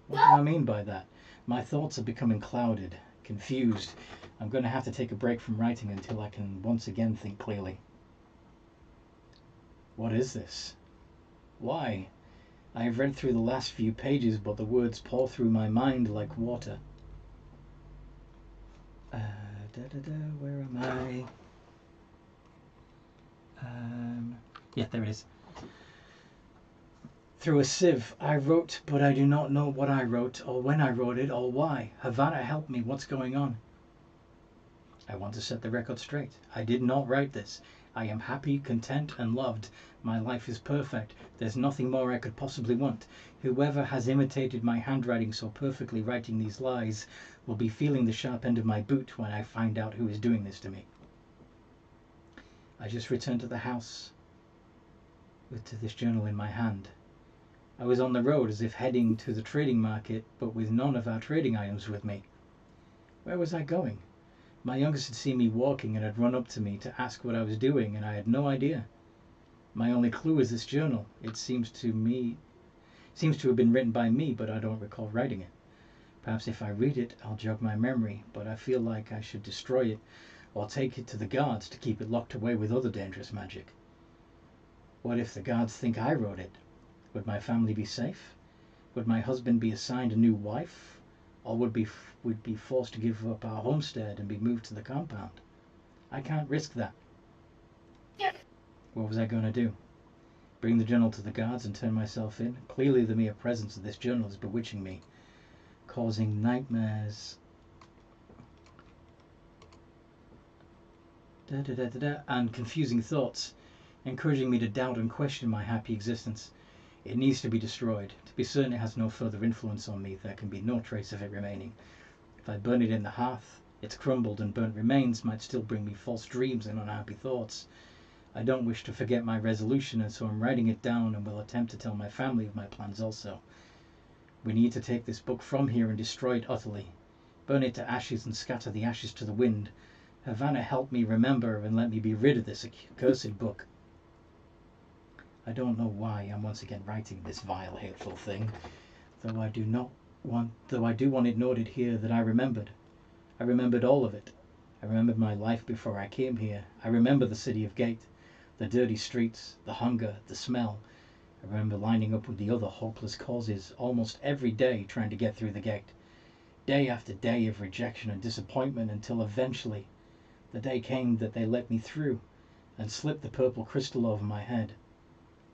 What do I mean by that? My thoughts are becoming clouded, confused. I'm going to have to take a break from writing until I can once again think clearly. What is this? Why? I have read through the last few pages, but the words pour through my mind like water. Where am I? Yeah, there it is. Through a sieve, I wrote, but I do not know what I wrote, or when I wrote it, or why. Havana, help me, what's going on? I want to set the record straight. I did not write this. I am happy, content, and loved. My life is perfect. There's nothing more I could possibly want. Whoever has imitated my handwriting so perfectly writing these lies will be feeling the sharp end of my boot when I find out who is doing this to me. I just returned to the house with this journal in my hand. I was on the road as if heading to the trading market, but with none of our trading items with me. Where was I going? My youngest had seen me walking and had run up to me to ask what I was doing, and I had no idea. My only clue is this journal. It seems to have been written by me, but I don't recall writing it. Perhaps if I read it, I'll jog my memory, but I feel like I should destroy it or take it to the guards to keep it locked away with other dangerous magic. What if the guards think I wrote it? Would my family be safe? Would my husband be assigned a new wife? Or would be forced to give up our homestead and be moved to the compound? I can't risk that. What was I going to do? Bring the journal to the guards and turn myself in? Clearly the mere presence of this journal is bewitching me, causing nightmares and confusing thoughts, encouraging me to doubt and question my happy existence. It needs to be destroyed. To be certain it has no further influence on me, there can be no trace of it remaining. If I burn it in the hearth, its crumbled and burnt remains might still bring me false dreams and unhappy thoughts. I don't wish to forget my resolution, and so I'm writing it down and will attempt to tell my family of my plans also. We need to take this book from here and destroy it utterly. Burn it to ashes and scatter the ashes to the wind. Havana, help me remember and let me be rid of this accursed book. I don't know why I'm once again writing this vile, hateful thing, though I do want it noted here that I remembered. I remembered all of it. I remembered my life before I came here. I remember the city of Gate, the dirty streets, the hunger, the smell. I remember lining up with the other hopeless causes almost every day trying to get through the gate. Day after day of rejection and disappointment until eventually the day came that they let me through and slipped the purple crystal over my head.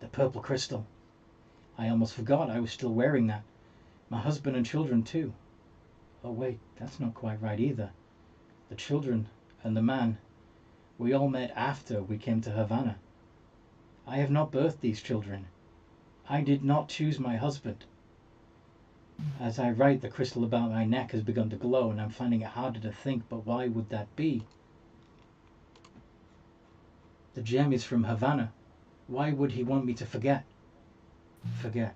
The purple crystal. I almost forgot I was still wearing that. My husband and children too. Oh wait, that's not quite right either. The children and the man, we all met after we came to Havana. I have not birthed these children. I did not choose my husband. As I write, the crystal about my neck has begun to glow and I'm finding it harder to think, but why would that be? The gem is from Havana. Why would he want me to forget? Forget?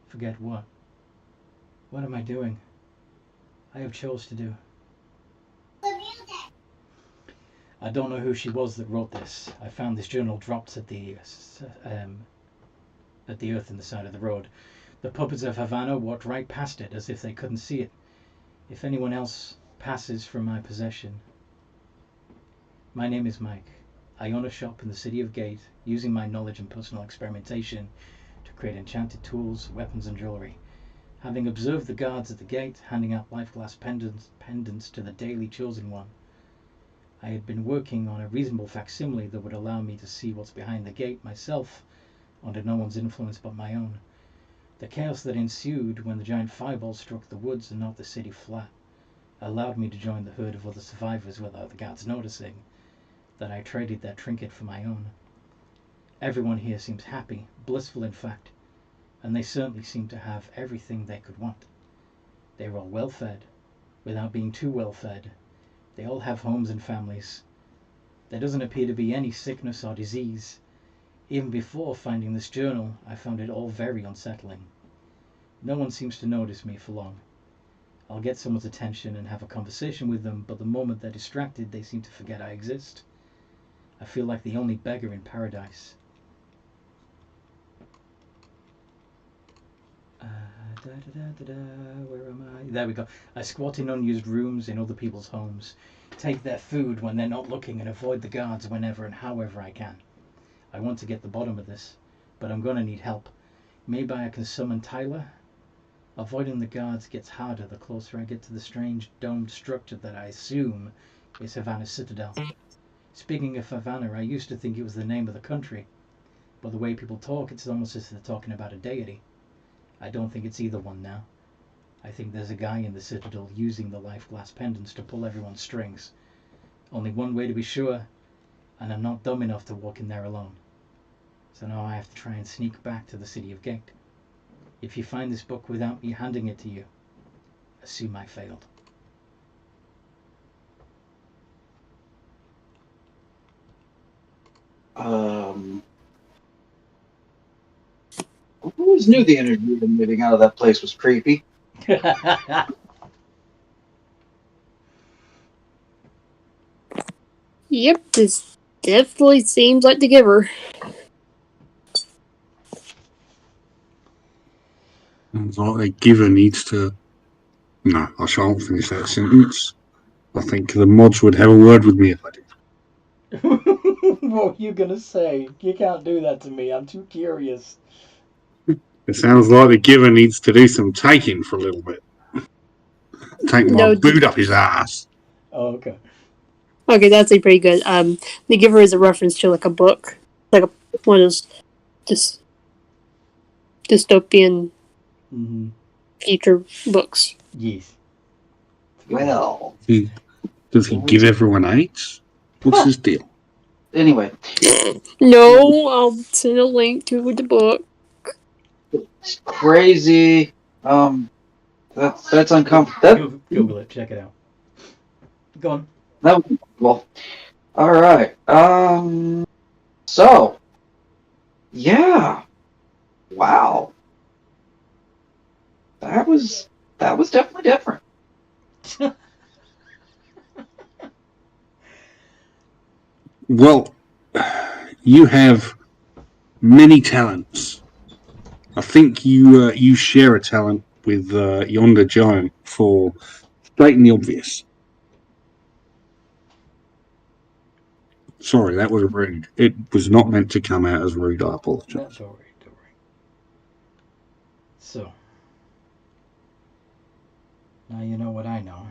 Forget what? What am I doing? I have chose to do. I don't know who she was that wrote this. I found this journal dropped at the earth in the side of the road. The puppets of Havana walked right past it as if they couldn't see it. If anyone else passes from my possession. My name is Mike. I own a shop in the city of Gate, using my knowledge and personal experimentation to create enchanted tools, weapons and jewelry. Having observed the guards at the gate handing out life glass pendants to the daily chosen one, I had been working on a reasonable facsimile that would allow me to see what's behind the gate myself, under no one's influence but my own. The chaos that ensued when the giant fireball struck the woods and knocked the city flat allowed me to join the herd of other survivors without the guards noticing that I traded their trinket for my own. Everyone here seems happy, blissful in fact, and they certainly seem to have everything they could want. They are all well fed, without being too well fed. They all have homes and families. There doesn't appear to be any sickness or disease. Even before finding this journal, I found it all very unsettling. No one seems to notice me for long. I'll get someone's attention and have a conversation with them, but the moment they're distracted, they seem to forget I exist. I feel like the only beggar in paradise. Where am I? There we go. I squat in unused rooms in other people's homes, take their food when they're not looking, and avoid the guards whenever and however I can. I want to get the bottom of this, but I'm gonna need help. Maybe I can summon Tyler? Avoiding the guards gets harder the closer I get to the strange domed structure that I assume is Avernus Citadel. Speaking of Avernus, I used to think it was the name of the country, but the way people talk, it's almost as if they're talking about a deity. I don't think it's either one now. I think there's a guy in the Citadel using the life glass pendants to pull everyone's strings. Only one way to be sure, and I'm not dumb enough to walk in there alone. So now I have to try and sneak back to the City of Gate. If you find this book without me handing it to you, assume I failed. I always knew the energy of moving out of that place was creepy. Yep, this definitely seems like the giver. Sounds like the giver needs to. No, I shan't finish that sentence. I think the mods would have a word with me if I did. What were you gonna say? You can't do that to me. I'm too curious. It sounds like the giver needs to do some taking for a little bit. Take my No, boot up his ass. Oh, okay. Okay, that's actually pretty good. The giver is a reference to like a book, like one of those dystopian future books. Yes. Well, Does he give everyone AIDS? What's his deal? anyway, No, I'll send a link to the book. it's crazy. That's uncomfortable. Google it. Check it out. Go on. That was uncomfortable. All right. So, yeah. Wow. That was definitely different. Well, you have many talents. I think you share a talent with Yonder Giant for stating the obvious. Sorry, that was rude. It was not meant to come out as rude. I apologize. No, don't worry. So, now you know what I know.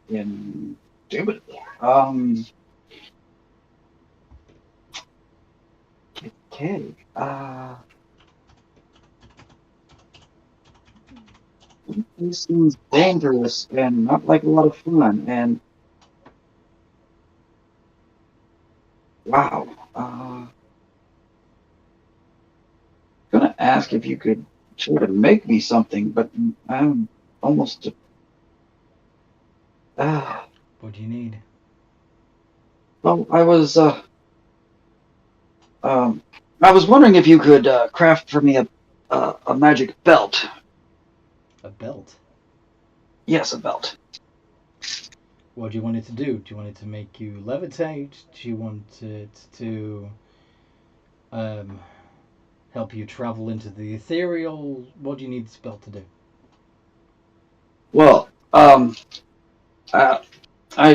Indubitably. Okay. This seems dangerous and not like a lot of fun. And wow. Gonna ask if you could try to make me something, but I'm almost. What do you need? Well, I was wondering if you could craft for me a magic belt. A belt? Yes, a belt. What do you want it to do? Do you want it to make you levitate? Do you want it to help you travel into the ethereal? What do you need this belt to do? Well, I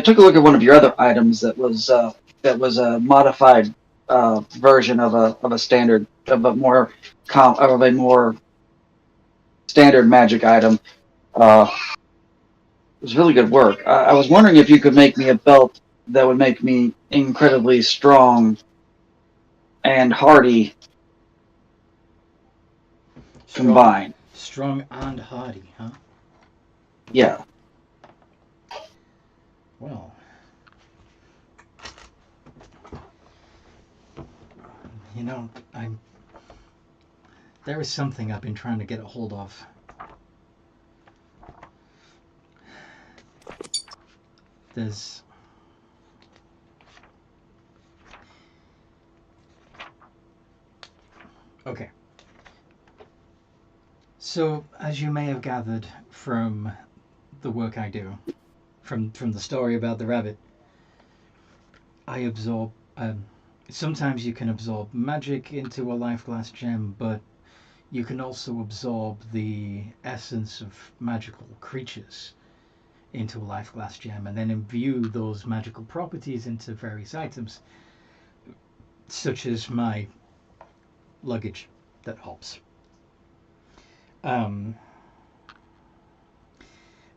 took a look at one of your other items that was a modified version of a standard of a more standard magic item. It was really good work. I was wondering if you could make me a belt that would make me incredibly strong and hardy combined. Strong and hardy, huh? Yeah. Well, you know, there is something I've been trying to get a hold of. There's okay. So, as you may have gathered from the work I do, from the story about the rabbit, I absorb. Sometimes you can absorb magic into a life glass gem, but you can also absorb the essence of magical creatures into a life glass gem and then imbue those magical properties into various items, such as my luggage that hops.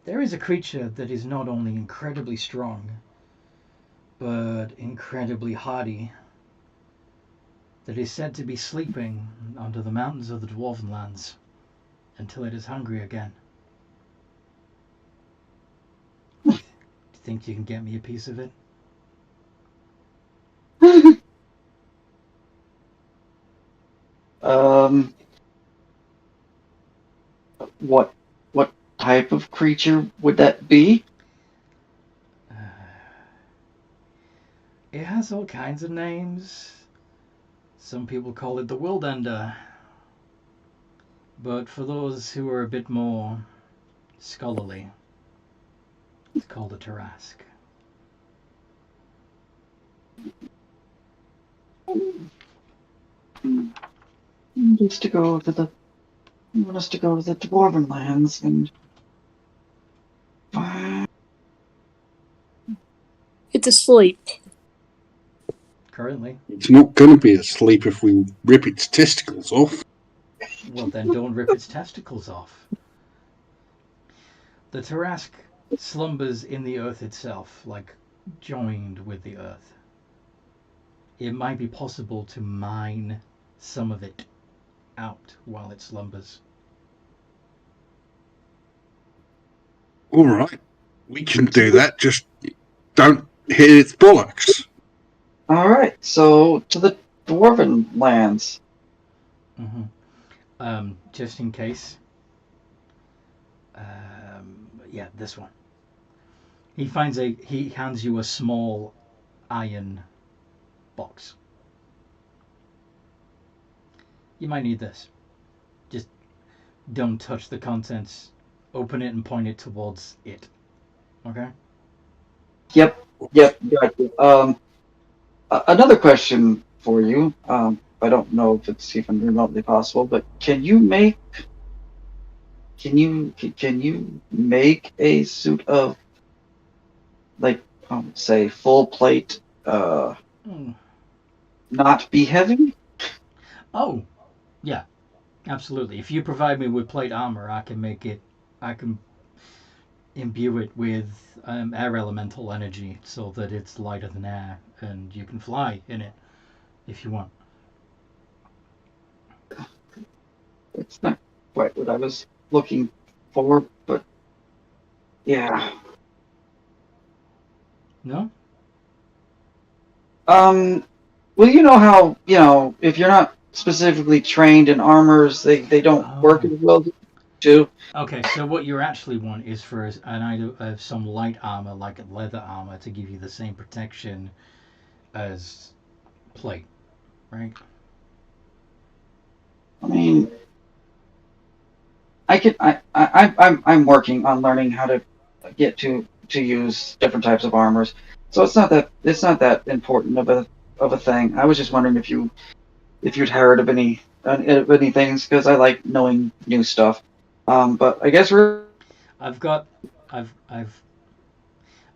There is a creature that is not only incredibly strong, but incredibly hardy, that is said to be sleeping under the mountains of the Dwarven lands until it is hungry again. Do you think you can get me a piece of it? um, what type of creature would that be? It has all kinds of names. Some people call it the Wildender. But for those who are a bit more scholarly, it's called a Tarask. Just to go to the. You want us to go to the Dwarven lands and. It's asleep. Currently. It's not going to be asleep if we rip its testicles off. Well, then don't rip its testicles off. The Tarask slumbers in the earth itself, like joined with the earth. It might be possible to mine some of it out while it slumbers. All right, we can do that. Just don't hit its bollocks. All right, so to the Dwarven lands. Just in case. Yeah, this one. He hands you a small iron box. You might need this. Just don't touch the contents. Open it and point it towards it. Okay? Yep, got you. Another question for you. I don't know if it's even remotely possible, but can you make a suit of like say full plate not be heavy? Oh, yeah, absolutely. If you provide me with plate armor, I can imbue it with air elemental energy so that it's lighter than air and you can fly in it if you want. It's not quite what I was looking for, but yeah. No? Well, you know how, if you're not specifically trained in armors, they don't work as well too. Okay, so what you actually want is for an item of some light armor, like leather armor, to give you the same protection as plate, right? I mean, I'm working on learning how to get to use different types of armors, so it's not that important of a thing. I was just wondering if you'd heard of any things, because I like knowing new stuff. But I guess I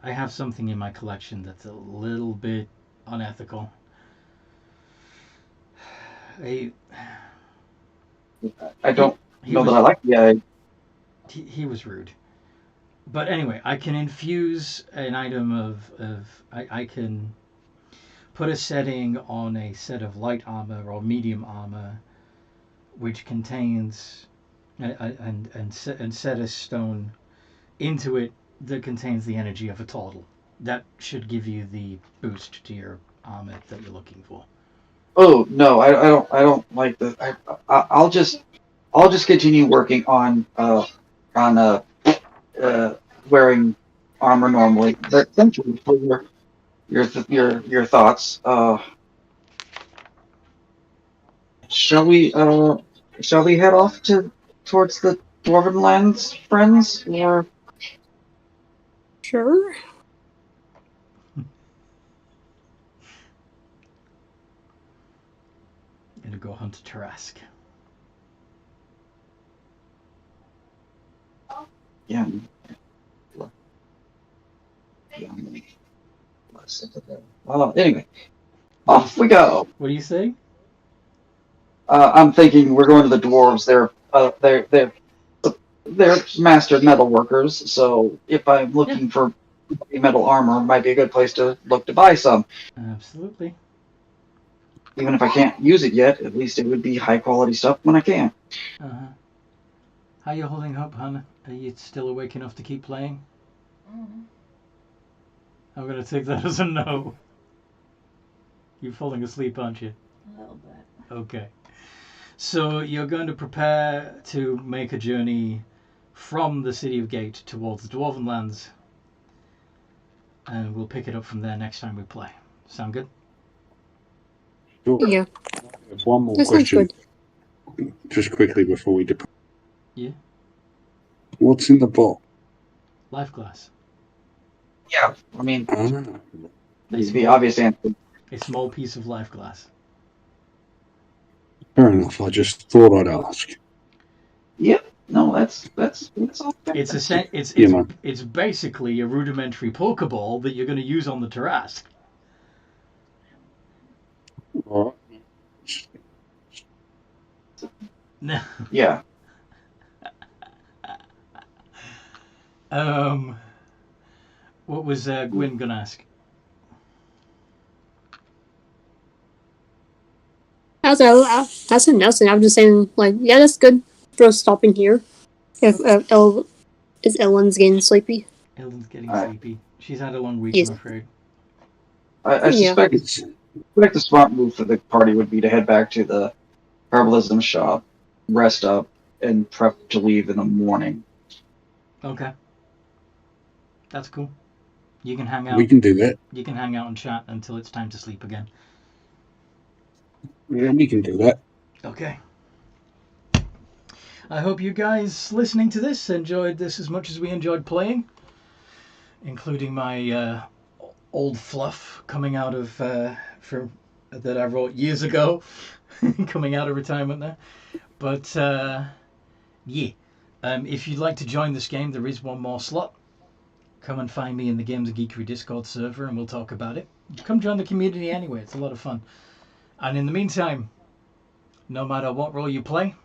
have something in my collection that's a little bit unethical. I don't know that I like the idea. He was rude. But anyway, I can infuse an item I can put a setting on a set of light armor or medium armor which contains and set a stone into it that contains the energy of a turtle. That should give you the boost to your armor that you're looking for. Oh no, I don't like the. I'll just continue working on wearing armor normally. But thank you for your thoughts. Shall we head off towards the Dwarven lands, friends? Or Sure. Gonna go hunt a Tarask. yeah. Anyway, off we go. What do you say? I'm thinking we're going to the dwarves. They're master metal workers. So if I'm looking for metal armor, it might be a good place to look to buy some. Absolutely. Even if I can't use it yet, at least it would be high quality stuff when I can. Uh-huh. How you holding up, Hannah? Are you still awake enough to keep playing? Mm-hmm. I'm gonna take that as a no. You're falling asleep, aren't you? A little bit. Okay. So you're going to prepare to make a journey from the city of Gate towards the Dwarven lands, and we'll pick it up from there next time we play. Sound good? Sure. Yeah. One more That sounds question, good. just quickly before we depart. Yeah. What's in the box? Life glass. Yeah, I mean, Ah, it's the obvious answer. A small piece of life glass. fair enough. I just thought I'd ask. Yep. No, that's all. It's basically a rudimentary Pokeball that you're going to use on the Tarask. All No. Yeah. What was Gwyn gonna ask? That's nothing. I'm just saying, like, yeah, that's good for us stopping here. If is Ellen's getting sleepy? Ellen's getting Alright. sleepy. She's had a long week, Yes. I'm afraid. I Yeah. suspect the smart move for the party would be to head back to the herbalism shop, rest up, and prep to leave in the morning. Okay. That's cool. You can hang out. We can do that. You can hang out and chat until it's time to sleep again. Yeah, we can do that. Okay. I hope you guys listening to this enjoyed this as much as we enjoyed playing, including my old fluff coming out of that I wrote years ago, coming out of retirement there. But yeah, if you'd like to join this game, there is one more slot. Come and find me in the Games of Geekery Discord server and we'll talk about it. Come join the community anyway, it's a lot of fun. And in the meantime, no matter what role you play,